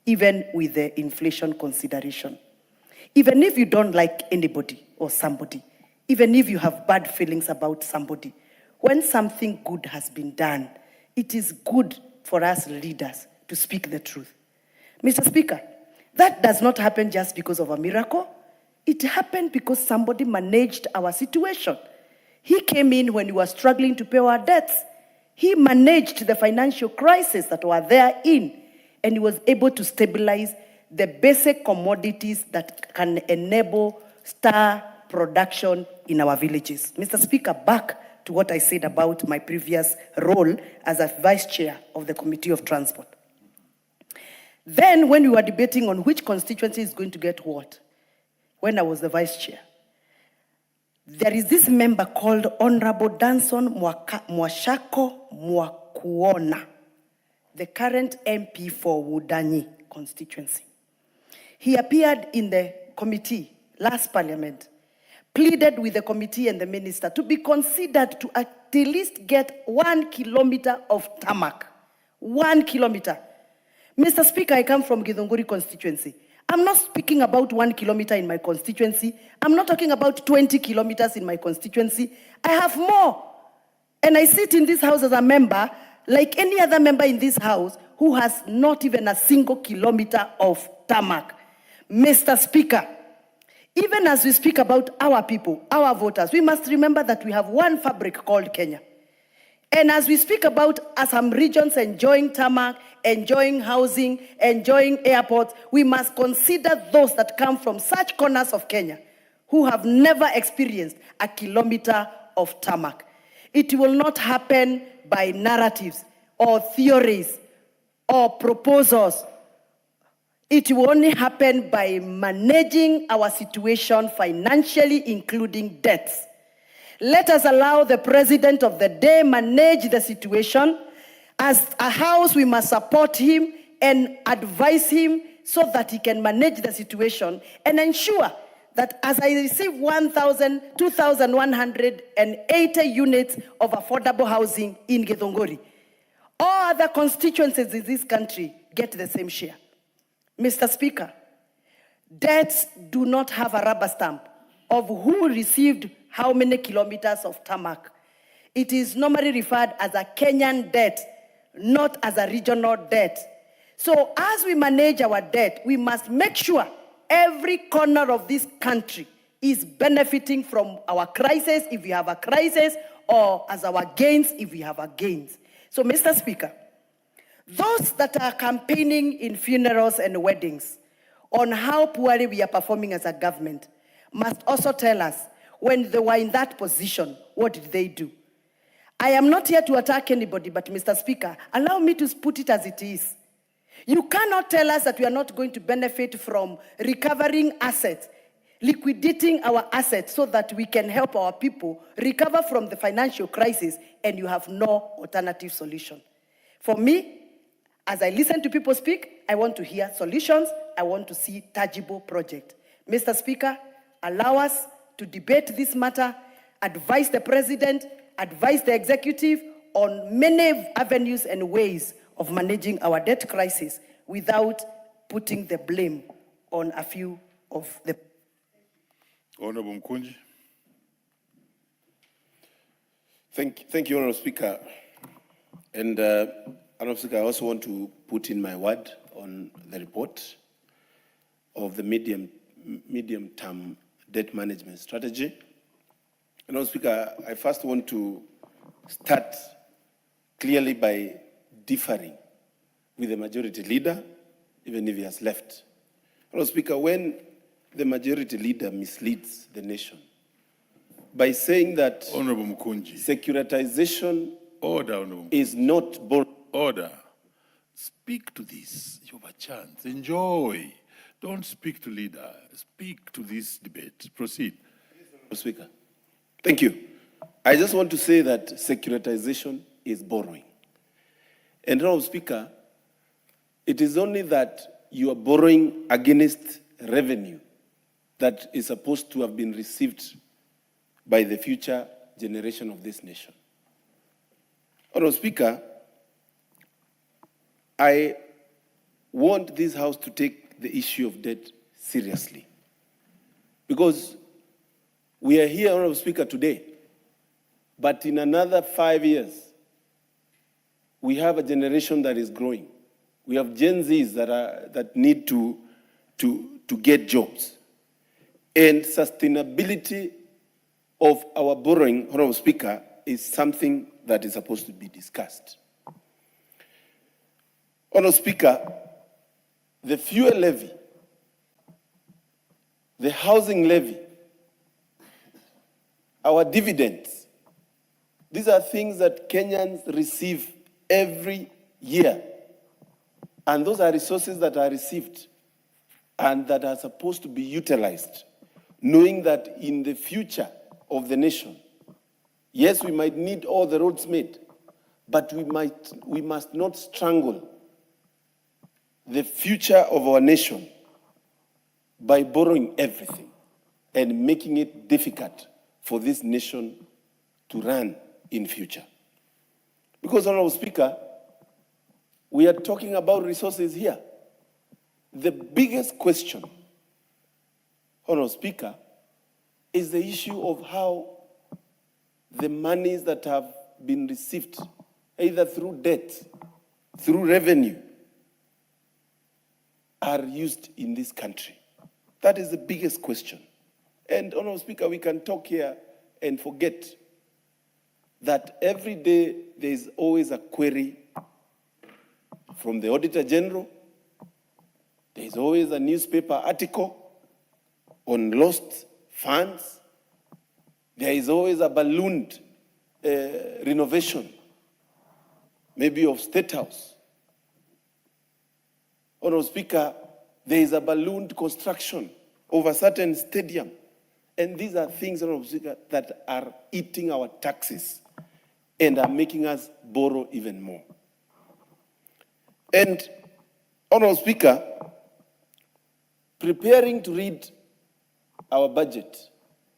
even with the inflation consideration. Even if you don't like anybody or somebody, even if you have bad feelings about somebody, when something good has been done, it is good for us leaders to speak the truth. Mr. Speaker, that does not happen just because of a miracle. It happened because somebody managed our situation. He came in when we were struggling to pay our debts. He managed the financial crisis that were therein, and he was able to stabilize the basic commodities that can enable star production in our villages. Mr. Speaker, back to what I said about my previous role as a vice chair of the Committee of Transport. Then, when we were debating on which constituency is going to get what, when I was the vice chair, there is this member called Honorable Danson Mwashako Mwakuona, the current MP for Wudanyi constituency. He appeared in the committee last parliament, pleaded with the committee and the minister to be considered to at least get 1 kilometer of tarmac. 1 kilometer. Mr. Speaker, I come from Githunguri constituency. I'm not speaking about 1 kilometer in my constituency. I'm not talking about 20 kilometers in my constituency. I have more. And I sit in this house as a member, like any other member in this house, who has not even a single kilometer of tarmac. Mr. Speaker, even as we speak about our people, our voters, we must remember that we have one fabric called Kenya. And as we speak about some regions enjoying tarmac, enjoying housing, enjoying airports, we must consider those that come from such corners of Kenya who have never experienced a kilometer of tarmac. It will not happen by narratives or theories or proposals. It will only happen by managing our situation financially, including debts. Let us allow the president of the day manage the situation. As a house, we must support him and advise him so that he can manage the situation and ensure that as I receive 2,180 units of affordable housing in Githunguri, all other constituencies in this country get the same share. Mr. Speaker, debts do not have a rubber stamp of who received how many kilometers of tarmac. It is normally referred as a Kenyan debt, not as a regional debt. So as we manage our debt, we must make sure every corner of this country is benefiting from our crisis if we have a crisis, or as our gains if we have a gains. So, Mr. Speaker, those that are campaigning in funerals and weddings on how poorly we are performing as a government must also tell us, when they were in that position, what did they do? I am not here to attack anybody, but Mr. Speaker, allow me to put it as it is. You cannot tell us that we are not going to benefit from recovering assets, liquidating our assets so that we can help our people recover from the financial crisis, and you have no alternative solution. For me, as I listen to people speak, I want to hear solutions. I want to see tangible projects. Mr. Speaker, allow us to debate this matter, advise the president, advise the executive on many avenues and ways of managing our debt crisis without putting the blame on a few of the... Honorable Mkunji. Thank you, Honorable Speaker. And Honorable Speaker, I also want to put in my word on the report of the medium-term debt management strategy. Honorable Speaker, I first want to start clearly by differing with the majority leader, even if he has left. Honorable Speaker, when the majority leader misleads the nation by saying that Honorable Mkunji, securitization order, is not order. Speak to this. You have a chance. Enjoy. Don't speak to leader. Speak to this debate. Proceed. Speaker. Thank you. I just want to say that securitization is borrowing. And Honorable Speaker, it is only that you are borrowing against revenue that is supposed to have been received by the future generation of this nation. Honorable Speaker, I want this House to take the issue of debt seriously. Because we are here, Honorable Speaker, today, but in another 5 years, we have a generation that is growing. We have Gen Zs that need to get jobs. And sustainability of our borrowing, Honorable Speaker, is something that is supposed to be discussed. Honorable Speaker, the fuel levy, the housing levy, our dividends, these are things that Kenyans receive every year. And those are resources that are received and that are supposed to be utilized, knowing that in the future of the nation, yes, we might need all the roads made, but we must not strangle the future of our nation by borrowing everything and making it difficult for this nation to run in future. Because, Honorable Speaker, we are talking about resources here. The biggest question, Honorable Speaker, is the issue of how the monies that have been received, either through debt, through revenue, are used in this country. That is the biggest question. And, Honorable Speaker, we can talk here and forget that every day there is always a query from the Auditor General. There is always a newspaper article on lost funds. There is always a ballooned renovation, maybe of State House. Honorable Speaker, there is a ballooned construction of a certain stadium. And these are things, Honorable Speaker, that are eating our taxes and are making us borrow even more. And, Honorable Speaker, preparing to read our budget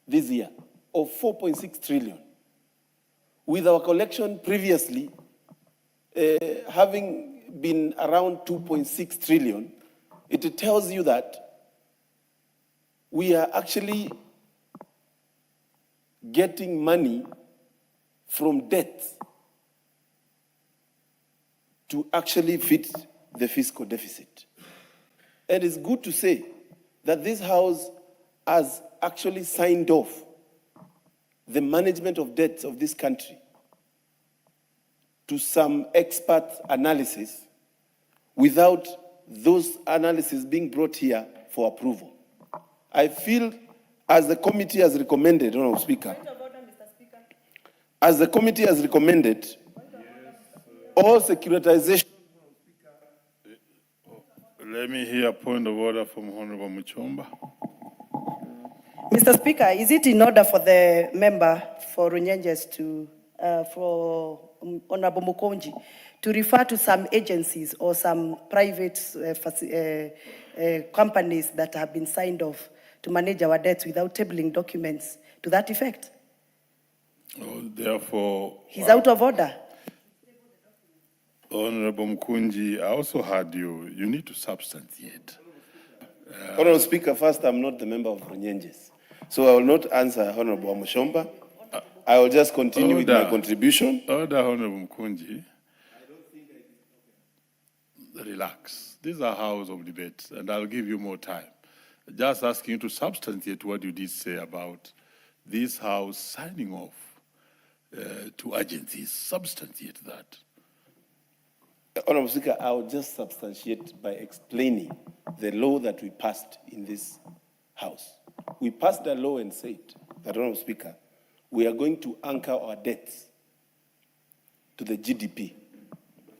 this year of 4.6 trillion, with our collection previously having been around 2.6 trillion, it tells you that we are actually getting money from debt to actually fit the fiscal deficit. And it's good to say that this House has actually signed off the management of debts of this country to some expert analysis without those analyses being brought here for approval. I feel, as the committee has recommended, Honorable Speaker, as the committee has recommended, all securitization. Let me hear a point of order from Honorable Muchomba. Mr. Speaker, is it in order for the member for Runyenjes to, for Honorable Mukonji, to refer to some agencies or some private companies that have been signed off to manage our debts without tabling documents to that effect. Oh, therefore, He's out of order. Honorable Mkunji, I also heard you. You need to substantiate. Honorable Speaker, first, I'm not the member of Runyenjes. So I will not answer Honorable Amushomba. I will just continue with my contribution. Order, Honorable Mkunji. Relax. This is a house of debate, and I'll give you more time. Just asking you to substantiate what you did say about this house signing off to agencies. Substantiate that. Honorable Speaker, I will just substantiate by explaining the law that we passed in this House. We passed a law and said that, Honorable Speaker, we are going to anchor our debts to the GDP.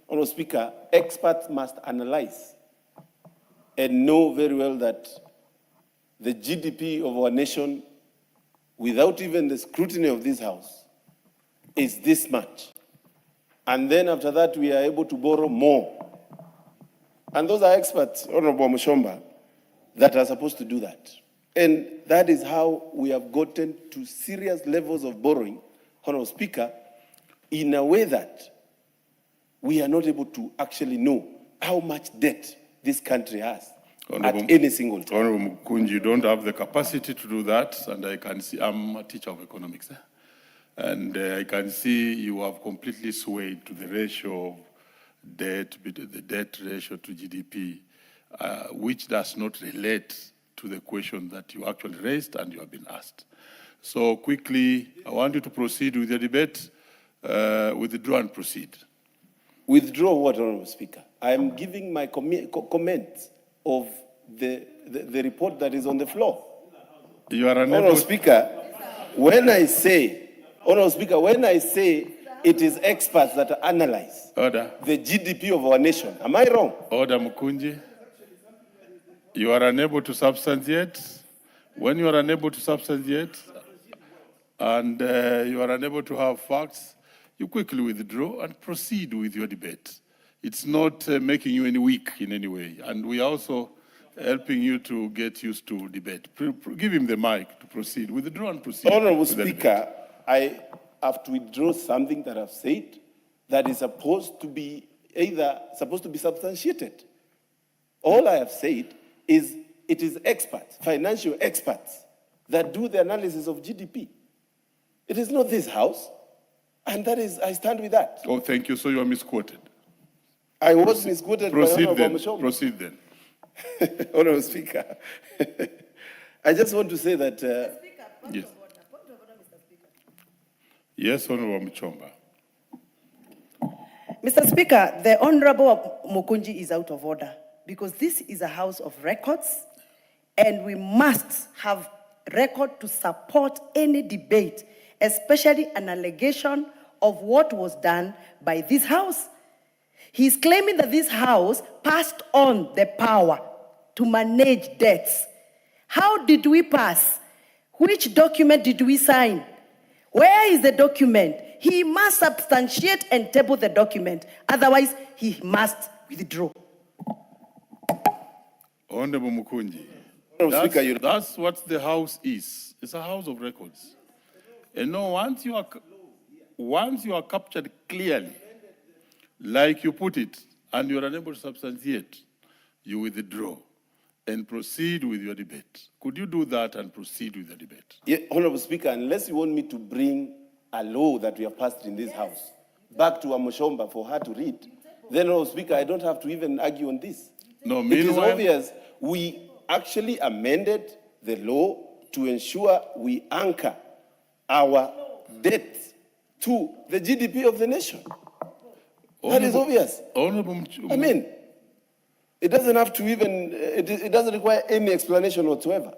Honorable Speaker, experts must analyze and know very well that the GDP of our nation, without even the scrutiny of this House, is this much. And then after that, we are able to borrow more. And those are experts, Honorable Mushomba, that are supposed to do that. And that is how we have gotten to serious levels of borrowing, Honorable Speaker, in a way that we are not able to actually know how much debt this country has at any single time. Honorable Mkunji, you don't have the capacity to do that, and I can see, I'm a teacher of economics, and I can see you have completely swayed to the ratio of debt, the debt ratio to GDP, which does not relate to the question that you actually raised and you have been asked. So quickly, I want you to proceed with the debate. Withdraw and proceed. Withdraw what, Honorable Speaker? I am giving my comments of the report that is on the floor. You are unable. Honorable Speaker, when I say, Honorable Speaker, when I say it is experts that analyze the GDP of our nation, am I wrong? Order, Mkunji. You are unable to substantiate. When you are unable to substantiate and you are unable to have facts, you quickly withdraw and proceed with your debate. It's not making you any weak in any way. And we are also helping you to get used to debate. Give him the mic to proceed. Withdraw and proceed. Honorable Speaker, I have to withdraw something that I've said that is supposed to be substantiated. All I have said is it is experts, financial experts, that do the analysis of GDP. It is not this House, and that is, I stand with that. Oh, thank you. So you are misquoted. I was misquoted by Honorable Mushomba. Proceed then. Honorable Speaker, I just want to say that... yes. Yes, Honorable Muchomba. Mr. Speaker, the Honorable Mukunji is out of order because this is a House of records and we must have record to support any debate, especially an allegation of what was done by this House. He's claiming that this House passed on the power to manage debts. How did we pass? Which document did we sign? Where is the document? He must substantiate and table the document. Otherwise, he must withdraw. Honorable Mukunji, Speaker, that's what the House is. It's a House of records. And no, once you are captured clearly, like you put it, and you are unable to substantiate, you withdraw and proceed with your debate. Could you do that and proceed with the debate? Yeah, Honorable Speaker, unless you want me to bring a law that we have passed in this House back to Amushomba for her to read, then, Honorable Speaker, I don't have to even argue on this. No, meanwhile, it is obvious we actually amended the law to ensure we anchor our debt to the GDP of the nation. That is obvious. I mean, it doesn't have to even, it doesn't require any explanation whatsoever.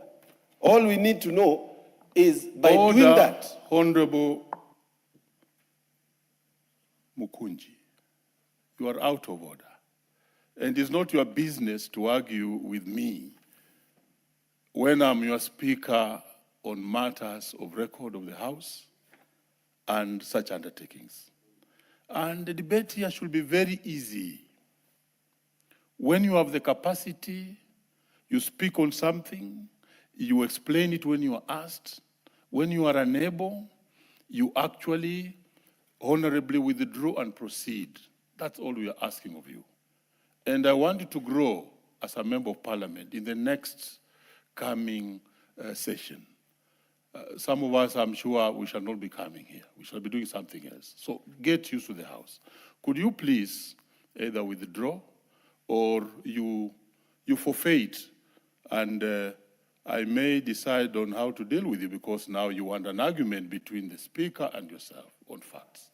All we need to know is by doing that. Honorable Mukunji, you are out of order. And it's not your business to argue with me when I'm your speaker on matters of record of the House and such undertakings. And the debate here should be very easy. When you have the capacity, you speak on something, you explain it when you are asked. When you are unable, you actually honorably withdraw and proceed. That's all we are asking of you. And I want you to grow as a member of parliament in the next coming session. Some of us, I'm sure, we shall not be coming here. We shall be doing something else. So get used to the House. Could you please either withdraw or you forfeit, and I may decide on how to deal with you, because now you want an argument between the Speaker and yourself on facts.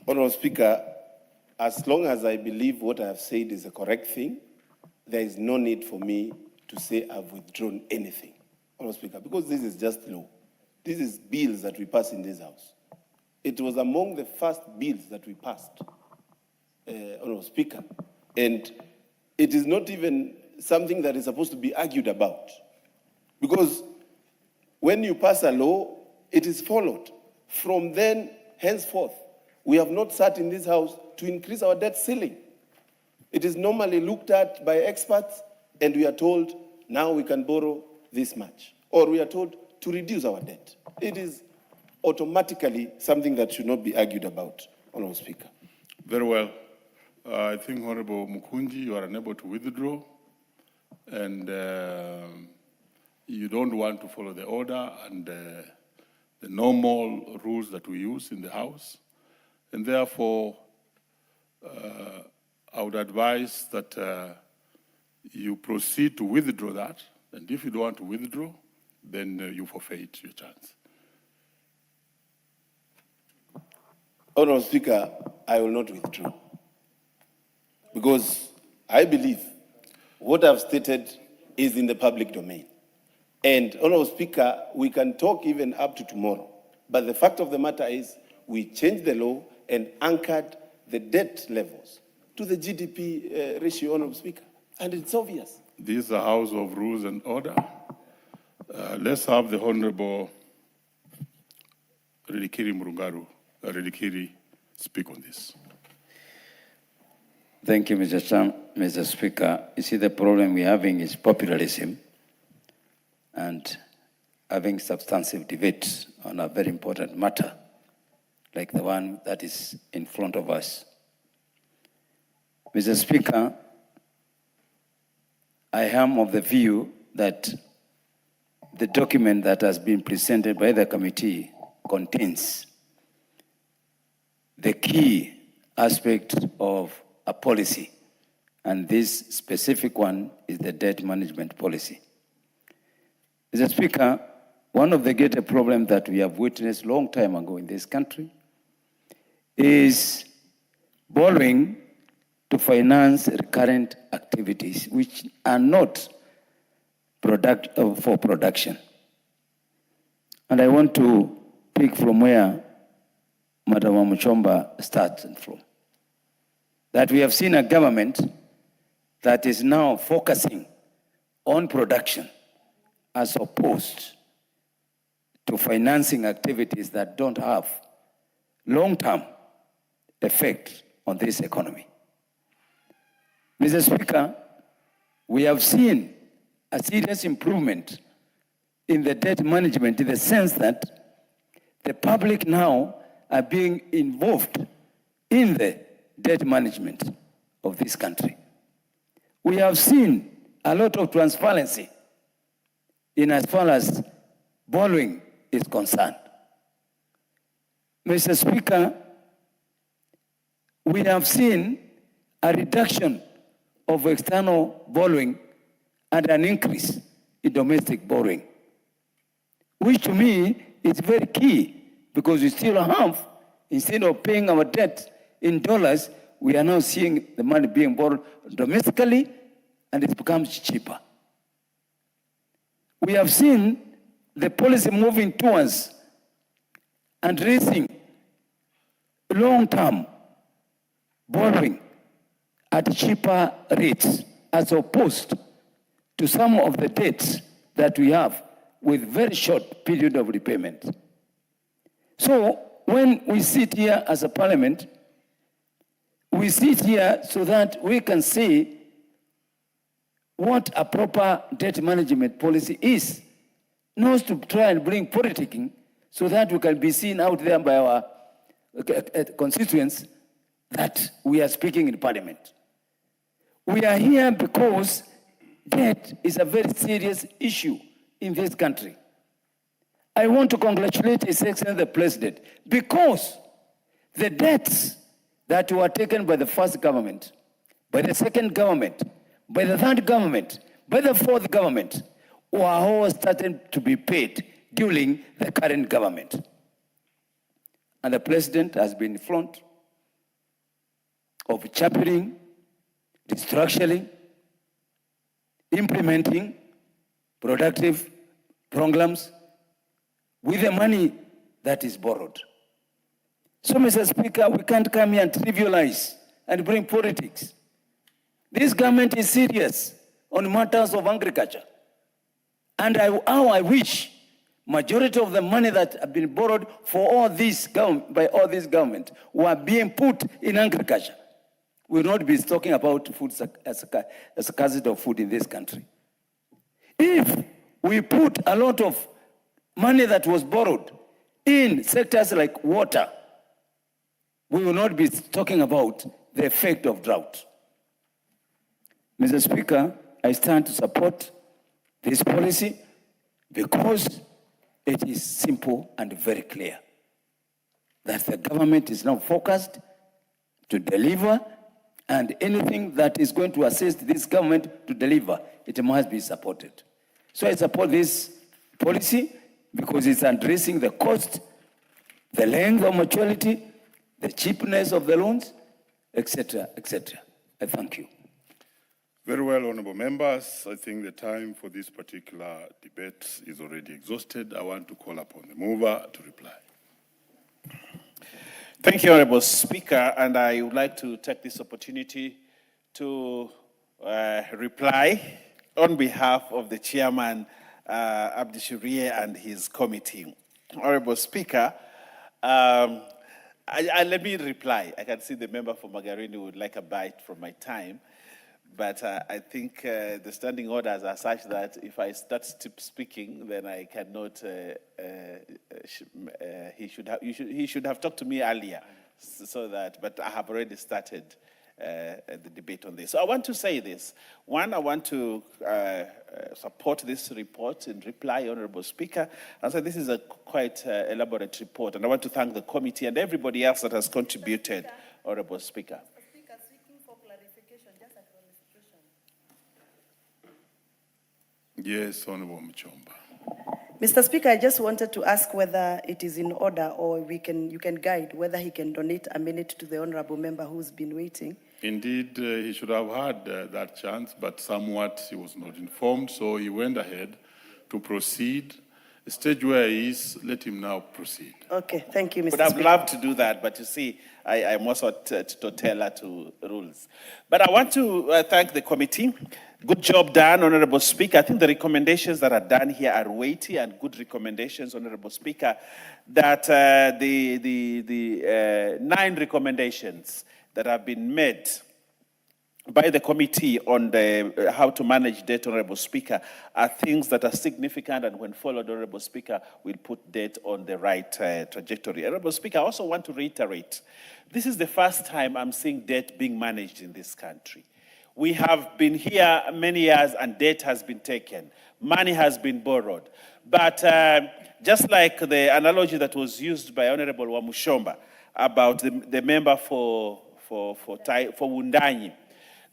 Honourable Speaker, as long as I believe what I have said is the correct thing, there is no need for me to say I've withdrawn anything, Honourable Speaker, because this is just law. This is bills that we pass in this House. It was among the first bills that we passed, Honourable Speaker, and it is not even something that is supposed to be argued about, because when you pass a law, it is followed. From then, henceforth, we have not sat in this House to increase our debt ceiling. It is normally looked at by experts, and we are told now we can borrow this much, or we are told to reduce our debt. It is automatically something that should not be argued about, Honourable Speaker. Very well. I think, Honourable Mukunji, you are unable to withdraw, and you don't want to follow the order and the normal rules that we use in the House. And therefore, I would advise that you proceed to withdraw that. And if you don't want to withdraw, then you forfeit your chance. Honourable Speaker, I will not withdraw, because I believe what I've stated is in the public domain. And, Honourable Speaker, we can talk even up to tomorrow, but the fact of the matter is we changed the law and anchored the debt levels to the GDP ratio, Honourable Speaker, and it's obvious. This is a House of Rules and Order. Let's have the Honourable Rilikiri Murungaru, Rilikiri, speak on this. Thank you, Mr. Speaker. You see, the problem we're having is populism and having substantive debates on a very important matter, like the one that is in front of us. Mr. Speaker, I am of the view that the document that has been presented by the committee contains the key aspect of a policy, and this specific one is the debt management policy. Mr. Speaker, one of the greater problems that we have witnessed a long time ago in this country is borrowing to finance recurrent activities which are not for production. And I want to pick from where Madam Muchomba started from. That we have seen a government that is now focusing on production as opposed to financing activities that don't have long-term effect on this economy. Mr. Speaker, we have seen a serious improvement in the debt management in the sense that the public now are being involved in the debt management of this country. We have seen a lot of transparency in as far as borrowing is concerned. Mr. Speaker, we have seen a reduction of external borrowing and an increase in domestic borrowing, which to me is very key, because we still have, instead of paying our debt in dollars, we are now seeing the money being borrowed domestically, and it becomes cheaper. We have seen the policy moving towards and raising long-term borrowing at cheaper rates, as opposed to some of the debts that we have with very short period of repayment. So when we sit here as a parliament, we sit here so that we can see what a proper debt management policy is, knows to try and bring politicking so that we can be seen out there by our constituents that we are speaking in parliament. We are here because debt is a very serious issue in this country. I want to congratulate His Excellency the President because the debts that were taken by the first government, by the second government, by the third government, by the fourth government, were all starting to be paid during the current government. And the President has been in front of championing, restructuring, implementing productive programs with the money that is borrowed. So, Mr. Speaker, we can't come here and trivialize and bring politics. This government is serious on matters of agriculture. And I wish majority of the money that have been borrowed for all this by all these government were being put in agriculture. We will not be talking about food as a scarcity of food in this country. If we put a lot of money that was borrowed in sectors like water, we will not be talking about the effect of drought. Mr. Speaker, I stand to support this policy because it is simple and very clear that the government is now focused to deliver, and anything that is going to assist this government to deliver, it must be supported. So I support this policy because it's addressing the cost, the length of maturity, the cheapness of the loans, etc., etc. I thank you. Very well, honorable members. I think the time for this particular debate is already exhausted. I want to call upon the mover to reply. Thank you, Honorable Speaker, and I would like to take this opportunity to reply on behalf of the Chairman, Abdi Shuriye, and his committee. Honorable Speaker, let me reply. I can see the member for Magarini would like a bite from my time, but I think the standing orders are such that if I start speaking, then I cannot. He should have talked to me earlier, so that. But I have already started the debate on this. So I want to say this. One, I want to support this report in reply, Honorable Speaker. And so this is a quite elaborate report, and I want to thank the committee and everybody else that has contributed, Honorable Speaker. Yes, Honorable Mchomba. Mr. Speaker, I just wanted to ask whether it is in order or you can guide whether he can donate a minute to the honorable member who's been waiting. Indeed, he should have had that chance, but somewhat he was not informed, so he went ahead to proceed. The stage where he is, let him now proceed. Okay, thank you, Mr. Would have Speaker. loved to do that, but you see, I'm also teller to rules. But I want to thank the committee. Good job done, Honorable Speaker. I think the recommendations that are done here are weighty and good recommendations, Honorable Speaker. That the 9 recommendations that have been made by the committee on the how to manage debt, Honorable Speaker, are things that are significant, and when followed, Honorable Speaker, will put debt on the right trajectory. Honorable Speaker, I also want to reiterate, this is the first time I'm seeing debt being managed in this country. We have been here many years and debt has been taken. Money has been borrowed. But just like the analogy that was used by Honorable Wamushomba about the member for Wundanyi,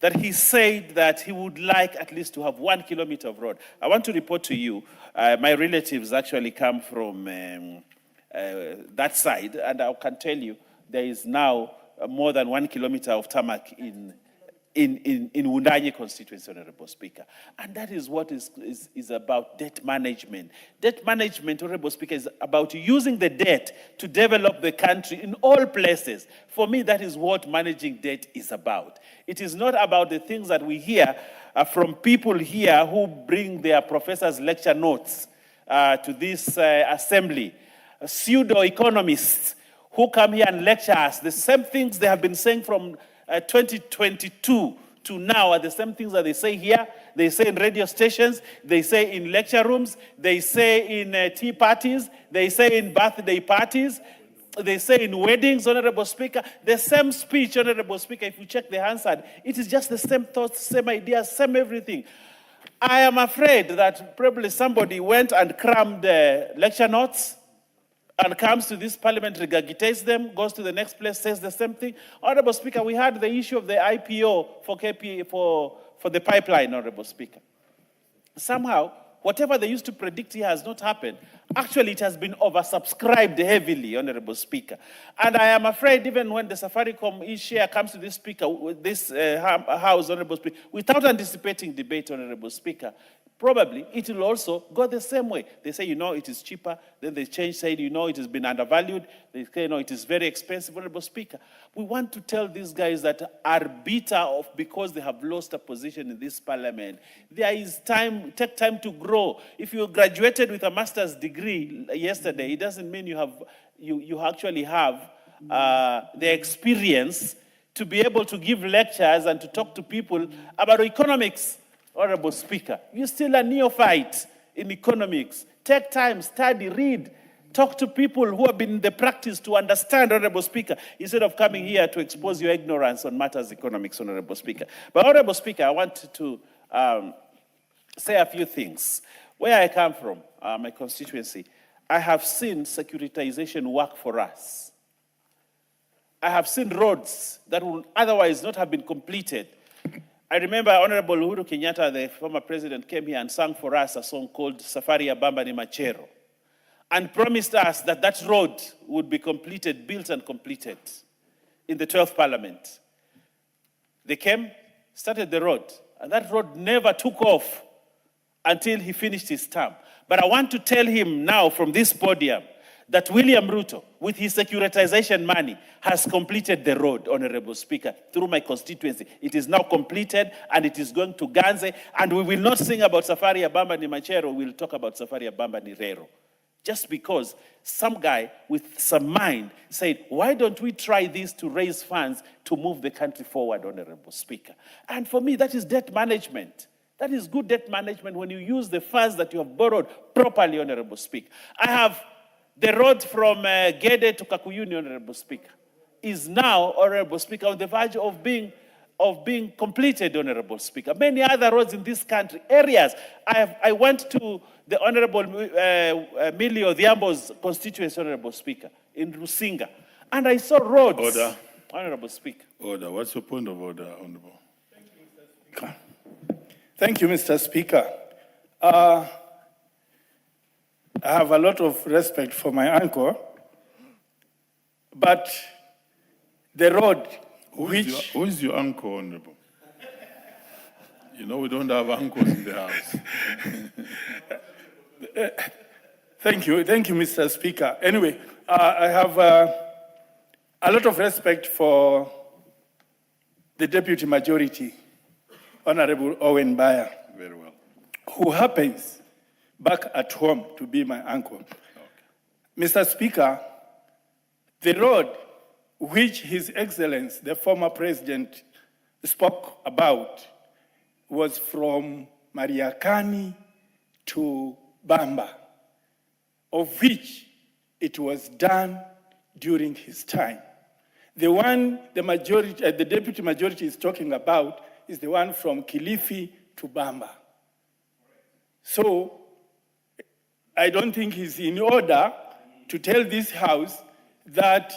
that he said that he would like at least to have 1 kilometer of road. I want to report to you, my relatives actually come from that side, and I can tell you there is now more than 1 kilometer of tarmac in Wundanyi constituency, Honorable Speaker. And that is what is about debt management. Debt management, Honorable Speaker, is about using the debt to develop the country in all places. For me, that is what managing debt is about. It is not about the things that we hear from people here who bring their professors' lecture notes to this assembly, pseudo-economists who come here and lecture us the same things they have been saying from 2022 to to now are the same things that they say here, they say in radio stations, they say in lecture rooms, they say in tea parties, they say in birthday parties, they say in weddings, Honorable Speaker. The same speech, Honorable Speaker, if you check the Hansard, it is just the same thoughts, same ideas, same everything. I am afraid that probably somebody went and crammed lecture notes and comes to this parliament, regurgitates them, goes to the next place, says the same thing. Honorable Speaker, we had the issue of the IPO for KP for the pipeline, Honorable Speaker. Somehow, whatever they used to predict here has not happened. Actually, it has been oversubscribed heavily, Honorable Speaker. And I am afraid even when the Safaricom e-share comes to this speaker, this House, Honorable Speaker, without anticipating debate, Honorable Speaker, probably it will also go the same way. They say, it is cheaper. Then they change, say, it has been undervalued. They say, it is very expensive, Honorable Speaker. We want to tell these guys that are bitter because they have lost a position in this parliament. There is time, take time to grow. If you graduated with a master's degree yesterday, it doesn't mean you actually have the experience to be able to give lectures and to talk to people about economics. Honorable Speaker, you're still a neophyte in economics. Take time, study, read, talk to people who have been in the practice to understand, Honorable Speaker, instead of coming here to expose your ignorance on matters economics, Honorable Speaker. But Honorable Speaker, I want to say a few things. Where I come from, my constituency, I have seen securitization work for us. I have seen roads that would otherwise not have been completed. I remember Honorable Uhuru Kenyatta, the former president, came here and sang for us a song called Safari ya Bamba ni Machero and promised us that that road would be completed, built and completed in the 12th Parliament. They came, started the road, and that road never took off until he finished his term. But I want to tell him now from this podium that William Ruto, with his securitization money, has completed the road, Honorable Speaker, through my constituency. It is now completed, and it is going to Ganze, and we will not sing about Safari ya Bamba ni Machero, we will talk about Safari ya Bamba ni Rero. Just because some guy with some mind said, why don't we try this to raise funds to move the country forward, Honorable Speaker? And for me, that is debt management. That is good debt management when you use the funds that you have borrowed properly, Honorable Speaker. I have the road from Gede to Kakuyuni, Honorable Speaker, is now, Honorable Speaker, on the verge of being completed, Honorable Speaker. Many other roads in this country, areas. I went to the Honorable Millie Odhiambo's constituency, Honorable Speaker, in Rusinga, and I saw roads. Order. Honorable Speaker. Order. What's your point of order, Honorable? Thank you, Mr. Speaker. I have a lot of respect for my uncle, but the road Who is your uncle, Honorable? We don't have uncles in the house. Thank you, Mr. Speaker. Anyway, I have a lot of respect for the Deputy Majority, Honorable Owen Baya, Very well. who happens back at home to be my uncle. Okay. Mr. Speaker, the road which His Excellency, the former president, spoke about was from Mariakani to Bamba, of which it was done during his time. The one the deputy majority is talking about is the one from Kilifi to Bamba. So I don't think it's in order to tell this House that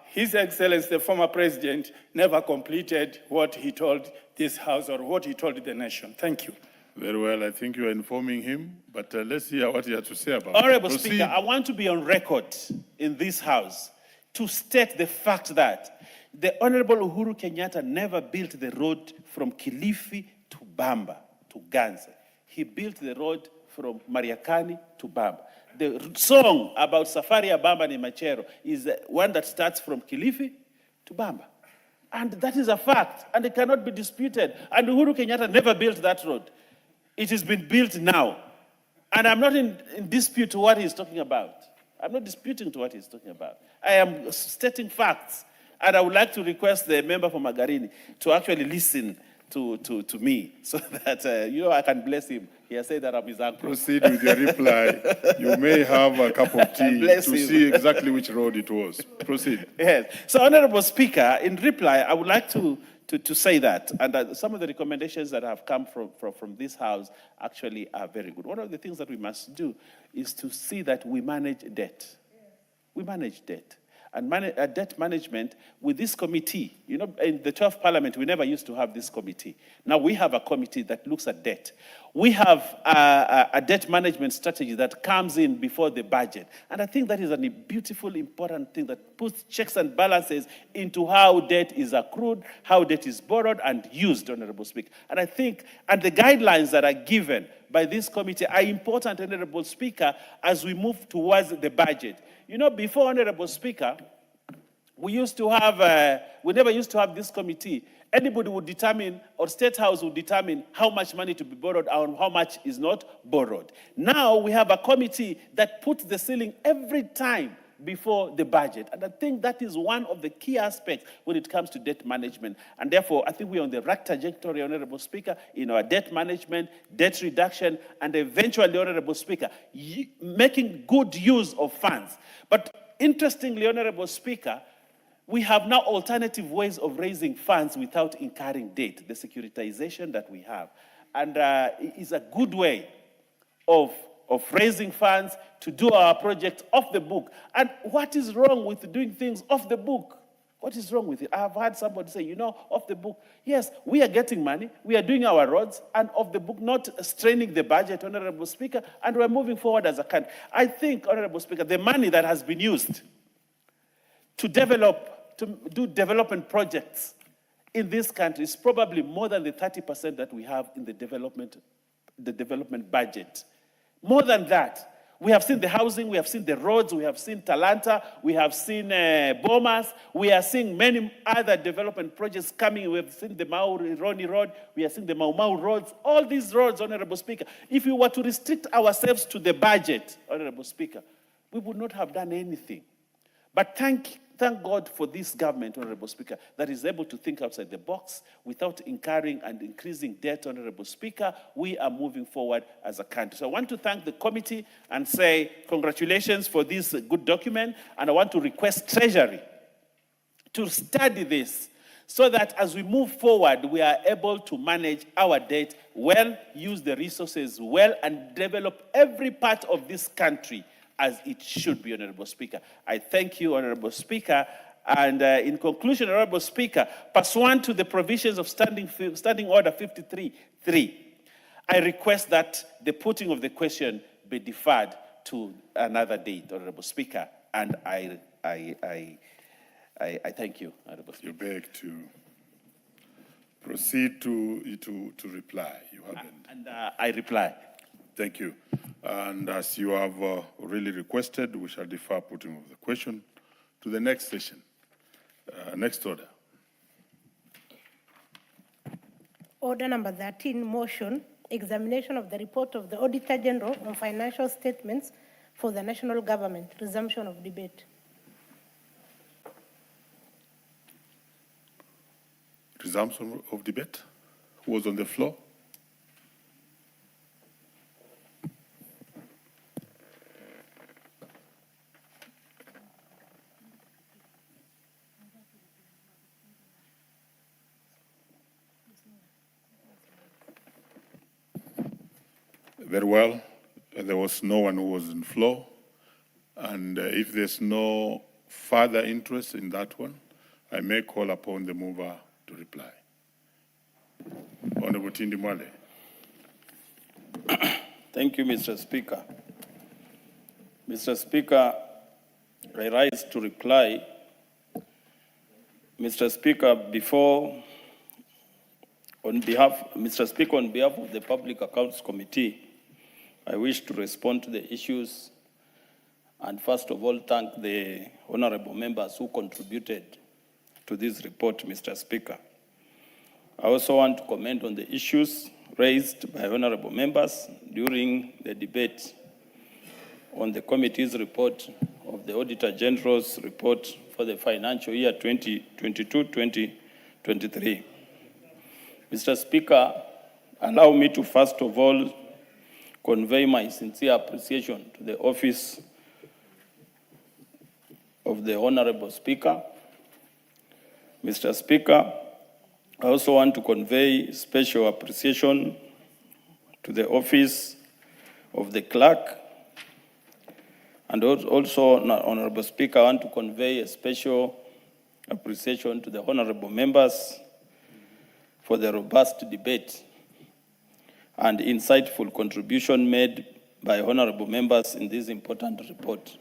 His Excellency, the former president, never completed what he told this House or what he told the nation. Thank you. Very well. I think you are informing him, but let's hear what he has to say about it. Honorable Speaker, I want to be on record in this House to state the fact that the Honorable Uhuru Kenyatta never built the road from Kilifi to Bamba, to Ganze. He built the road from Mariakani to Bamba. The song about Safari ya Bamba ni Machero is one that starts from Kilifi to Bamba. And that is a fact, and it cannot be disputed. And Uhuru Kenyatta never built that road. It has been built now. And I'm not in dispute to what he's talking about. I'm not disputing to what he's talking about. I am stating facts. And I would like to request the member for Magarini to actually listen to me so that, I can bless him. He has said that I'm his uncle. Proceed with your reply. You may have a cup of tea Bless to him. see exactly which road it was. Proceed. Yes. So, Honorable Speaker, in reply, I would like to say that, and some of the recommendations that have come from this House actually are very good. One of the things that we must do is to see that we manage debt. We manage debt. And debt management with this committee. In the 12th Parliament, we never used to have this committee. Now we have a committee that looks at debt. We have a debt management strategy that comes in before the budget. And I think that is a beautiful, important thing that puts checks and balances into how debt is accrued, how debt is borrowed and used, Honorable Speaker. And I think, and the guidelines that are given by this committee are important, Honorable Speaker, as we move towards the budget. Before, Honorable Speaker, we never used to have this committee. Anybody would determine, or State House would determine how much money to be borrowed and how much is not borrowed. Now we have a committee that puts the ceiling every time before the budget. And I think that is one of the key aspects when it comes to debt management. And therefore, I think we're on the right trajectory, Honorable Speaker, in our debt management, debt reduction, and eventually, Honorable Speaker, making good use of funds. But interestingly, Honorable Speaker, we have now alternative ways of raising funds without incurring debt, the securitization that we have. And it is a good way of raising funds to do our projects off the book. And what is wrong with doing things off the book? What is wrong with it? I have heard somebody say, off the book. Yes, we are getting money, we are doing our roads, and off the book, not straining the budget, Honorable Speaker, and we're moving forward as a country. I think, Honorable Speaker, the money that has been used to do development projects in this country is probably more than the 30% that we have in the development budget. More than that. We have seen the housing, we have seen the roads, we have seen Talanta, we have seen Bomas, we are seeing many other development projects coming. We have seen the Roni Road, we have seen the Mau Mau roads, all these roads, Honorable Speaker. If we were to restrict ourselves to the budget, Honorable Speaker, we would not have done anything. But thank God for this government, Honorable Speaker, that is able to think outside the box without incurring and increasing debt, Honorable Speaker. We are moving forward as a country. So I want to thank the committee and say congratulations for this good document. And I want to request Treasury to study this so that as we move forward, we are able to manage our debt well, use the resources well, and develop every part of this country as it should be, Honorable Speaker. I thank you, Honorable Speaker. And in conclusion, Honorable Speaker, pursuant to the provisions of Standing Order 53.3, I request that the putting of the question be deferred to another date, Honorable Speaker. And I thank you, Honorable Speaker. You beg to proceed to reply. You haven't. And I reply. Thank you. And as you have really requested, we shall defer putting of the question to the next session. Next order. Order number 13, motion, examination of the report of the Auditor General on financial statements for the national government, resumption of debate. Resumption of debate. Who was on the floor? Very well. There was no one who was on the floor. And if there's no further interest in that one, I may call upon the mover to reply. Honorable Tindi Mwale. Thank you, Mr. Speaker. Mr. Speaker, I rise to reply. Mr. Speaker, on behalf of the Public Accounts Committee, I wish to respond to the issues and first of all thank the honorable members who contributed to this report, Mr. Speaker. I also want to comment on the issues raised by honorable members during the debate on the committee's report of the Auditor General's report for the financial year 2022-2023. Mr. Speaker, allow me to first of all convey my sincere appreciation to the office of the Honorable Speaker. Mr. Speaker, I also want to convey special appreciation to the office of the clerk. And also, Honorable Speaker, I want to convey a special appreciation to the honorable members for the robust debate and insightful contribution made by honorable members in this important report.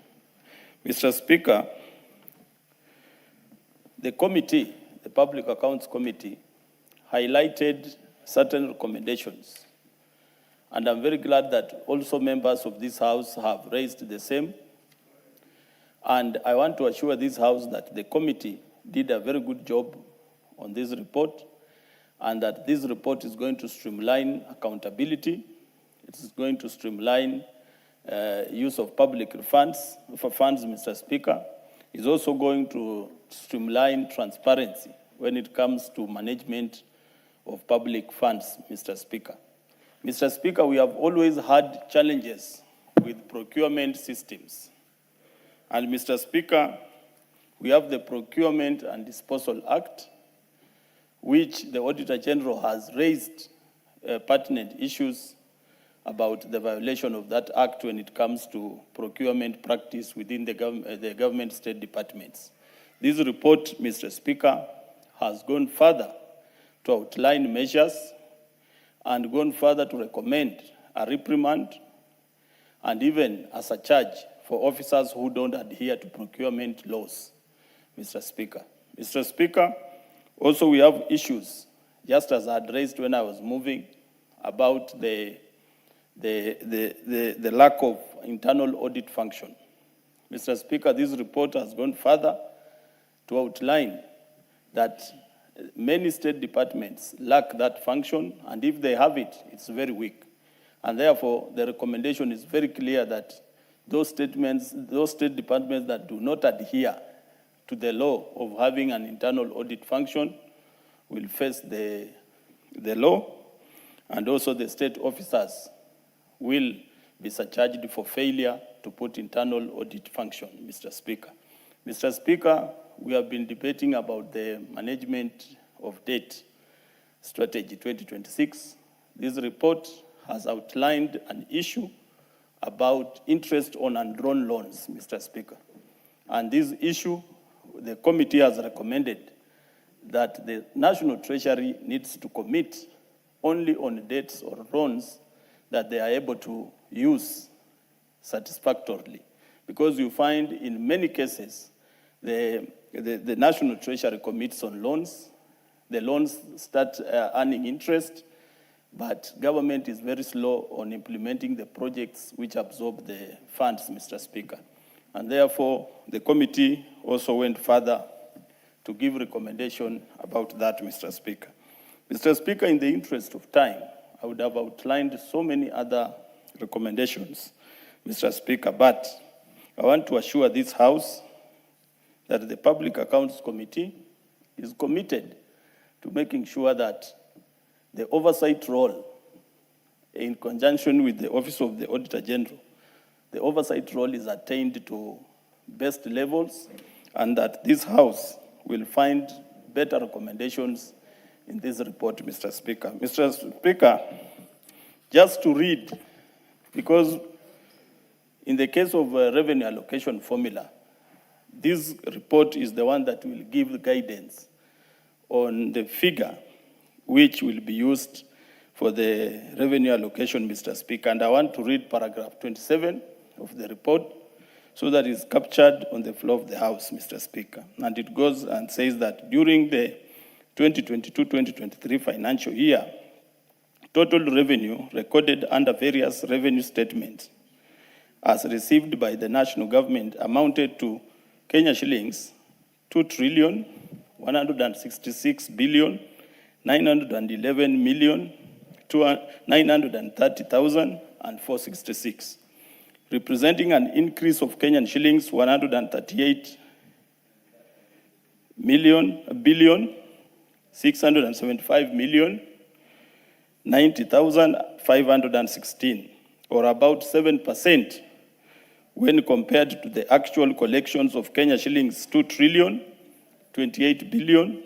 Mr. Speaker, the committee, the Public Accounts Committee, highlighted certain recommendations. And I'm very glad that also members of this House have raised the same. And I want to assure this House that the committee did a very good job on this report, and that this report is going to streamline accountability. It is going to streamline use of public funds, Mr. Speaker. It's also going to streamline transparency when it comes to management of public funds, Mr. Speaker. Mr. Speaker, we have always had challenges with procurement systems. And Mr. Speaker, we have the Procurement and Disposal Act, which the Auditor General has raised pertinent issues about the violation of that act when it comes to procurement practice within the government state departments. This report, Mr. Speaker, has gone further to outline measures and gone further to recommend a reprimand and even as a charge for officers who don't adhere to procurement laws, Mr. Speaker. Mr. Speaker, also we have issues, just as I had raised when I was moving, about the lack of internal audit function. Mr. Speaker, this report has gone further to outline that many state departments lack that function, and if they have it, it's very weak. And therefore, the recommendation is very clear that those state departments that do not adhere to the law of having an internal audit function will face the law, and also the state officers will be surcharged for failure to put internal audit function, Mr. Speaker. Mr. Speaker, we have been debating about the management of debt strategy 2026. This report has outlined an issue about interest on undrawn loans, Mr. Speaker. And this issue, the committee has recommended that the National Treasury needs to commit only on debts or loans that they are able to use satisfactorily. Because you find in many cases, the National Treasury commits on loans, the loans start earning interest, but government is very slow on implementing the projects which absorb the funds, Mr. Speaker. And therefore, the committee also went further to give recommendation about that, Mr. Speaker. Mr. Speaker, in the interest of time, I would have outlined so many other recommendations, Mr. Speaker, but I want to assure this House that the Public Accounts Committee is committed to making sure that the oversight role, in conjunction with the Office of the Auditor General, the oversight role is attained to best levels, and that this House will find better recommendations in this report, Mr. Speaker. Mr. Speaker, just to read, because in the case of revenue allocation formula, this report is the one that will give the guidance on the figure which will be used for the revenue allocation, Mr. Speaker. And I want to read paragraph 27 of the report so that it's captured on the floor of the House, Mr. Speaker. And it goes and says that during the 2022-2023 financial year, total revenue recorded under various revenue statements as received by the national government amounted to Kenya shillings 2,166,911,930,466. representing an increase of Kenyan shillings 138 billion 675 million 90,516, or about 7% when compared to the actual collections of Kenya shillings 2 trillion 28 billion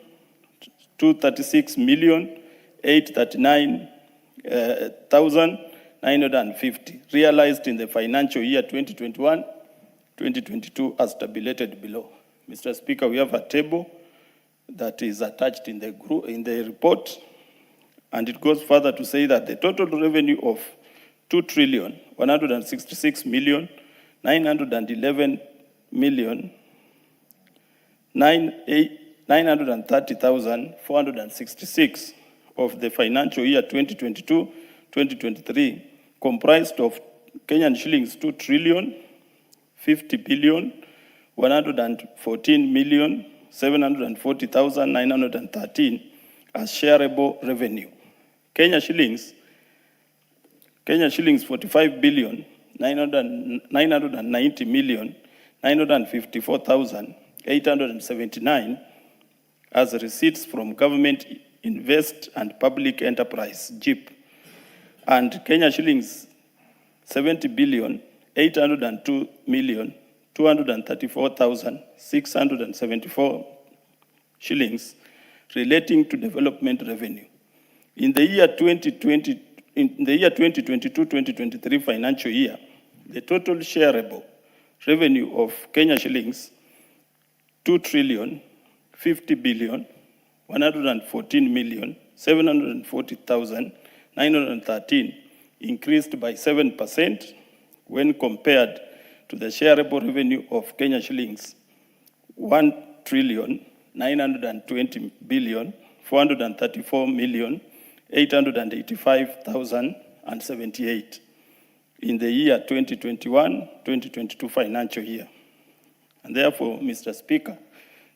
236 million 839,950 realized in the financial year 2021-2022 as tabulated below. Mr. Speaker, we have a table that is attached in the report, and it goes further to say that the total revenue of 2 trillion 166 million 911 million 930,466 of the financial year 2022-2023 comprised of Kenyan shillings 2 trillion 50 billion 114 million 740,913 as shareable revenue. Kenya shillings 45 billion 990 million 954,879 as receipts from government invest and public enterprise (GIP), and Kenya shillings 70 billion 802 million 234,674 shillings relating to development revenue. In the year 2022-2023 financial year, the total shareable revenue of Kenya shillings 2 trillion 50 billion 114 million 740,913 increased by 7% when compared to the shareable revenue of Kenya shillings 1 trillion 920 billion 434 million 885,078 in the year 2021-2022 financial year. And therefore, Mr. Speaker,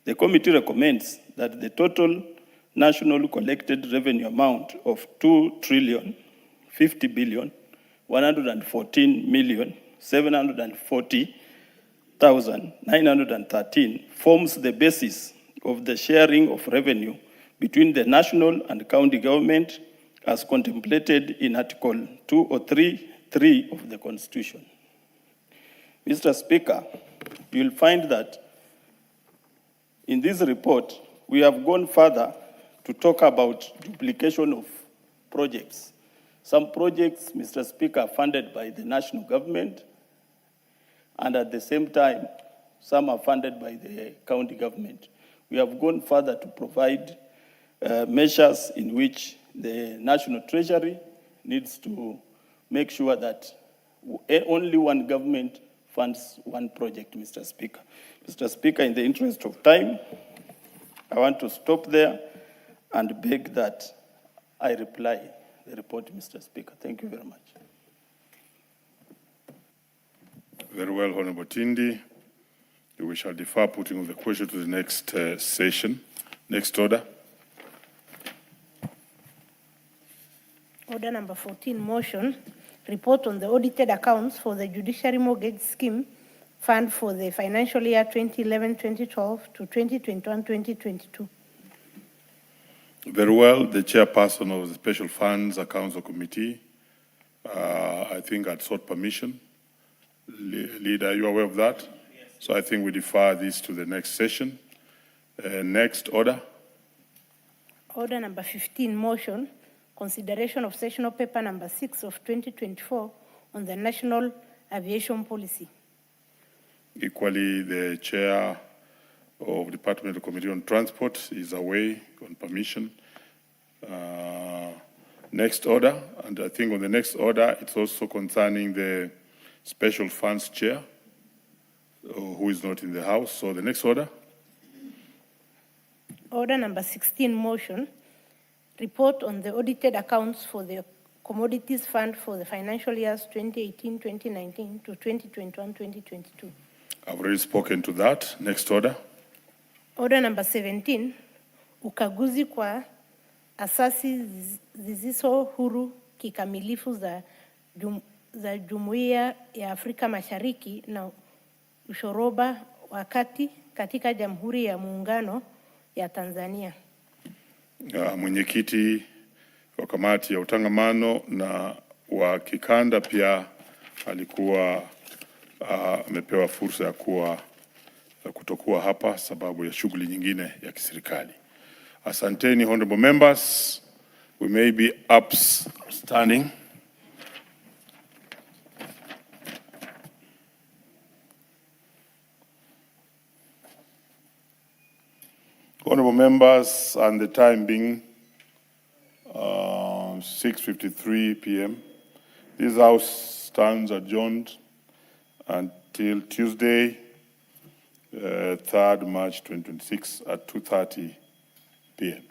the committee recommends that the total national collected revenue amount of 2 trillion 50 billion 114 million 740,913 forms the basis of the sharing of revenue between the national and county government as contemplated in Article 203(3) of the Constitution. Mr. Speaker, you will find that in this report, we have gone further to talk about duplication of projects. Some projects, Mr. Speaker, are funded by the national government, and at the same time, some are funded by the county government. We have gone further to provide measures in which the National Treasury needs to make sure that only one government funds one project, Mr. Speaker. Mr. Speaker, in the interest of time, I want to stop there and beg that I reply the report, Mr. Speaker. Thank you very much. Very well, Honorable Tindi. We shall defer putting of the question to the next session. Next order. Order number 14, motion, report on the audited accounts for the Judiciary Mortgage Scheme Fund for the financial year 2011-2012 to 2021-2022. Very well, the chairperson of the Special Funds Accounts Committee, I think had sought permission. Leader, are you aware of that? Yes. So I think we defer this to the next session. Next order. Order number 15, motion, consideration of sessional paper number 6 of 2024 on the National Aviation Policy. Equally, the chair of Departmental Committee on Transport is away on permission. Next order, and I think on the next order, it's also concerning the Special Funds Chair, who is not in the House. So the next order. Order number 16, motion, report on the audited accounts for the Commodities Fund for the financial years 2018-2019 to 2021-2022. I've already spoken to that. Next order. Order number 17, ukaguzi kwa asasi zisizo huru kikamilifu za Jumuiya ya Afrika Mashariki na ushoroba wa kati katika Jamhuri ya Muungano ya Tanzania. Mwenyekiti wa kamati ya utangamano na wa kikanda pia alikuwa amepewa fursa ya kutokuwa hapa sababu ya shughuli nyingine ya kiserikali. Asanteni honorable members. We may be standing. Honorable members, and the time being 6:53 p.m., this House stands adjourned until Tuesday, 3rd March 2026 at 2:30 p.m.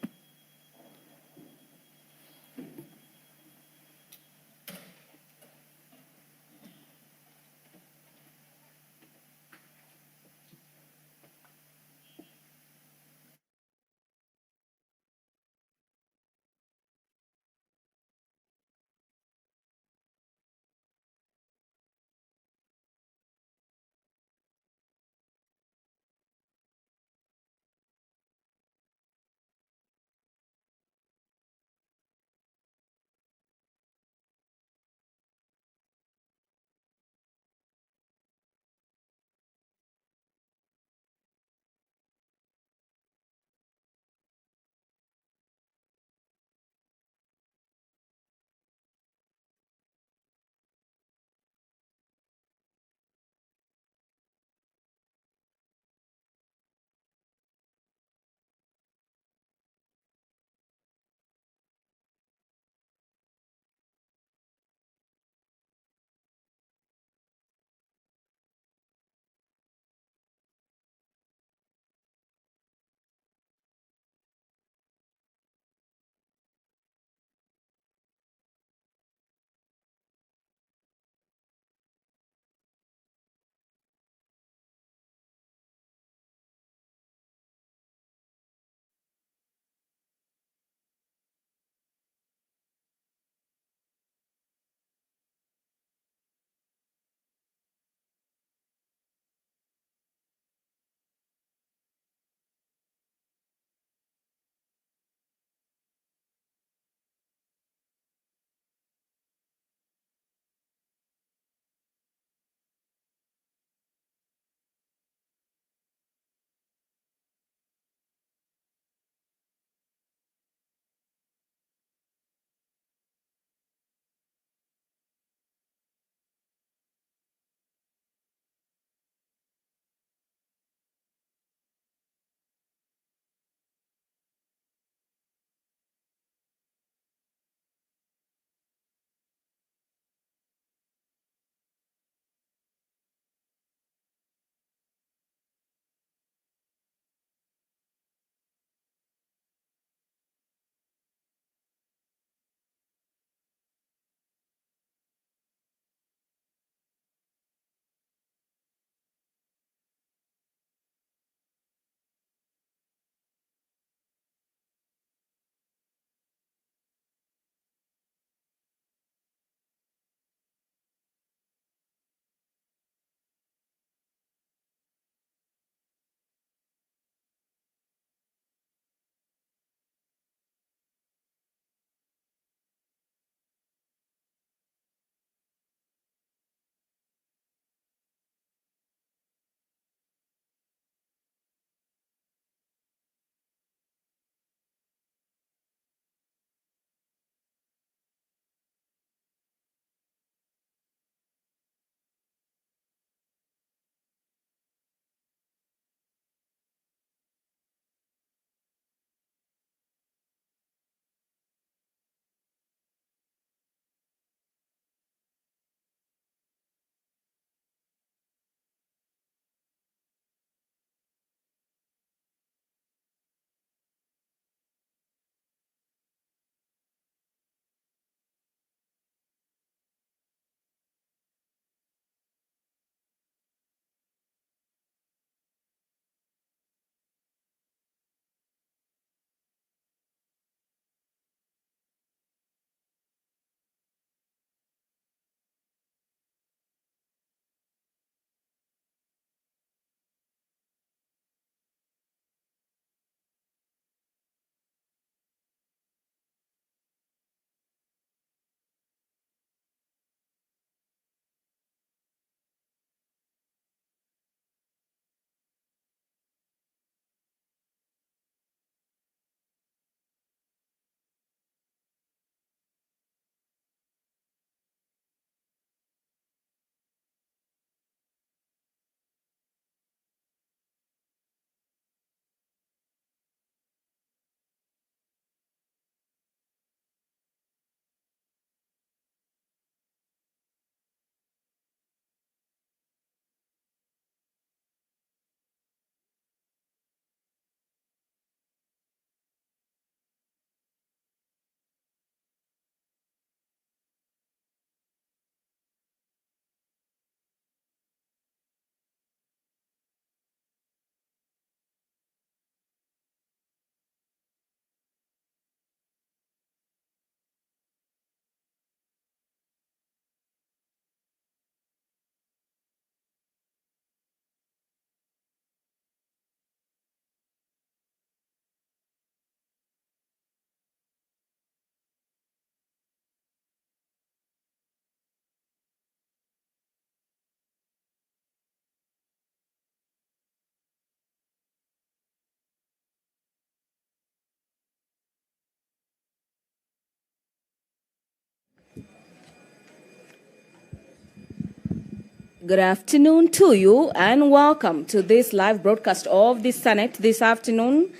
Good afternoon to you and welcome to this live broadcast of the Senate this afternoon.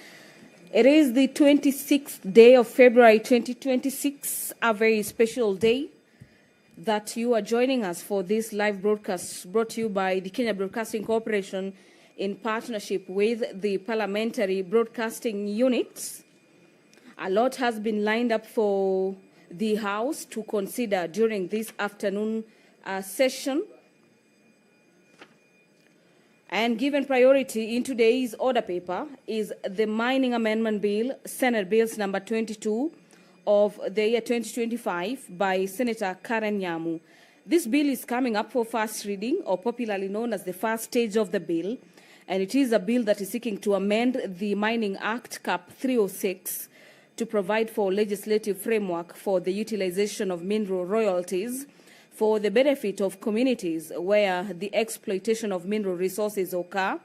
It is the 26th day of February 2026, a very special day that you are joining us for this live broadcast brought to you by the Kenya Broadcasting Corporation in partnership with the Parliamentary Broadcasting Unit. A lot has been lined up for the House to consider during this afternoon session. And given priority in today's order paper is the Mining Amendment Bill, Senate Bills number 22 of the year 2025 by Senator Karen Nyamu. This bill is coming up for first reading, or popularly known as the first stage of the bill, and it is a bill that is seeking to amend the Mining Act Cap 306 to provide for legislative framework for the utilization of mineral royalties for the benefit of communities where the exploitation of mineral resources occur.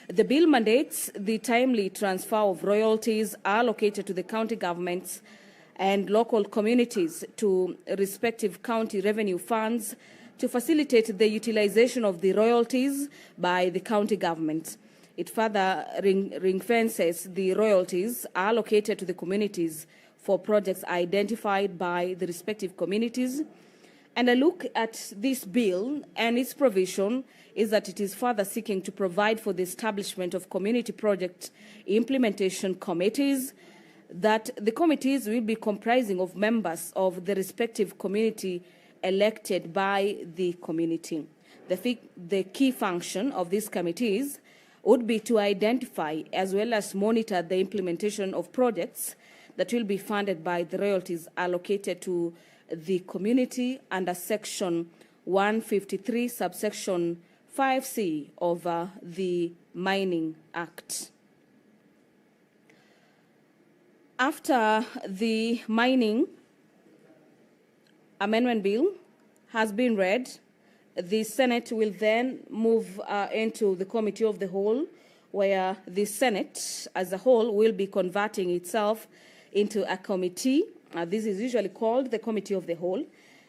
The bill mandates the timely transfer of royalties allocated to the county governments and local communities to respective county revenue funds to facilitate the utilization of the royalties by the county government. It further ring-fences the royalties allocated to the communities for projects identified by the respective communities. And a look at this bill and its provision is that it is further seeking to provide for the establishment of community project implementation committees, that the committees will be comprising of members of the respective community elected by the community. The key function of these committees would be to identify as well as monitor the implementation of projects that will be funded by the royalties allocated to the community under Section 153, subsection 5C of the Mining Act. After the Mining Amendment Bill has been read, the Senate will then move into the Committee of the Whole, where the Senate as a whole will be converting itself into a committee. This is usually called the Committee of the Whole.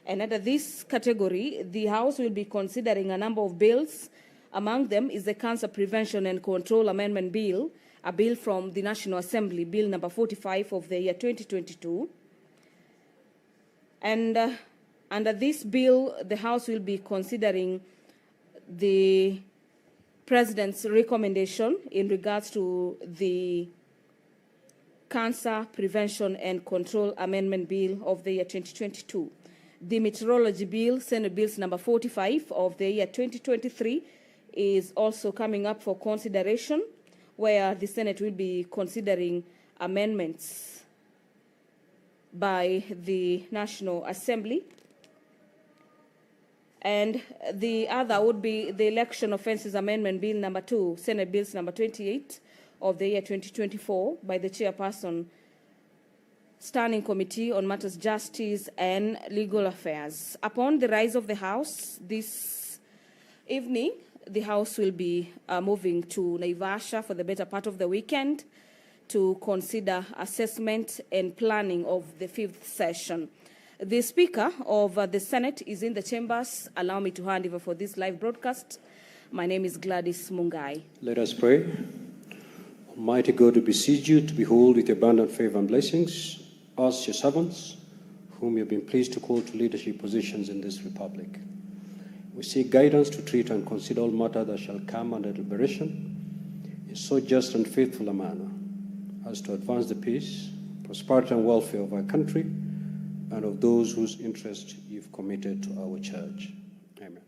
And under this category, the House will be considering a number of bills. Among them is the Cancer Prevention and Control Amendment Bill, a bill from the National Assembly, Bill number 45 of the year 2022. And under this bill, the House will be considering the President's recommendation in regards to the Cancer Prevention and Control Amendment Bill of the year 2022. The Meteorology Bill, Senate Bills number 45 of the year 2023, is also coming up for consideration, where the Senate will be considering amendments by the National Assembly. And the other would be the Election Offences Amendment Bill number 2, Senate Bills number 28 of the year 2024 by the Chairperson, Standing Committee on Matters Justice and Legal Affairs. Upon the rise of the House this evening, the House will be moving to Naivasha for the better part of the weekend to consider assessment and planning of the 5th session. The Speaker of the Senate is in the chambers. Allow me to hand over for this live broadcast. My name is Gladys Mungai. Let us pray. Almighty God, we beseech you to behold with abundant favor and blessings us, your servants, whom you have been pleased to call to leadership positions in this republic. We seek guidance to treat and consider all matters that shall come under deliberation in so just and faithful a manner as to advance the peace, prosperity, and welfare of our country and of those whose interest you've committed to our church. Amen.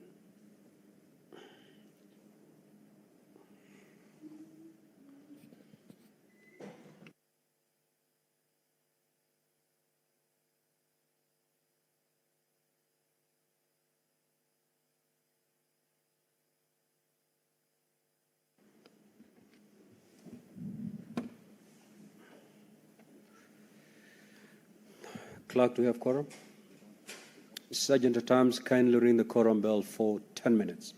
Clerk, do we have quorum? Sergeant at Arms, kindly ring the quorum bell for 10 minutes.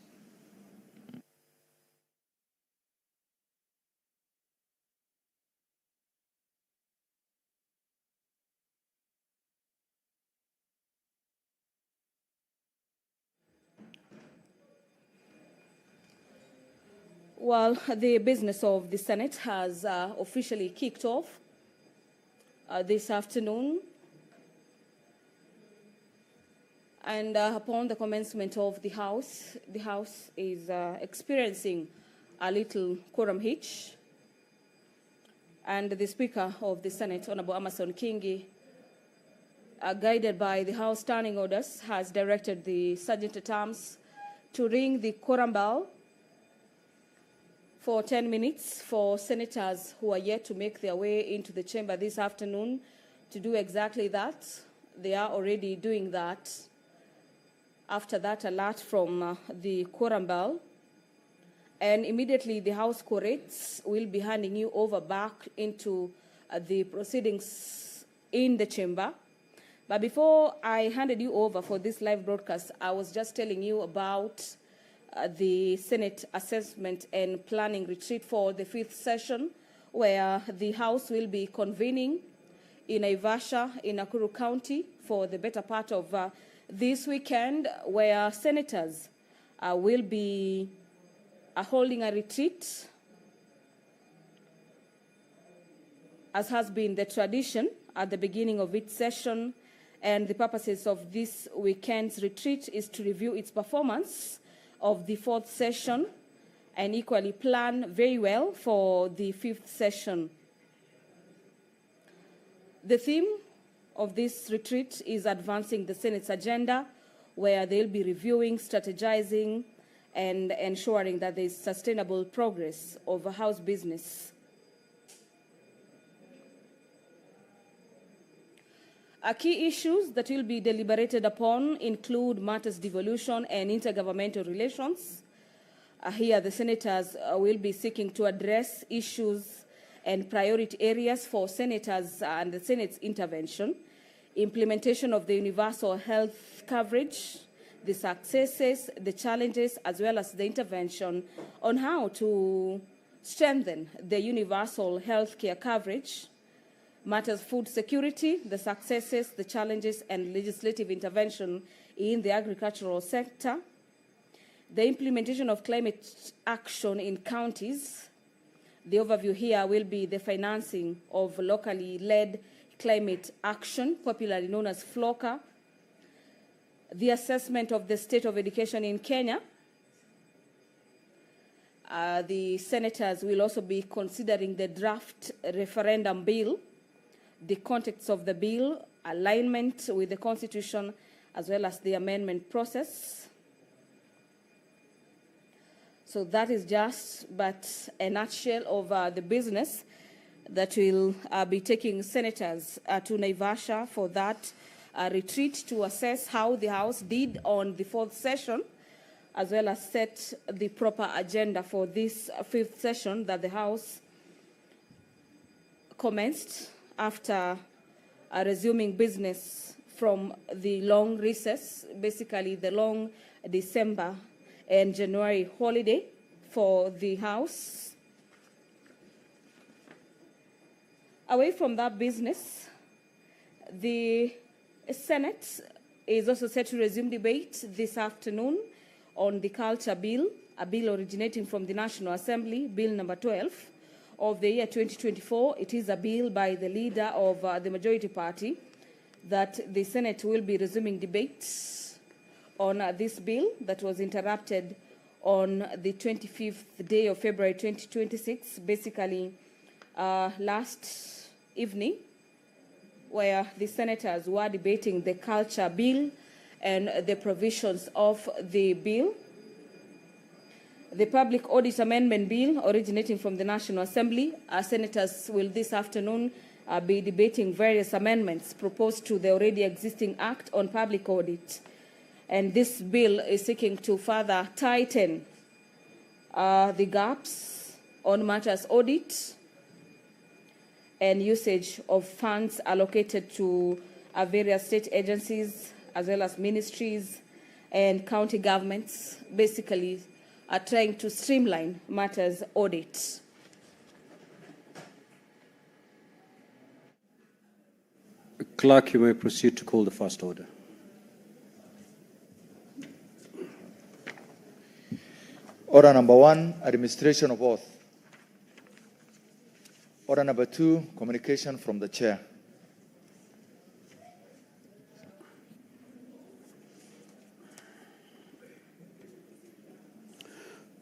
Well, the business of the Senate has officially kicked off this afternoon. And upon the commencement of the House is experiencing a little quorum hitch. And the Speaker of the Senate, Honorable Amason Kingi, guided by the House standing orders, has directed the Sergeant-at-Arms to ring the quorum bell for 10 minutes for senators who are yet to make their way into the chamber this afternoon to do exactly that. They are already doing that. After that alert from the quorum bell, and immediately the House quorates will be handing you over back into the proceedings in the chamber. But before I handed you over for this live broadcast, I was just telling you about the Senate Assessment and Planning Retreat for the 5th session, where the House will be convening in Naivasha in Nakuru County for the better part of this weekend, where senators will be holding a retreat, as has been the tradition at the beginning of each session. And the purposes of this weekend's retreat is to review its performance of the 4th session and equally plan very well for the 5th session. The theme of this retreat is advancing the Senate's agenda, where they'll be reviewing, strategizing, and ensuring that there is sustainable progress of House business. Key issues that will be deliberated upon include matters devolution and intergovernmental relations. Here, the senators will be seeking to address issues and priority areas for senators and the Senate's intervention, implementation of the universal health coverage, the successes, the challenges, as well as the intervention on how to strengthen the universal health care coverage, matters food security, the successes, the challenges, and legislative intervention in the agricultural sector, the implementation of climate action in counties. The overview here will be the financing of locally led climate action, popularly known as FLOCA, the assessment of the state of education in Kenya. The senators will also be considering the draft referendum bill, the context of the bill, alignment with the Constitution, as well as the amendment process. So that is just but a nutshell of the business that will be taking senators to Naivasha for that retreat to assess how the House did on the 4th session, as well as set the proper agenda for this 5th session that the House commenced after resuming business from the long recess, basically the long December and January holiday for the House. Away from that business, the Senate is also set to resume debate this afternoon on the Culture Bill, a bill originating from the National Assembly, Bill number 12 of the year 2024. It is a bill by the leader of the majority party that the Senate will be resuming debates on this bill that was interrupted on the 25th day of February 2026, basically last evening, where the senators were debating the Culture Bill and the provisions of the bill. The Public Audit Amendment Bill, originating from the National Assembly, senators will this afternoon be debating various amendments proposed to the already existing Act on Public Audit. And this bill is seeking to further tighten the gaps on matters audit and usage of funds allocated to various state agencies, as well as ministries and county governments, basically are trying to streamline matters audit. Clerk, you may proceed to call the first order. Order number 1, administration of oath. Order number 2, communication from the chair.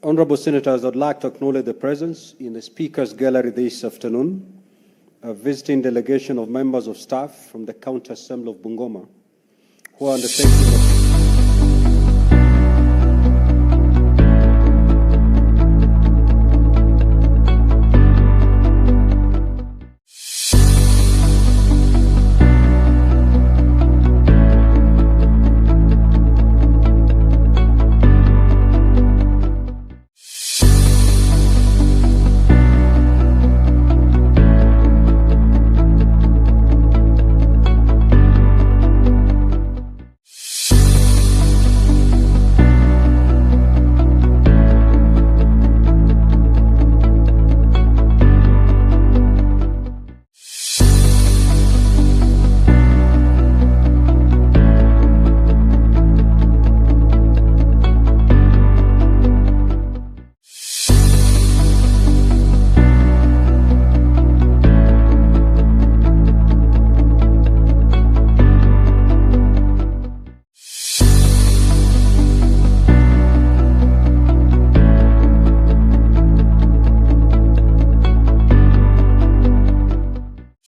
Honorable Senators, I'd like to acknowledge the presence in the Speaker's Gallery this afternoon, a visiting delegation of members of staff from the County Assembly of Bungoma, who are undertaking